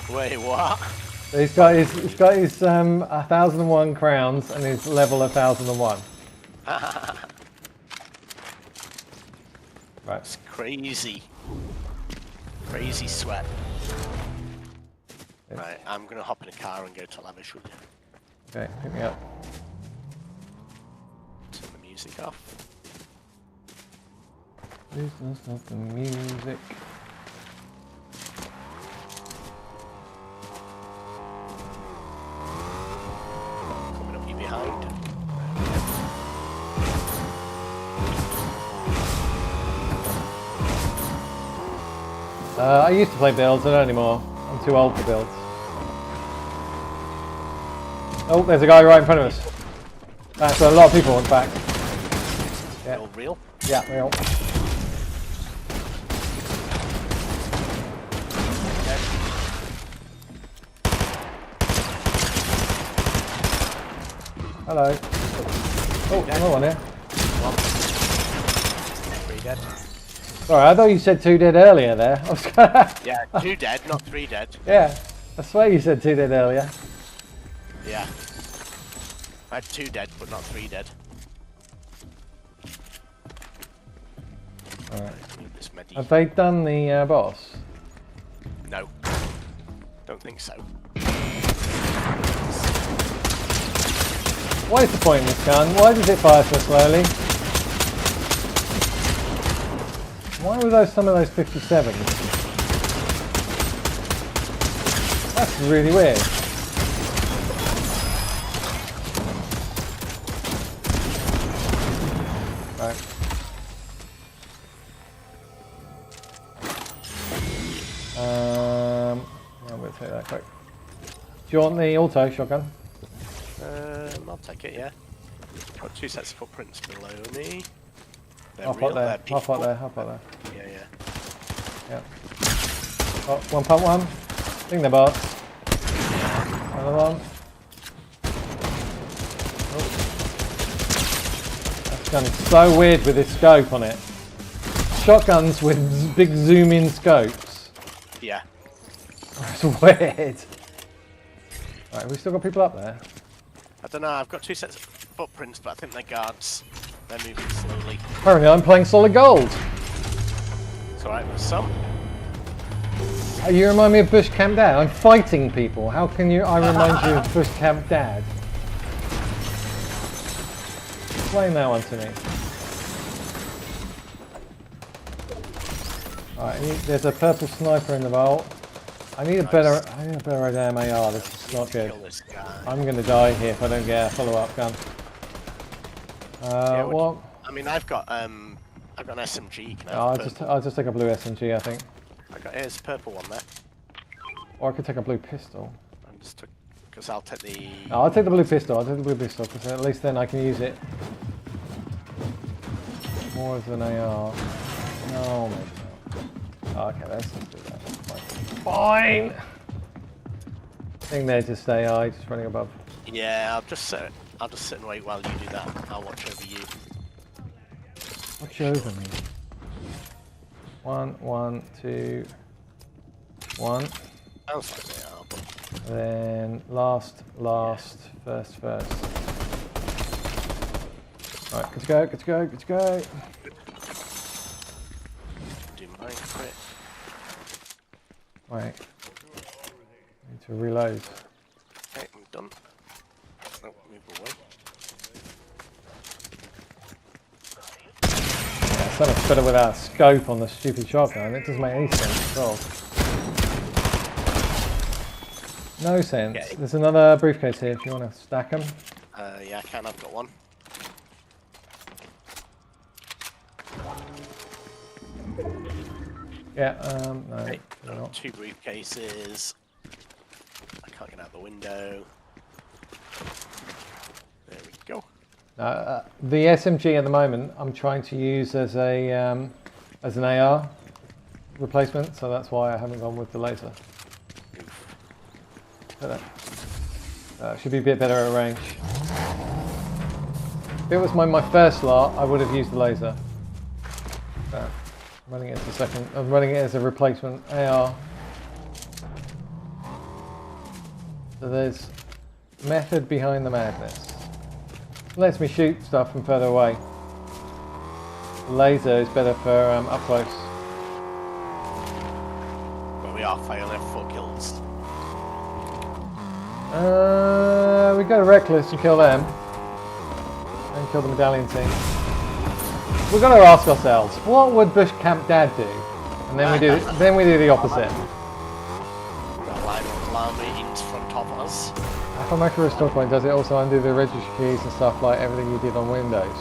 Wait, what? So he's got his 1,001 crowns and his level 1,001. Right. It's crazy. Crazy sweat. Yes. Right, I'm going to hop in a car and go to Lavish with you. Okay, pick me up. Turn the music off. Please don't stop the music. Coming up you behind. I used to play builds, I don't anymore. I'm too old for builds. Oh, there's a guy right in front of us. That's a lot of people on the back. Yeah. All real? Yeah, real. Okay. Hello. Oh, another one here. One. 3 dead. Sorry, I thought you said 2 dead earlier there. I was Yeah, 2 dead, not 3 dead. Yeah, I swear you said 2 dead earlier. Yeah. I had 2 dead, but not 3 dead. Alright. Need this medi. Have they done the boss? No. Don't think so. What is the point in this gun? Why does it fire so slowly? Why were some of those 57s? That's really weird. Right. I'm going to take that quick. Do you want the auto shotgun? I'll take it, yeah. Got 2 sets of footprints below me. They're Half real, up there, they're half up peaceful. there, half up there. Yeah, yeah. Yep. Oh, 1 pump 1. I think they're bots. Another one. Oh. That gun is so weird with this scope on it. Shotguns with big zoom in scopes. Yeah. It's weird. Right, have we still got people up there? I don't know, I've got 2 sets of footprints, but I think they're guards. They're moving slowly. Apparently I'm playing solid gold. It's alright with some. You remind me of Bush Camp Dad. I'm fighting people. How can I remind you of Bush Camp Dad? Explain that one to me. Alright, there's a purple sniper in the vault. I need a better damn AR. This is not good. Kill this guy. I'm gonna die here if I don't get a follow-up gun. Yeah, What? I mean, I've got an SMG. Can I have Oh, a purple? I'll just take a blue SMG, I think. Here's a purple one there. Or I could take a blue pistol. I'm just because I'll take the. Oh, I'll take the blue pistol. I'll take the blue pistol because at least then I can use it more as an AR. No, maybe not. Oh, okay, let's just do that. Fine. I think they're just AI, just running above. Yeah, I'll just sit and wait while you do that. I'll watch over you. Watch over me. 1, 1, 2, 1. Sounds like they are, but Then last, first. Right, good to go. Trying to quit. Right. Need to reload. Okay, I'm done. Oh, move away. Yeah, it's so much better without scope on the stupid shotgun. It doesn't make any sense at all. No sense. Okay. There's another briefcase here if you want to stack them. Yeah, I can. I've got one. Yeah, no. Okay, you're not. 2 briefcases. I can't get out the window. There we go. The SMG at the moment I'm trying to use as a as an AR replacement, so that's why I haven't gone with the laser. Should be a bit better at range. If it was my first slot, I would have used the laser. But I'm running it as a second. I'm running it as a replacement AR. So there's method behind the madness. It lets me shoot stuff from further away. The laser is better for up close. But we are failing 4 kills. We go to Reckless and kill them. And kill the medallion team. We've got to ask ourselves, what would Bush Camp Dad do? And then we do the opposite. Got a line of alarm in front of us. If I make a restore point, does it also undo the registry keys and stuff like everything you did on Windows?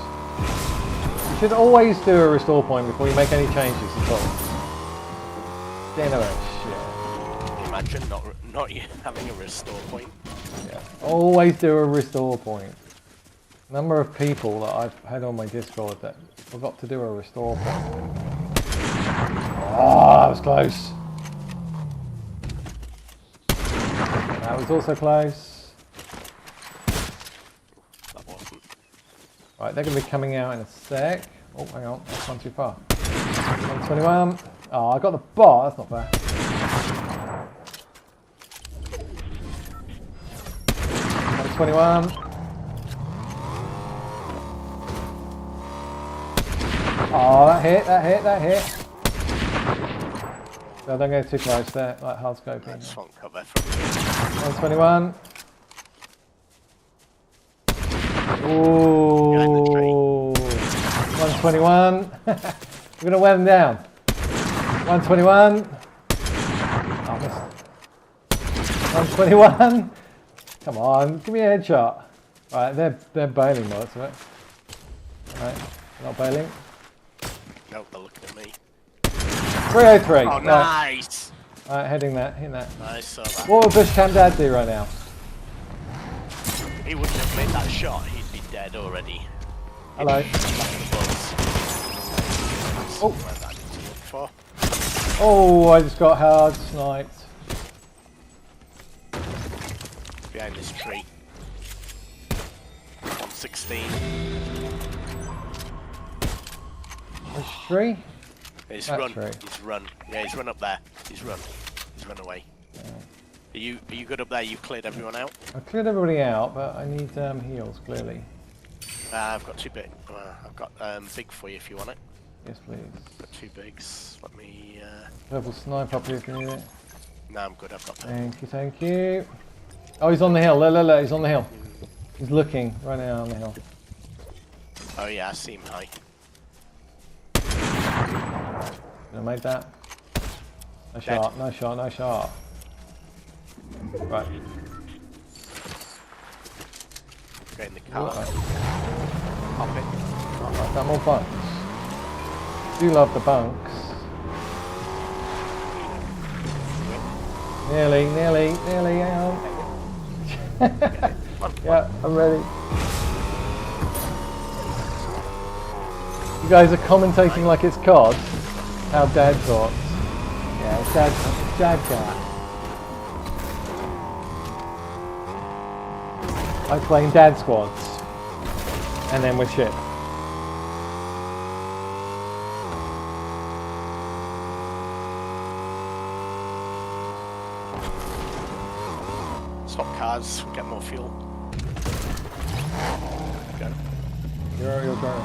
You should always do a restore point before you make any changes at all. Generous shit. Imagine not you having a restore point. Yeah. Always do a restore point. Number of people that I've had on my Discord that forgot to do a restore point. Oh, that was close. That was also close. That wasn't. Right, they're going to be coming out in a sec. Oh, hang on, that's one too far. 121. Oh, I got the bot, that's not bad. 121. Oh, that hit. So don't go too close there, like hard scoping. I just want cover from 121. Ooh. 121. We're going to wear them down. 121. Oh, missed. 121. Come on, give me a headshot. Right, they're bailing by it. Right, not bailing. No, they're looking at me. 303. Oh, nice! Right, hitting that. I saw that. What would Bush Camp Dad do right now? He wouldn't have made that shot, he'd be dead already. Hello. Oh. Where that needs to look for. Oh, I just got hard sniped. Behind this tree. 116. Which tree? He's That run. tree. He's run. Yeah, he's run up there. He's run. He's run away. Yeah. Are you good up there? You cleared everyone out? I cleared everybody out, but I need heals, clearly. I've got 2 big. I've got big for you if you want it. Yes, please. Got 2 bigs. Let me. Purple snipe up here if you need it. No, I'm good. I've got that. Thank you. Oh, he's on the hill. Look, he's on the hill. He's looking right now on the hill. Oh yeah, I see him high. Gonna make that. No shot, no shot, no shot. Right. Get in the car. Right. Pop it. Right, that more bunks. Do love the bunks. Nearly, hang on. Yeah, I'm ready. You guys are commentating like it's COD. How Dad talks. Yeah, it's Dad cat. I'm playing Dad squads. And then with shit. Swap cars, get more fuel. Go. You're going.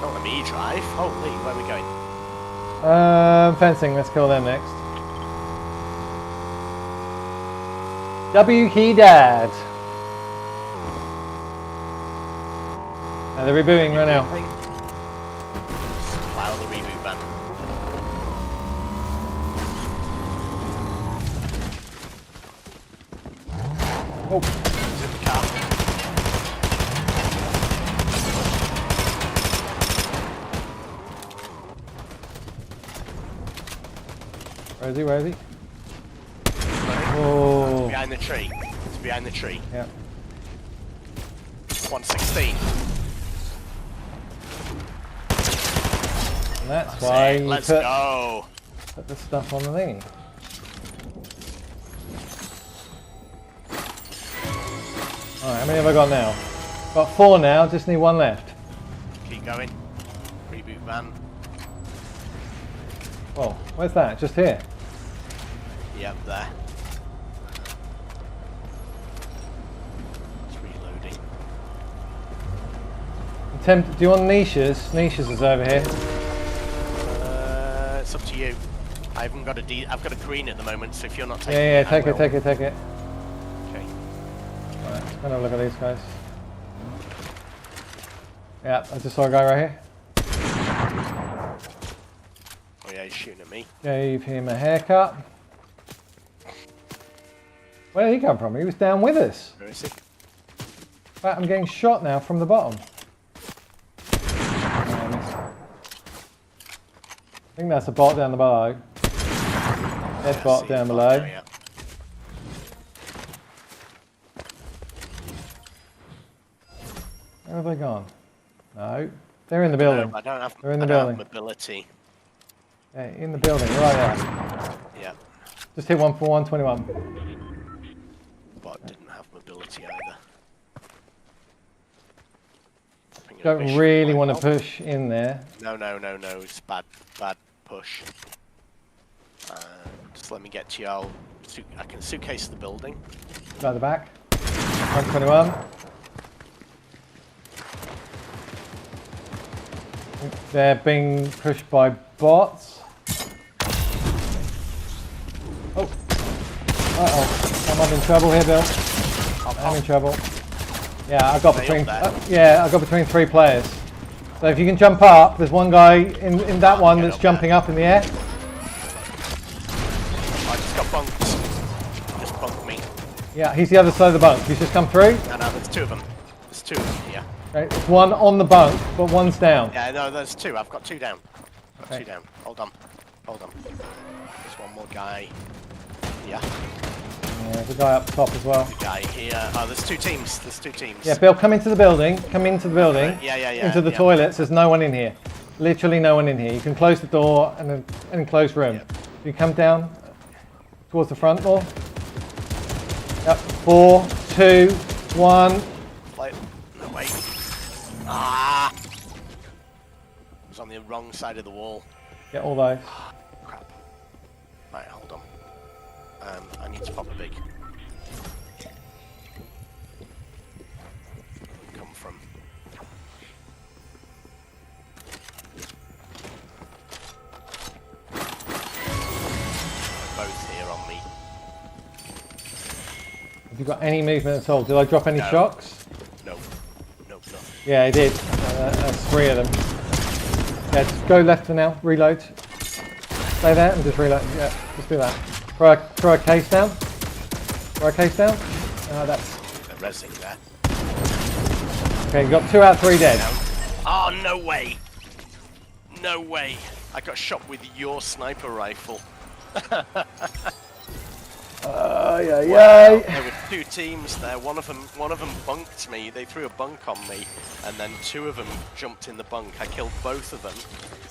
Don't let me drive. Holy, where are we going? Fencing, let's kill them next. W he dad. They're rebooting right now. Wow, the reboot van. Oh, He's in the car. where is he? Where is he? Oh, Behind the tree. It's behind the tree. yeah. 116. And that's why you Let's put go. the stuff on the thingy. Alright, how many have I got now? Got 4 now, just need 1 left. Keep going. Reboot van. Oh, where's that? Just here. Yep, there. It's reloading. Do you want niches? Niches is over here. It's up to you. I haven't got I've got a green at the moment, so if you're not taking Yeah, it, I take it, will. take it, take it. Okay. Alright, let's have a look at these guys. Yeah, I just saw a guy right here. Oh yeah, he's shooting at me. Gave him a haircut. Where did he come from? He was down with us. Where is he? In fact, I'm getting shot now from the bottom. I think that's a bot down the below. Dead Yeah, bot see down the below. there, yeah. Where have they gone? No. They're in the building. No, I don't have. They're in the I don't building. have mobility. Yeah, in the building, right there. Yeah, Just hit one for 121. but didn't have mobility either. Don't really want to push in there. No. It's bad push. Just let me get to you. I can suitcase the building. Go at the back. 121. They're being pushed by bots. Oh. Uh-oh. I'm in trouble here, Bill. I'm in trouble. Yeah, I got between. I got between 3 players. So if you can jump up, there's one guy in that one that's jumping up in the air. I just got bunked. Just bunked me. Yeah, he's the other side of the bunk. He's just come through. No, there's 2 of them. There's 2 of them. Yeah. Okay, there's one on the bunk, but one's down. Yeah, no, there's 2. I've got 2 down. Okay. 2 down. Hold on. There's one more guy. Yeah. Yeah, there's a guy up top as well. Guy here. Oh, there's 2 teams. There's 2 teams. Yeah, Bill, come into the building. Come into the building. Yeah. Into the toilets. There's no one in here. Literally no one in here. You can close the door and an enclosed room. Yep. You come down towards the front door. Yep. 4, 2, 1. Like, no, wait. Ah! It was on the wrong side of the wall. Get all those. Crap. Right, hold on. I need to pop a big. Come from. Both here on me. Have you got any movement at all? Did I drop any No. shocks? No, nothing. Yeah, I did. That's 3 of them. Yeah, just go left for now. Reload. Stay there and just reload. Yeah, just do that. Throw a case down. Throw a case down. That's... They're resing there. Okay, you got 2 out of 3 dead. Oh, no way! No way! I got shot with your sniper rifle. Yeah. There were 2 teams there. One of them bunked me. They threw a bunk on me, and then 2 of them jumped in the bunk. I killed both of them.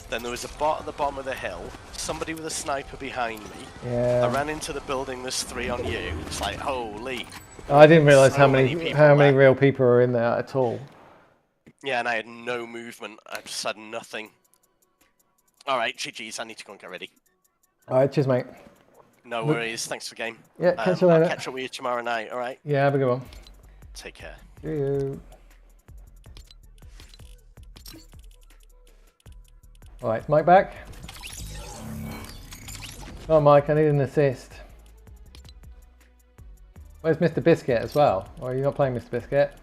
Then there was a bot at the bottom of the hill. Somebody with a sniper behind me. Yeah. I ran into the building. There's 3 on you. It's like holy. I didn't realise So how many many people there. real people are in there at all. Yeah, and I had no movement. I just had nothing. All right, GG's. I need to go and get ready. All right, cheers, mate. No worries. Thanks for the game. Yeah, catch you later. I'll catch up with you tomorrow night. All right. Yeah, have a good one. Take care. See you. All right, Mike back. Oh, Mike, I need an assist. Where's Mr. Biscuit as well? Or are you not playing Mr. Biscuit?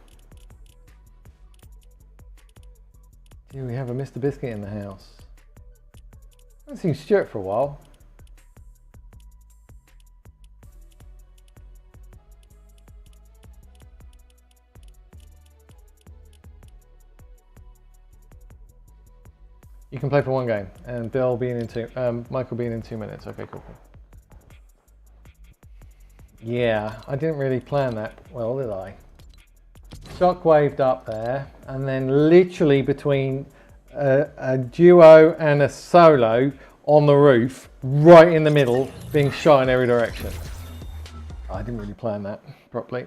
Do we have a Mr. Biscuit in the house? I haven't seen Stuart for a while. You can play for one game, and Bill being in Michael being in 2 minutes. Okay, cool. Yeah, I didn't really plan that well, did I? Shockwaved up there, and then literally between a duo and a solo on the roof, right in the middle, being shot in every direction. I didn't really plan that properly.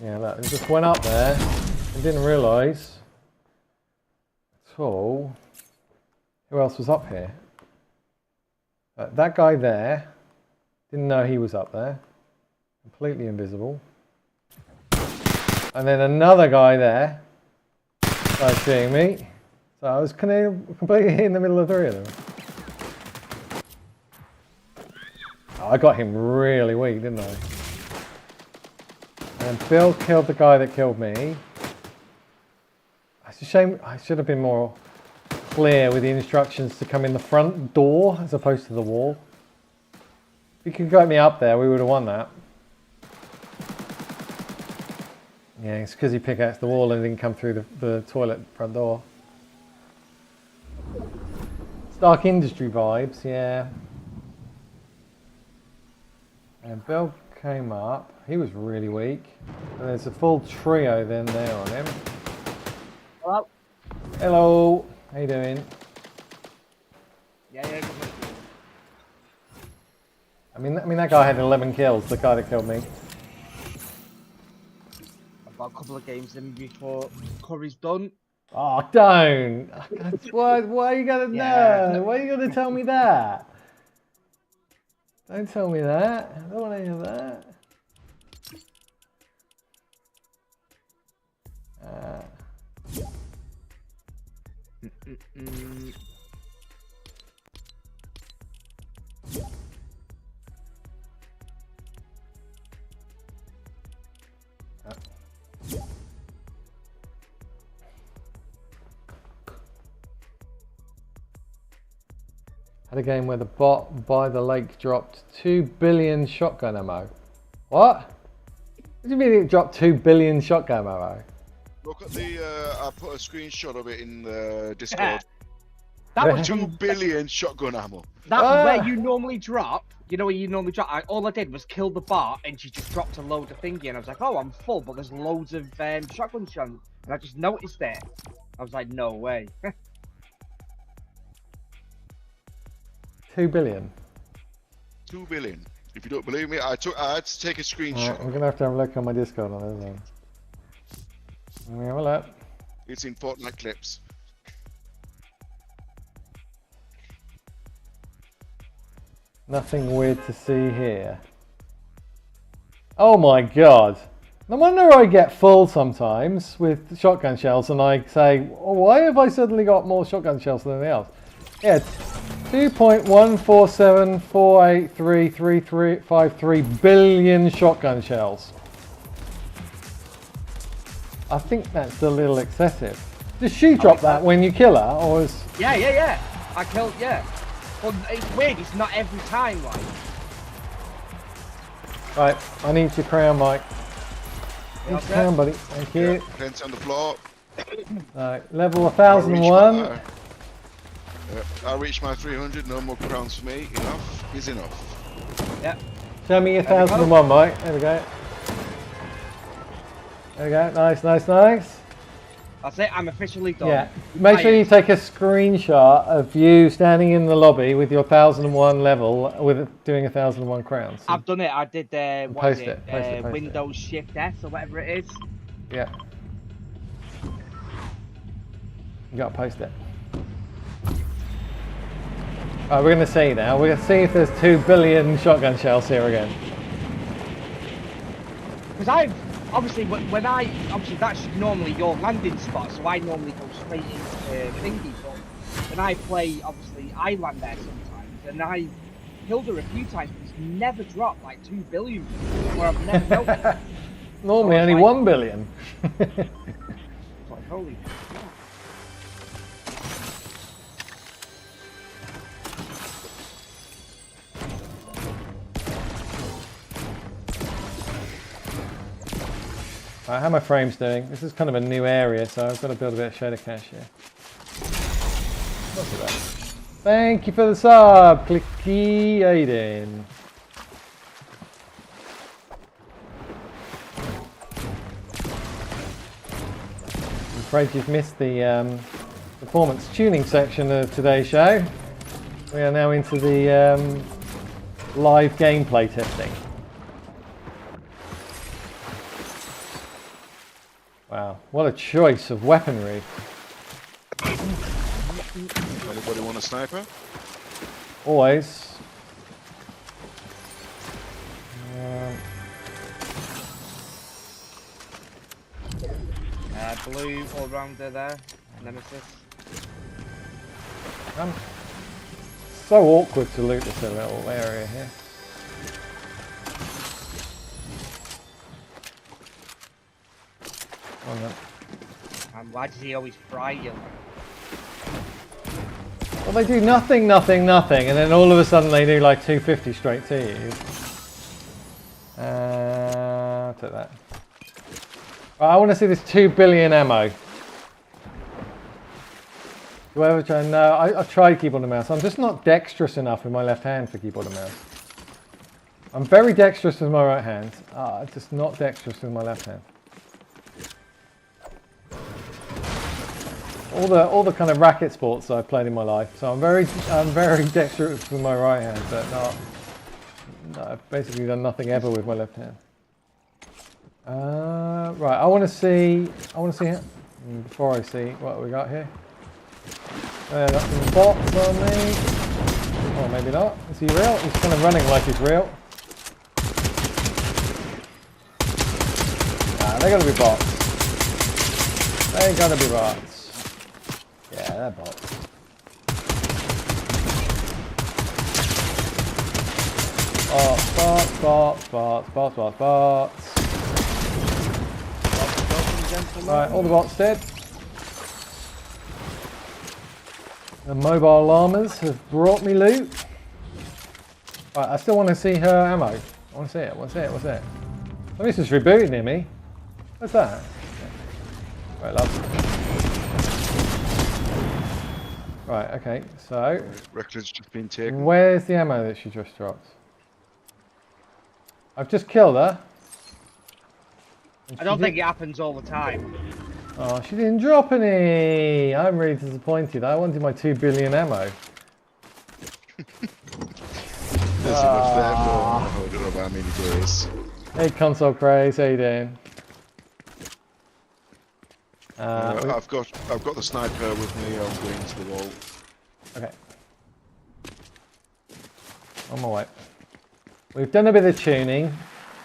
Yeah, look, it just went up there and didn't realise at all who else was up here. That guy there, didn't know he was up there, completely invisible. And then another guy there started seeing me, so I was completely in the middle of three of them. Oh, I got him really weak, didn't I? And Bill killed the guy that killed me. It's a shame, I should have been more clear with the instructions to come in the front door as opposed to the wall. If you could got me up there, we would have won that. Yeah, it's because he pickaxed the wall and didn't come through the toilet front door. Stark Industry vibes, yeah. And Bill came up. He was really weak. And there's a full trio then there on him. Hello. Hello. How you doing? Yeah, good. I mean that guy had 11 kills. The guy that killed me. I've got a couple of games in before Curry's done. Oh, don't. Why are you gonna know? Why are you gonna tell me that? Don't tell me that. I don't want to hear that. Had a game where the bot by the lake dropped 2 billion shotgun ammo. What? What do you mean it dropped 2 billion shotgun ammo? Look at the, I put a screenshot of it in the Discord. That was 2 billion shotgun ammo. That's where you normally drop. You know where you normally drop? All I did was kill the bot and she just dropped a load of thingy and I was like, oh, I'm full, but there's loads of shotgun shells. And I just noticed it. I was like, no way. 2 billion. 2 billion. If you don't believe me, I had to take a screenshot. Right, I'm gonna have to have a look on my Discord on this one. Let me have a look. It's in Fortnite clips. Nothing weird to see here. Oh my god. No wonder I get full sometimes with shotgun shells and I say, oh, why have I suddenly got more shotgun shells than anything else? Yeah, 2.147483353 billion shotgun shells. I think that's a little excessive. Does she drop that when you kill her, or is... Yeah. I killed, yeah. Well, it's weird, it's not every time, like. Right, I need your crown, Mike. Need your crown, buddy. Thank you. Yeah, plenty on the floor. Right, level 1001. I reached my 300, no more crowns for me. Enough is enough. Yep. Show me your 1001, Mike. There we go. There we go. Nice. That's it, I'm officially done. Yeah. Make sure you take a screenshot of you standing in the lobby with your 1001 level with doing 1001 crowns. I've done it. I did Post it. Windows Shift S or whatever it is. Yeah. You gotta post it. Alright, we're gonna see now. We're gonna see if there's 2 billion shotgun shells here again. Because obviously when obviously that's normally your landing spot, so I normally go straight into thingy. But when I play, obviously I land there sometimes, and I killed her a few times, but it's never dropped like 2 billion, where I've never noticed. Normally So only like, 1 billion. It's like, holy crap. Right, how are my frames doing? This is kind of a new area, so I've got to build a bit of shader cache here. Not too bad. Thank you for the sub, Clicky Aiden. I'm afraid you've missed the performance tuning section of today's show. We are now into the live gameplay testing. Wow, what a choice of weaponry. Anybody want a sniper? Always. Blue all-rounder there, Nemesis. So awkward to loot this little area here. And why does he always fry you? Well, they do nothing, nothing, nothing, and then all of a sudden they do like 250 straight to you. I'll take that. Right, I want to see this 2 billion ammo. Do I ever try? No, I've tried keyboard and mouse. I'm just not dexterous enough with my left hand for keyboard and mouse. I'm very dexterous with my right hand. Just not dexterous with my left hand. All the kind of racket sports I've played in my life. So I'm very dexterous with my right hand, but no, I've basically done nothing ever with my left hand. Right, I want to see before I see what we got here. Got some bots on me. Or maybe not. Is he real? He's kind of running like he's real. Nah, they're gonna be bots. They're gonna be bots. Yeah, they're bots. Bots. Right, all the bots dead. The mobile llamas have brought me loot. Right, I still want to see her ammo. I want to see it. What's it? Somebody's just rebooted near me. What's that? Right, love. Right, okay, so. Record's just been taken. Where's the ammo that she just dropped? I've just killed her. I don't think it happens all the time. Oh, she didn't drop any. I'm really disappointed. I wanted my 2 billion ammo. There's enough there for I don't know how many days. Hey, console craze, how you doing? I've got the sniper with me. I'm going to the wall. Okay. On my way. We've done a bit of tuning.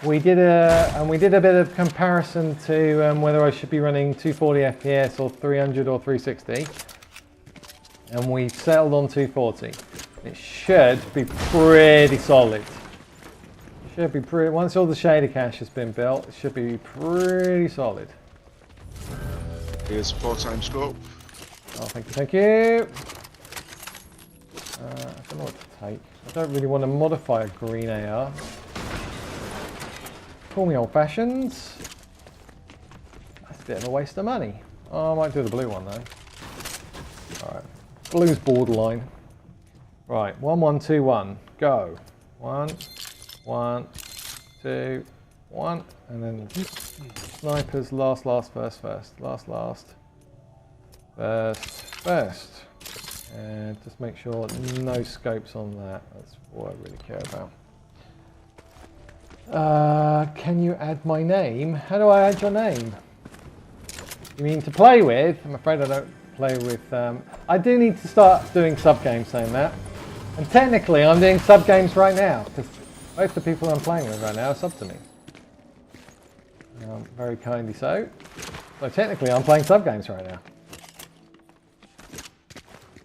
We did a bit of comparison to whether I should be running 240 FPS or 300 or 360, and we settled on 240. It should be pretty solid. Should be pretty. Once all the shader cache has been built, it should be pretty solid. Here's 4x scope. Oh, thank you. I don't know what to take. I don't really want to modify a green AR. Call me old-fashioned. That's a bit of a waste of money. Oh, I might do the blue one though. Alright. Blue's borderline. Right, 1, 1, 2, 1. Go. 1, 1, 2, 1. And then snipers last, first. First. And just make sure no scopes on that. That's what I really care about. Can you add my name? How do I add your name? You mean to play with? I'm afraid I don't play with... I do need to start doing sub-games saying that. And technically I'm doing sub-games right now, because most of the people I'm playing with right now are sub to me. Very kindly so. So technically I'm playing sub games right now.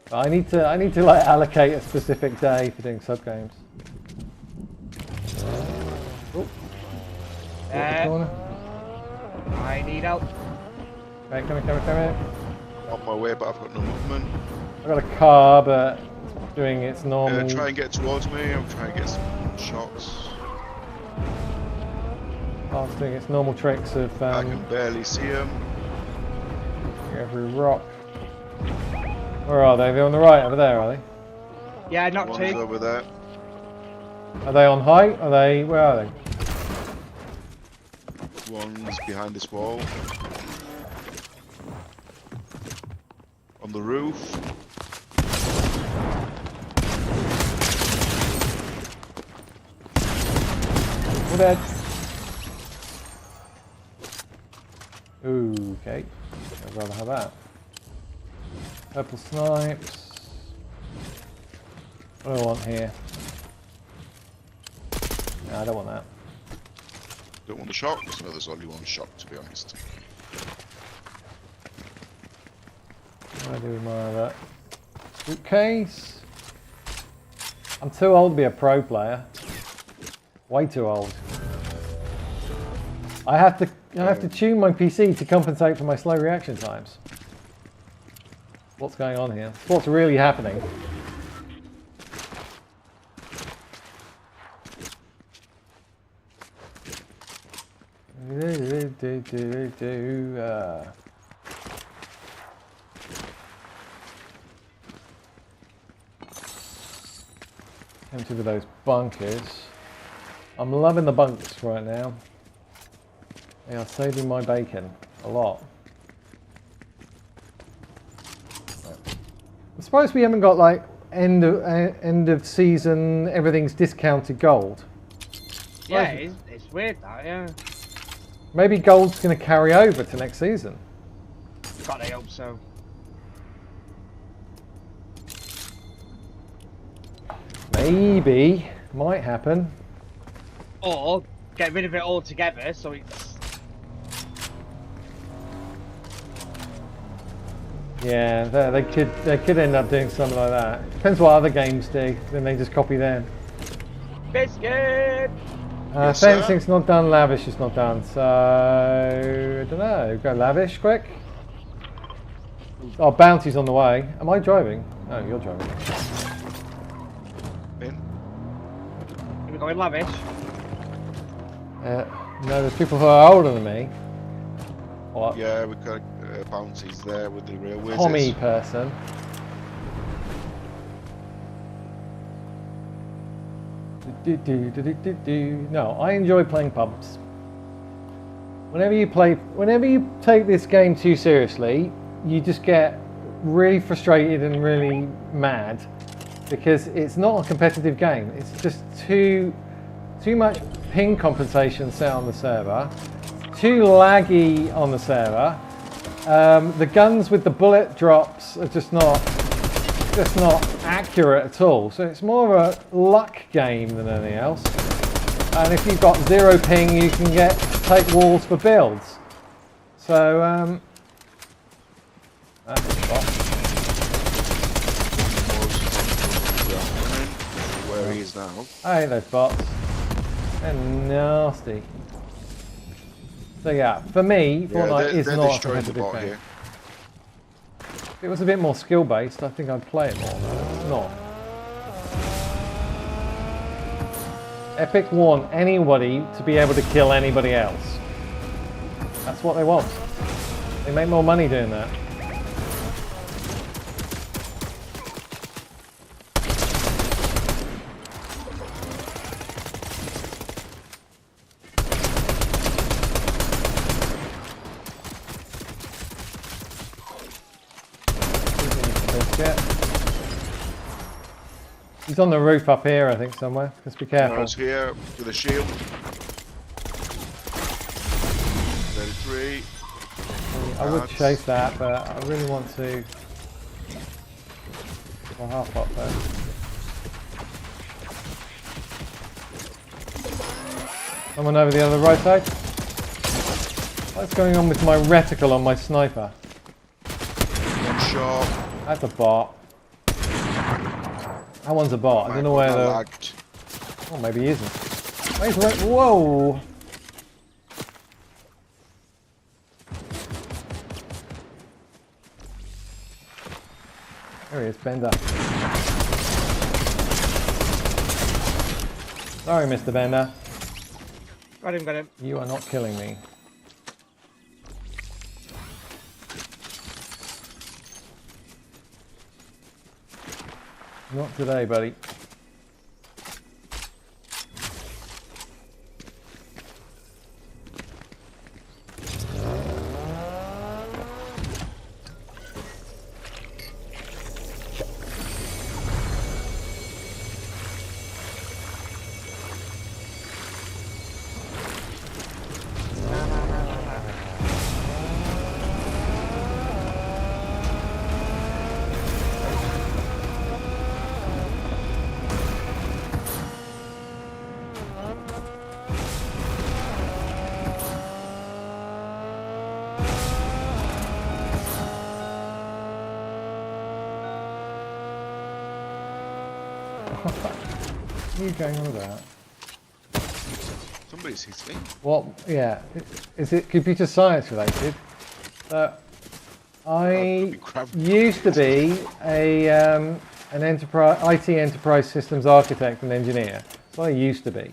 But I need to like allocate a specific day for doing sub games. Oh. Corner. I need help. Okay, come here. On my way, but I've got no movement. I've got a car, but it's doing its normal. Try and get towards me. I'm trying to get some shots. Oh, it's doing its normal tricks of I can barely see them. every rock. Where are they? They're on the right over there, are they? Yeah, not One's two. over there. Are they on height? Are they? Where are they? One's behind this wall. On the roof. All dead. Ooh, okay. I'd rather have that. Purple snipes. What do I want here? No, I don't want that. Don't want the shots? No, there's only one shot, to be honest. What do I do with my other suitcase? I'm too old to be a pro player. Way too old. I have to tune my PC to compensate for my slow reaction times. What's going on here? What's really happening? Empty with those bunkers. I'm loving the bunks right now. They are saving my bacon a lot. I'm surprised we haven't got like end of season, everything's discounted gold. Yeah, it's weird that, yeah. Maybe gold's going to carry over to next season. God, I hope so. Maybe. Might happen. Or get rid of it altogether so it's... Yeah, they could end up doing something like that. Depends what other games do. Then they just copy them. Biscuit! Yes, Fencing's not done, lavish is not done. So I don't know. Go lavish quick. Oh, bounty's on the way. Am I driving? No, you're driving. In. Are we going lavish? No, there's people who are older than me. What? Yeah, we've got bounties there with the railways. Tommy person. No, I enjoy playing pubs. Whenever you take this game too seriously, you just get really frustrated and really mad because it's not a competitive game. It's just too much ping compensation set on the server, too laggy on the server. The guns with the bullet drops are just not accurate at all. So it's more of a luck game than anything else. And if you've got zero ping, you can take walls for builds. So that's a spot. Where he is now. I hate those bots. They're nasty. So yeah, for me, Fortnite is they're not a destroying the competitive bot game. here. If it was a bit more skill based, I think I'd play it more. It's not. Epic want anybody to be able to kill anybody else. That's what they want. They make more money doing that. He's on the roof up here, I think, somewhere. Just be careful. He's here with a shield. 33. I would chase that, but I really want to. Well, half up there. Someone over the other right side. What's going on with my reticle on my sniper? One shot. That's a bot. That one's a bot. I don't know where the... lagged. Oh, maybe he isn't. Where's the... Whoa! There he is, Bender. Sorry, Mr. Bender. Got him, got him. You are not killing me. Not today, buddy. What are you going on about? Somebody's hitting. What? Yeah. Is it computer science related? I used to be an IT enterprise systems architect and engineer. That's what I used to be.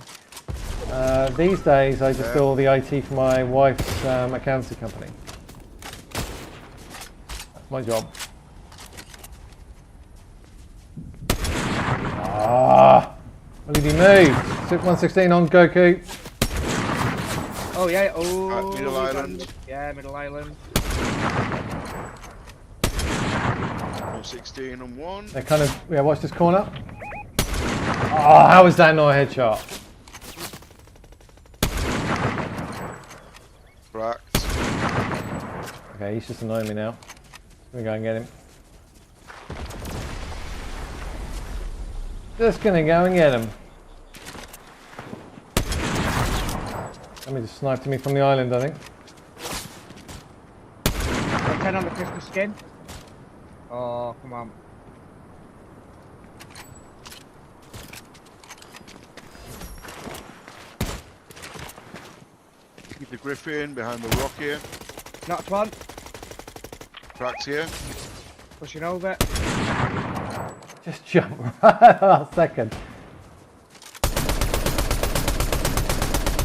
These days, I just do all the IT for my wife's accountancy company. That's my job. Ah! Will he be moved? 116 on Goku. Oh yeah, oh. Middle Island. Yeah, Middle Island. 16 on 1. They're kind of, yeah, watch this corner. Oh, how is that not a headshot? Cracked. Okay, he's just annoying me now. I'm gonna go and get him. Just gonna go and get him. Somebody just sniped me from the island, I think. 10 on the Christmas skin. Oh, come on. Keep the Griffin behind the rock here. Knocked one. Cracked here. Pushing over. Just jump right last second.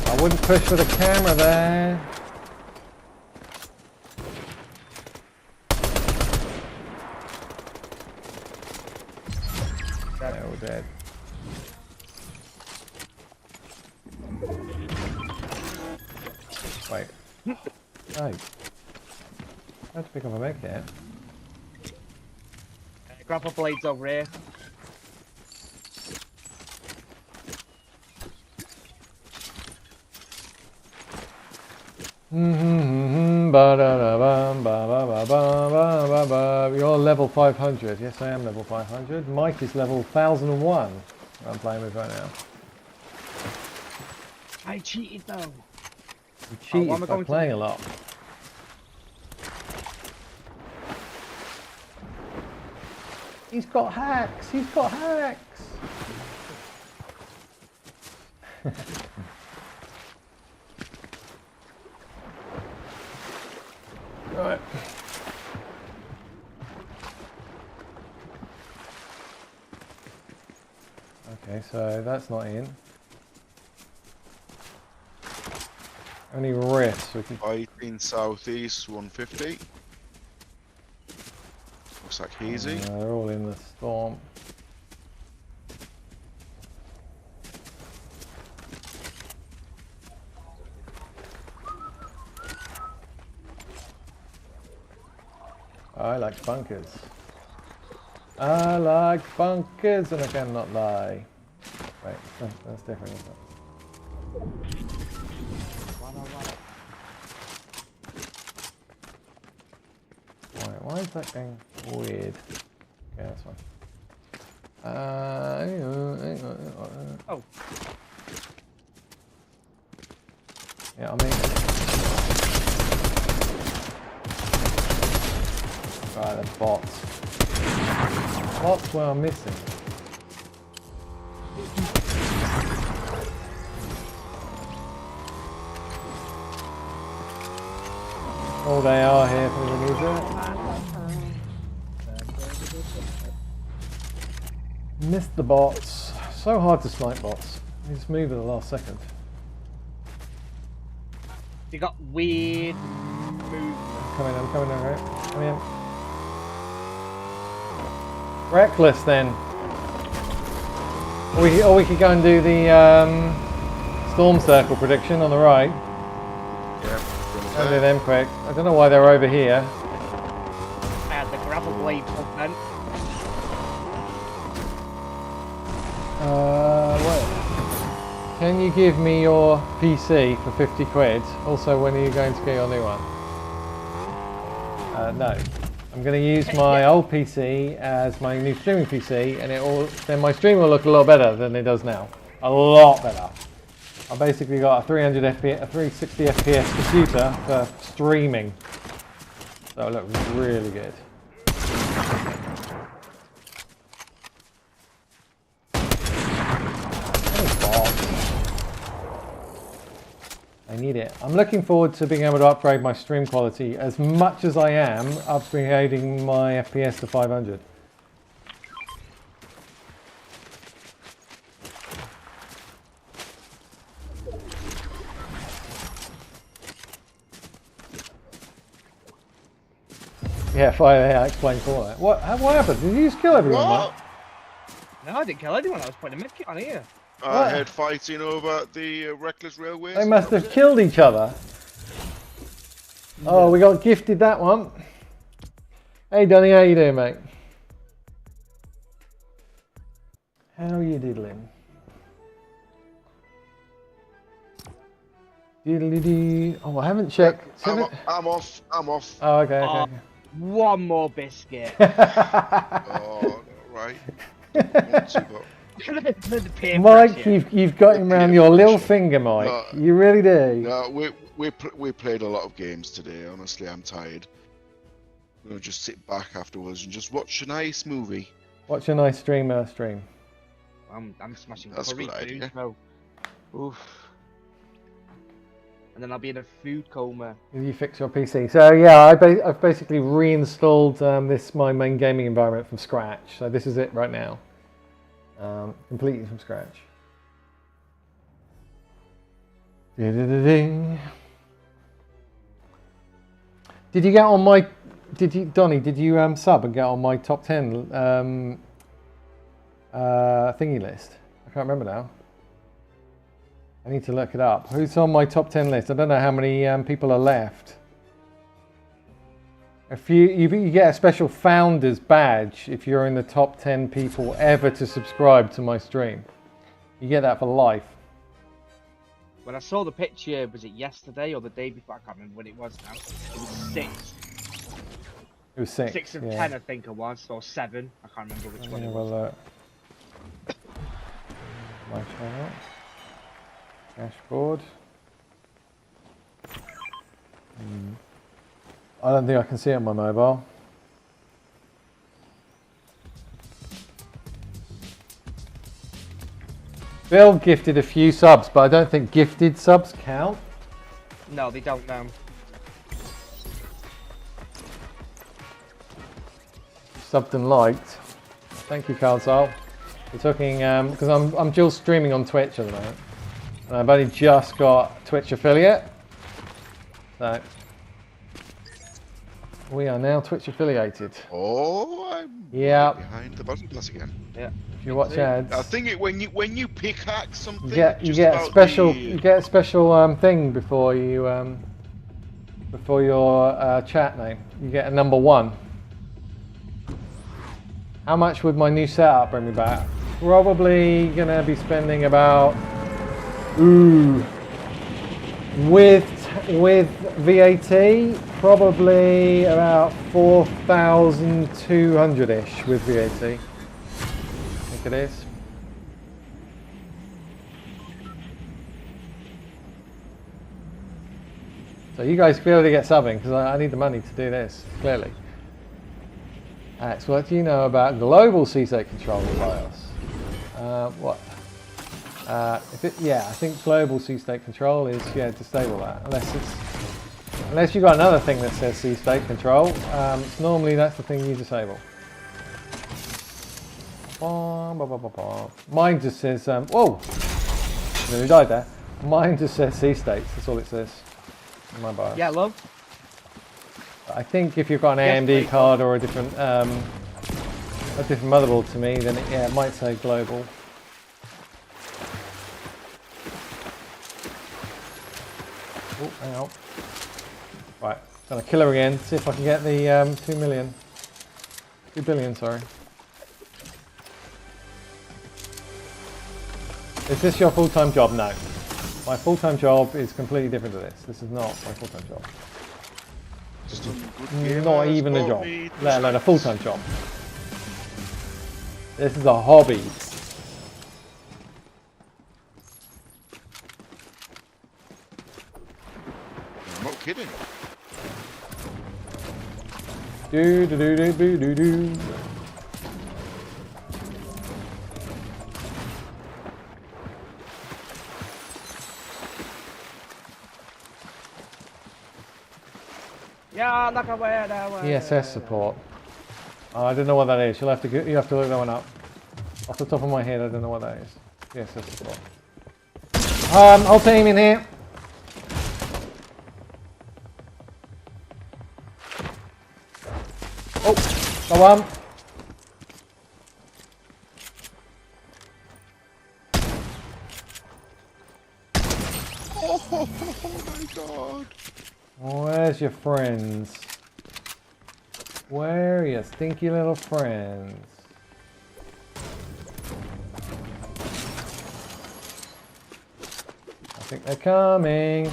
I wouldn't push with a camera there. They're all dead. Wait. Hey. I have to pick up a mech here. Grapple blades over here. You're level 500. Yes, I am level 500. Mike is level 1001. I'm playing with right now. I cheated though. You cheated by playing a lot. He's got hacks. He's got hacks. Right. Okay, so that's not in. Only rifts we can. 18 southeast, 150. Looks like hazy. They're all in the storm. I like bunkers. I like bunkers, and I cannot lie. Wait, that's different, isn't it? Why is that going weird? Yeah, that's fine. Oh. Yeah, I mean... Right, the bots. Bots were missing. Oh, they are here for the music. Missed the bots. So hard to snipe bots. They just move at the last second. You got weird moves. I'm coming, right? Come in. Reckless then. Or we could go and do the storm circle prediction on the right. I'll do them quick. I don't know why they're over here. I had the gravel blade then. What? Can you give me your PC for 50 quid? Also, when are you going to get your new one? No. I'm going to use my old PC as my new streaming PC, and then my stream will look a lot better than it does now. A lot better. I basically got a 300 FPS, a 360 FPS computer for streaming, so it looks really good. I need it. I'm looking forward to being able to upgrade my stream quality as much as I am upgrading my FPS to 500. Yeah, fire. Yeah, explain for that. What happened? Did you just kill everyone, Mike? No, I didn't kill anyone. I was putting a medkit on here. I had fighting over the Reckless Railways. They must have killed each other. Oh, we got gifted that one. Hey, Donny, how you doing, mate? How are you diddling? Diddly-dee. Oh, I haven't checked. I'm off. Oh, okay. One more biscuit. Oh, right. Want to, but... Mike, you've got him around your little finger, Mike. No, you really do. No, we played a lot of games today. Honestly, I'm tired. We'll just sit back afterwards and just watch a nice movie. Watch a nice streamer stream. I'm smashing That's a curry good too, idea. so. Oof. And then I'll be in a food coma. You fix your PC. So yeah, I've basically reinstalled my main gaming environment from scratch. So this is it right now. Completely from scratch. Ding. Did you get on my? Donny? Did you sub and get on my top 10 thingy list? I can't remember now. I need to look it up. Who's on my top 10 list? I don't know how many people are left. If you get a special founders badge if you're in the top 10 people ever to subscribe to my stream. You get that for life. When I saw the picture, was it yesterday or the day before? I can't remember when it was now. It was 6. It was 6. 6 of yeah. 10, I think it was, or 7. I can't remember which one it was. My channel. Dashboard. I don't think I can see it on my mobile. Bill gifted a few subs, but I don't think gifted subs count. No, they don't know. Subbed and liked. Thank you, Carl. We're talking because I'm dual streaming on Twitch at the moment, and I've only just got Twitch affiliate. So we are now Twitch affiliated. Oh, I'm yeah behind the button plus again. Yeah. If you watch ads, I think when you pickaxe something, you get a special thing before you before your chat name. You get a number 1. How much would my new setup bring me back? Probably gonna be spending about with VAT, probably about 4,200-ish with VAT. I think it is. So you guys clearly get subbing because I need the money to do this, clearly. That's what do you know about global C-state control in BIOS? What? Yeah, I think global C-state control is disable that unless you've got another thing that says C-state control. Normally that's the thing you disable. Mine just says whoa, nearly died there. Mine just says C-states. That's all it says in my BIOS. Yeah, love. I think if you've got an AMD card or a different motherboard to me, then it might say global. Oh, hang on. Right, gonna kill her again. See if I can get the 2 billion. Sorry. Is this your full-time job? No. My full-time job is completely different to this. This is not my full-time job. Not even a job, let alone a full-time job. This is a hobby. I'm not kidding. Do do do do do do do. Yeah, look away that way. ESS support. Oh, I don't know what that is. You have to look that one up. Off the top of my head, I don't know what that is. ESS support. I'll team in here. Oh, go on. Oh my god. Where's your friends? Where are your stinky little friends? I think they're coming.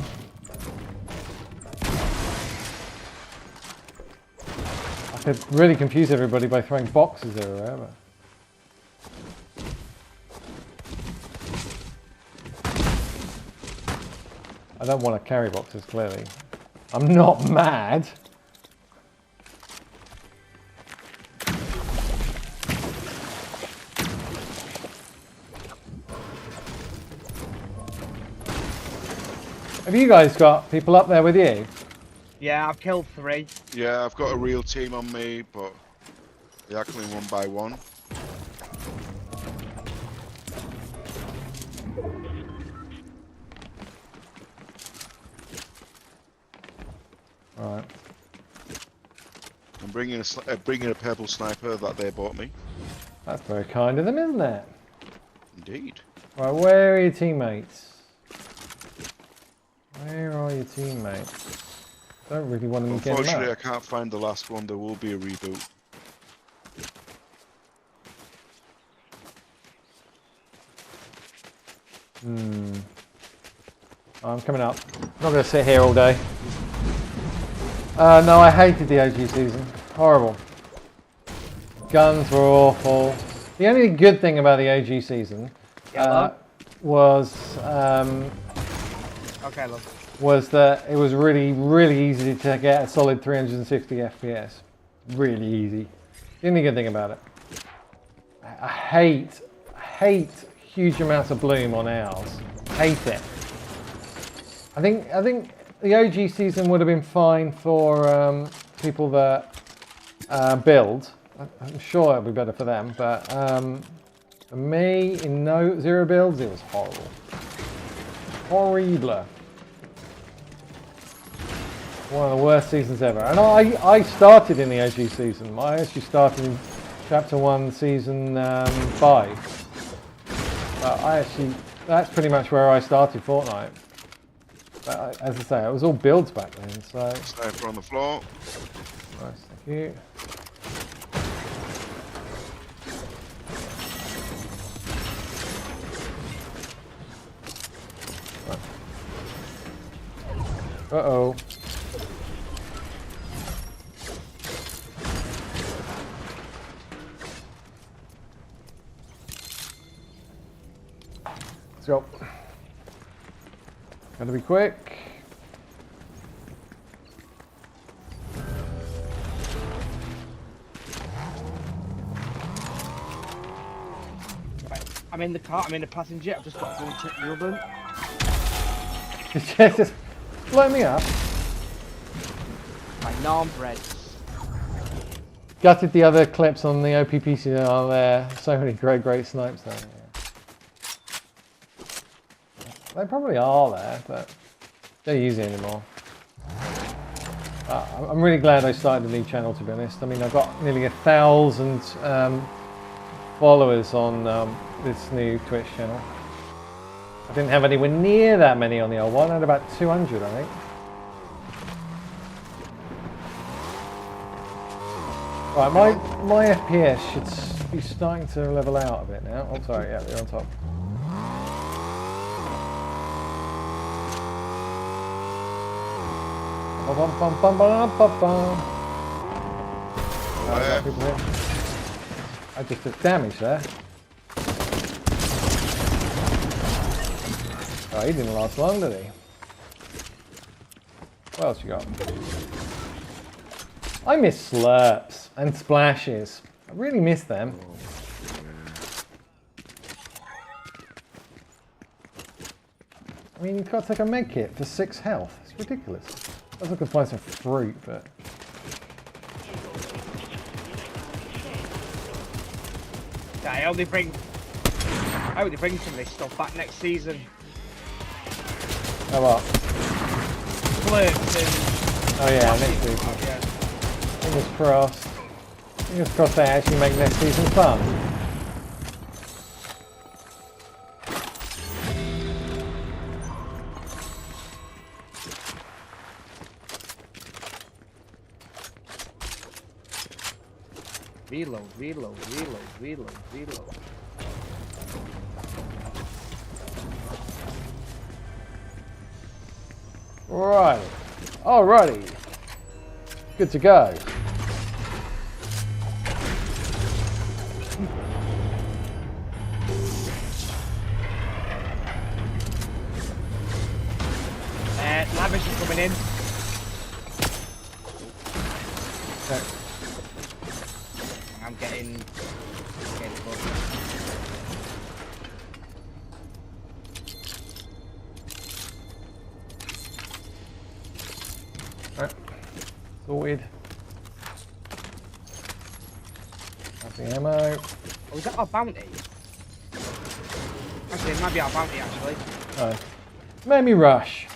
I could really confuse everybody by throwing boxes everywhere, but... I don't want to carry boxes, clearly. I'm not mad. Have you guys got people up there with you? Yeah, I've killed 3. Yeah, I've got a real team on me, but they're coming one by one. Right. I'm bringing a purple sniper that they bought me. That's very kind of them, isn't it? Indeed. Right, where are your teammates? Where are your teammates? Don't really want them to get them Unfortunately, I out. can't find the last one. There will be a reboot. I'm coming up. Not going to sit here all day. No, I hated the OG season. Horrible. Guns were awful. The only good thing about the OG season was Okay, look. was that it was really, really easy to get a solid 360 FPS. Really easy. The only good thing about it. I hate huge amounts of bloom on ours. Hate it. I think the OG season would have been fine for people that build. I'm sure it'll be better for them, but for me, in zero builds, it was horrible. Horrible. One of the worst seasons ever. And I started in the OG season. I actually started in Chapter 1, Season 5. That's pretty much where I started Fortnite. But as I say, it was all builds back then, so... Sniper on the floor. Nice, thank you. Uh-oh. Let's go. Gotta be quick. I'm in the car. I'm in the passenger. I've just got to go and check the oven. Just blow me up. My naan bread. Gutted the other clips on the OPPC that are there. So many great snipes there. Yeah. They probably are there, but don't use it anymore. I'm really glad I started a new channel, to be honest. I mean, I've got nearly 1,000 followers on this new Twitch channel. I didn't have anywhere near that many on the old one. I had about 200, I think. Right, my FPS should be starting to level out a bit now. Oh, sorry, yeah, they're on top. I just took damage there. Oh, he didn't last long, did he? What else you got? I miss slurps and splashes. I really miss them. I mean, you've got to take a med kit for 6 health. It's ridiculous. I was looking to find some fruit, but... I only bring some of this stuff back next season. Oh, what? Flirts and... Oh yeah, next season. Yeah. Fingers crossed. Fingers crossed they actually make next season fun. Reload. Right. Alrighty. Good to go. Lavish is coming in. Okay. I'm getting close. Alright. Sorted. Nothing ammo. Oh, is that our bounty? Actually, it might be our bounty, actually. Oh. Made me rush.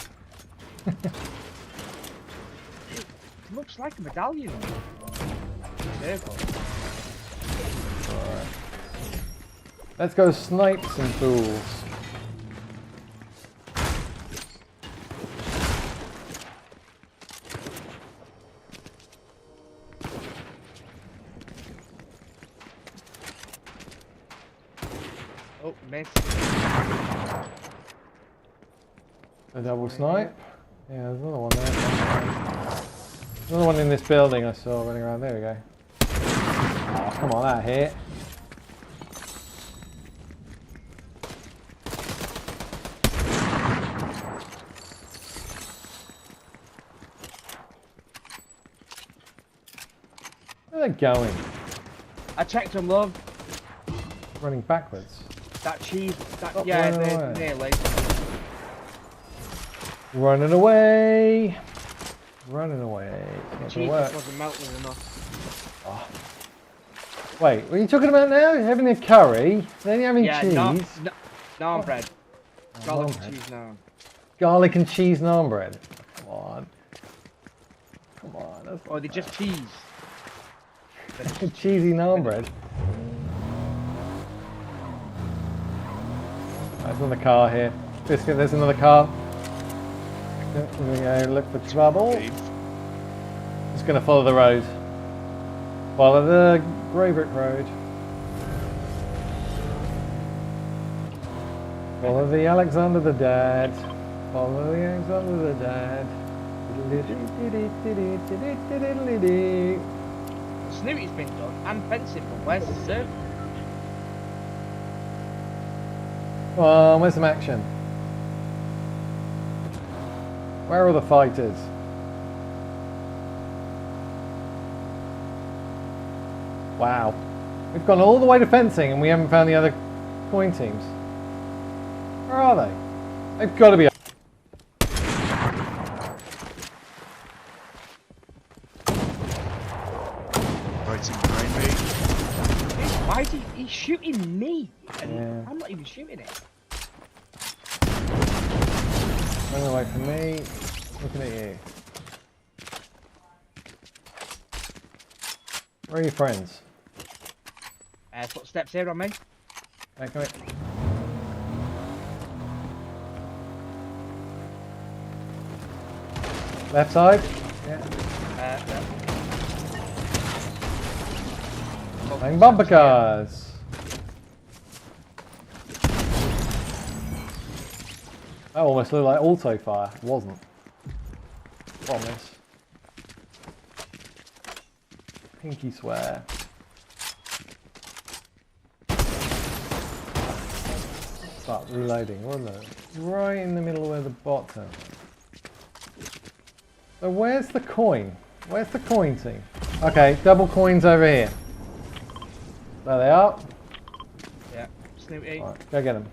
It looks like a medallion. Circle. Alright. Let's go snipe some fools. Oh, miss. A double snipe. Yeah, there's another one there. Another one in this building I saw running around. There we go. Oh, come on, that hit. Where are they going? I checked them, love. Running backwards. That cheese. That Oh, yeah, running they're away. nearly. Running away. Running away. It's not Cheese gonna work. wasn't melting enough. Oh. Wait, what are you talking about now? You're having a curry, then you're having cheese. Naan bread. Oh, Garlic naan and bread. cheese naan. Garlic and cheese naan bread. Come on. Come on. That's Or they not just cheese. bad. Cheesy naan bread. There's another car here. Biscuit, there's another car. We're gonna go look for trouble. Just gonna follow the road. Follow the grey brick road. Follow the Alexander the Dad. Follow the Alexander the Dad. Snooty's been done and fencing, but where's the server? Come on, where's some action? Where are all the fighters? Wow. We've gone all the way to fencing and we haven't found the other coin teams? Where are they? They've got to be. Fighting behind me. Why is he's shooting me? And Yeah. I'm not even shooting it. Run away from me. Looking at you. Where are your friends? Footsteps here on me. Hey, come here. Left side? Yeah. Playing bumper cars. That almost looked like auto fire. It wasn't. Promise. Pinky swear. Start reloading, wasn't it? Right in the middle where the bot are. So where's the coin? Where's the coin team? Okay, double coins over here. There they are. Yeah, Snooty. Alright, go get them.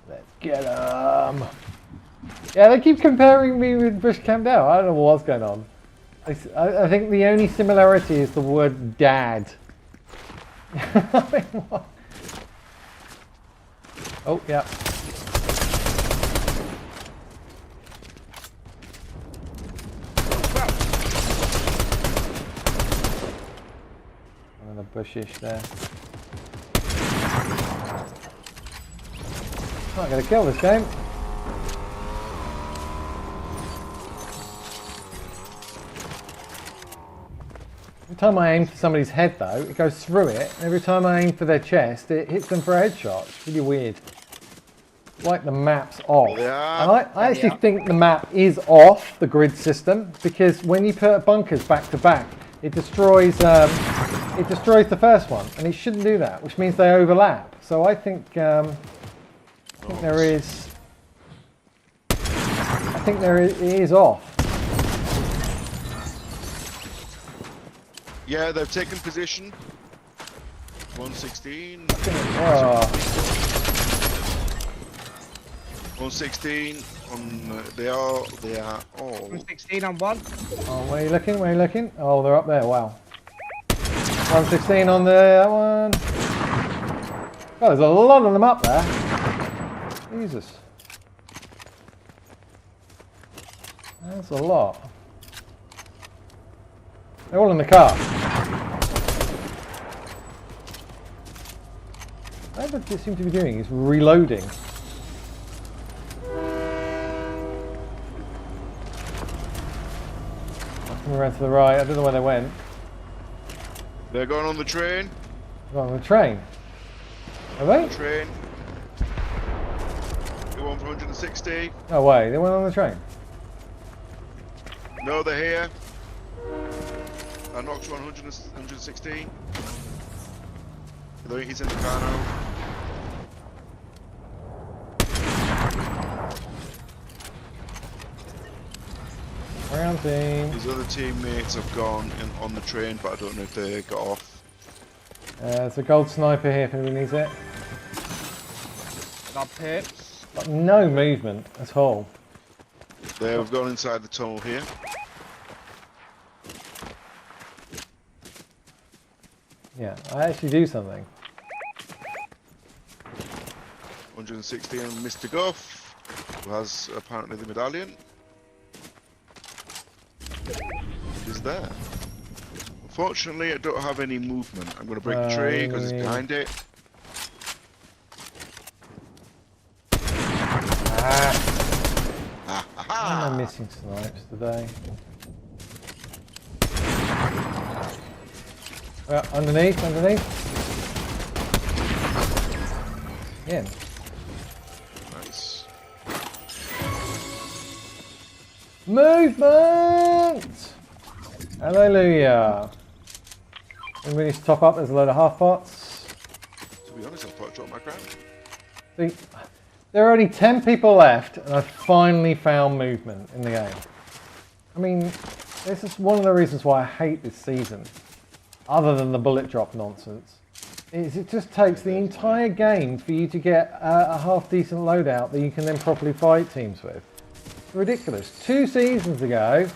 Let's get them. Yeah, they keep comparing me with Bush Camp Down. I don't know what's going on. I think the only similarity is the word dad. I mean, what? Oh, yeah. Another bushish there. Not gonna kill this game. Every time I aim for somebody's head though, it goes through it. Every time I aim for their chest, it hits them for a headshot. It's really weird. Like the map's off. Yeah. And I actually think the map is off the grid system because when you put bunkers back to back, it destroys the first one, and it shouldn't do that, which means they overlap. So I think there is. I think it is off. Yeah, they've taken position. 116. Oh, 116 on they are all 116 on one. oh, where are you looking? Where are you looking? Oh, they're up there. Wow. 116 on that one. Oh, there's a lot of them up there. Jesus. That's a lot. They're all in the car. What they seem to be doing is reloading. Coming around to the right. I don't know where they went. they're going on the train. They're on the train. Are they? Train. They won for 160. No way. They went on the train. No, they're here. I knocked 116. I think he's in the car now. Round team. His other teammates have gone on the train, but I don't know if they got off. There's a gold sniper here if anybody needs it. Got pips. Got no movement at all. They've gone inside the tunnel here. Yeah, I actually do something. 116 on Mr. Guff, who has apparently the medallion. Is there? Unfortunately, I don't have any movement. I'm going to break the tree because it's behind it. Why am I missing snipes today? Well, underneath. In. Nice. Movement! Hallelujah. And we need to top up, there's a load of half pots. To be honest, I thought I dropped my crown. See, there are only 10 people left, and I finally found movement in the game. I mean, this is one of the reasons why I hate this season, other than the bullet drop nonsense. is it just takes the entire game for you to get a half decent loadout that you can then properly fight teams with. It's ridiculous. 2 seasons ago,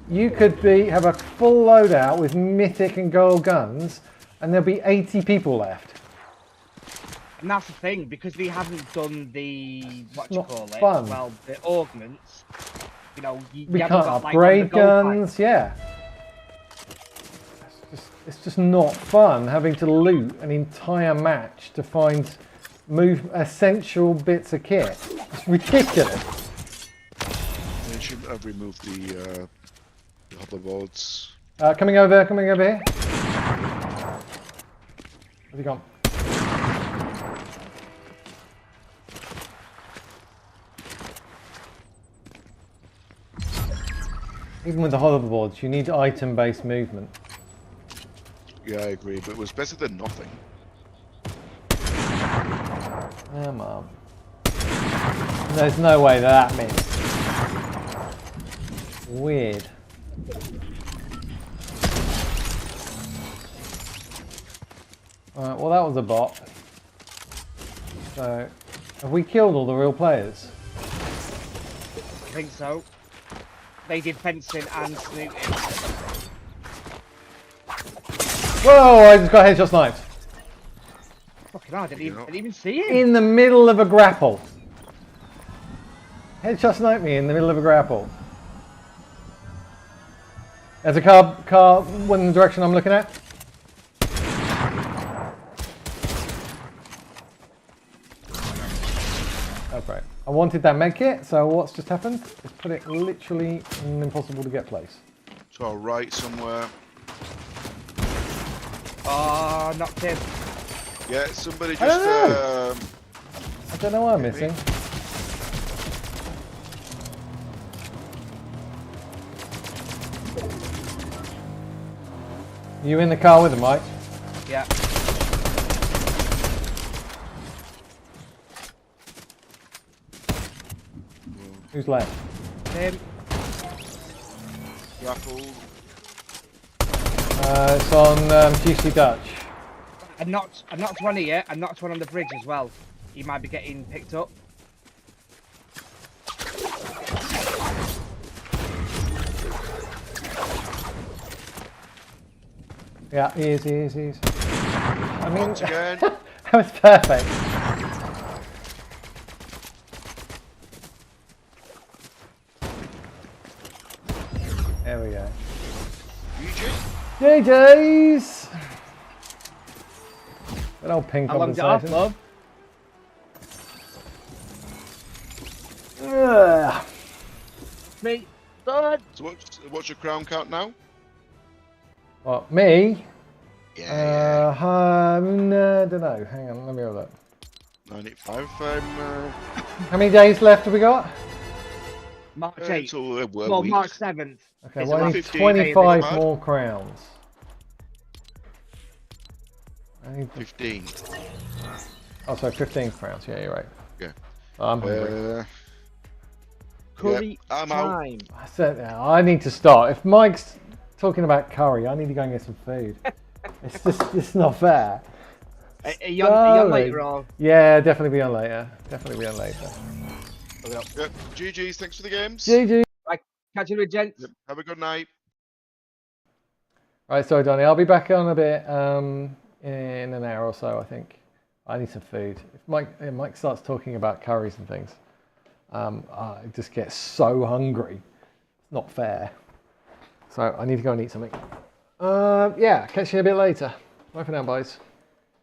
you could have a full loadout with mythic and gold guns, and there'll be 80 people left. And that's the thing, because they haven't done the what you not call it? fun. Well, the augments. You know, We haven't can't got, like, upgrade on the gold guns, fight. yeah. It's just not fun having to loot an entire match to find essential bits of kit. It's ridiculous. They should have removed the hoverboards. Coming over here. Where's he gone? Even with the hoverboards, you need item-based movement. Yeah, I agree, but it was better than nothing. Come on. There's no way that missed. Weird. Alright, well that was a bot. So, have we killed all the real players? I think so. They did fencing and snooting. Whoa, I just got headshot sniped. Fucking hell, I didn't even see him. In the middle of a grapple. Headshot sniped me in the middle of a grapple. There's a car in the direction I'm looking at. Oh great. I wanted that medkit, so what's just happened is put it literally in an impossible to get place. To our right somewhere. Oh, knocked him. Yeah, somebody just. I don't know what I'm missing. You in the car with him, Mike? Yeah. Who's left? Him. Grappled. It's on GC Dutch. I knocked one here. I knocked one on the bridge as well. He might be getting picked up. Yeah, he is. I mean, Once again. that was perfect. There we go. JJ's! Good old ping How long did it off, conversation. love? Ugh. Me. Done. So what's your crown count now? What, me? Yeah. Don't know. Hang on, let me have a look. 95. How many days left have we got? March 8th. So, Well, March 7th. Okay, It's well, I about need 15 25 days. more crowns. I need 15. Oh, sorry, 15 crowns. Yeah, you're right. Yeah. I'm hungry. Curry I'm out. time. I said I need to start. If Mike's talking about curry, I need to go and get some food. It's not fair. Are you on later or? Yeah, definitely be on later. Yep. GG's, thanks for the games. GG. Right, catch you with gents. Yep. Have a good night. Right, sorry, Donny. I'll be back on a bit in an hour or so, I think. I need some food. If Mike starts talking about curries and things, I just get so hungry. It's not fair. So I need to go and eat something. Yeah, catch you a bit later. Bye for now, boys.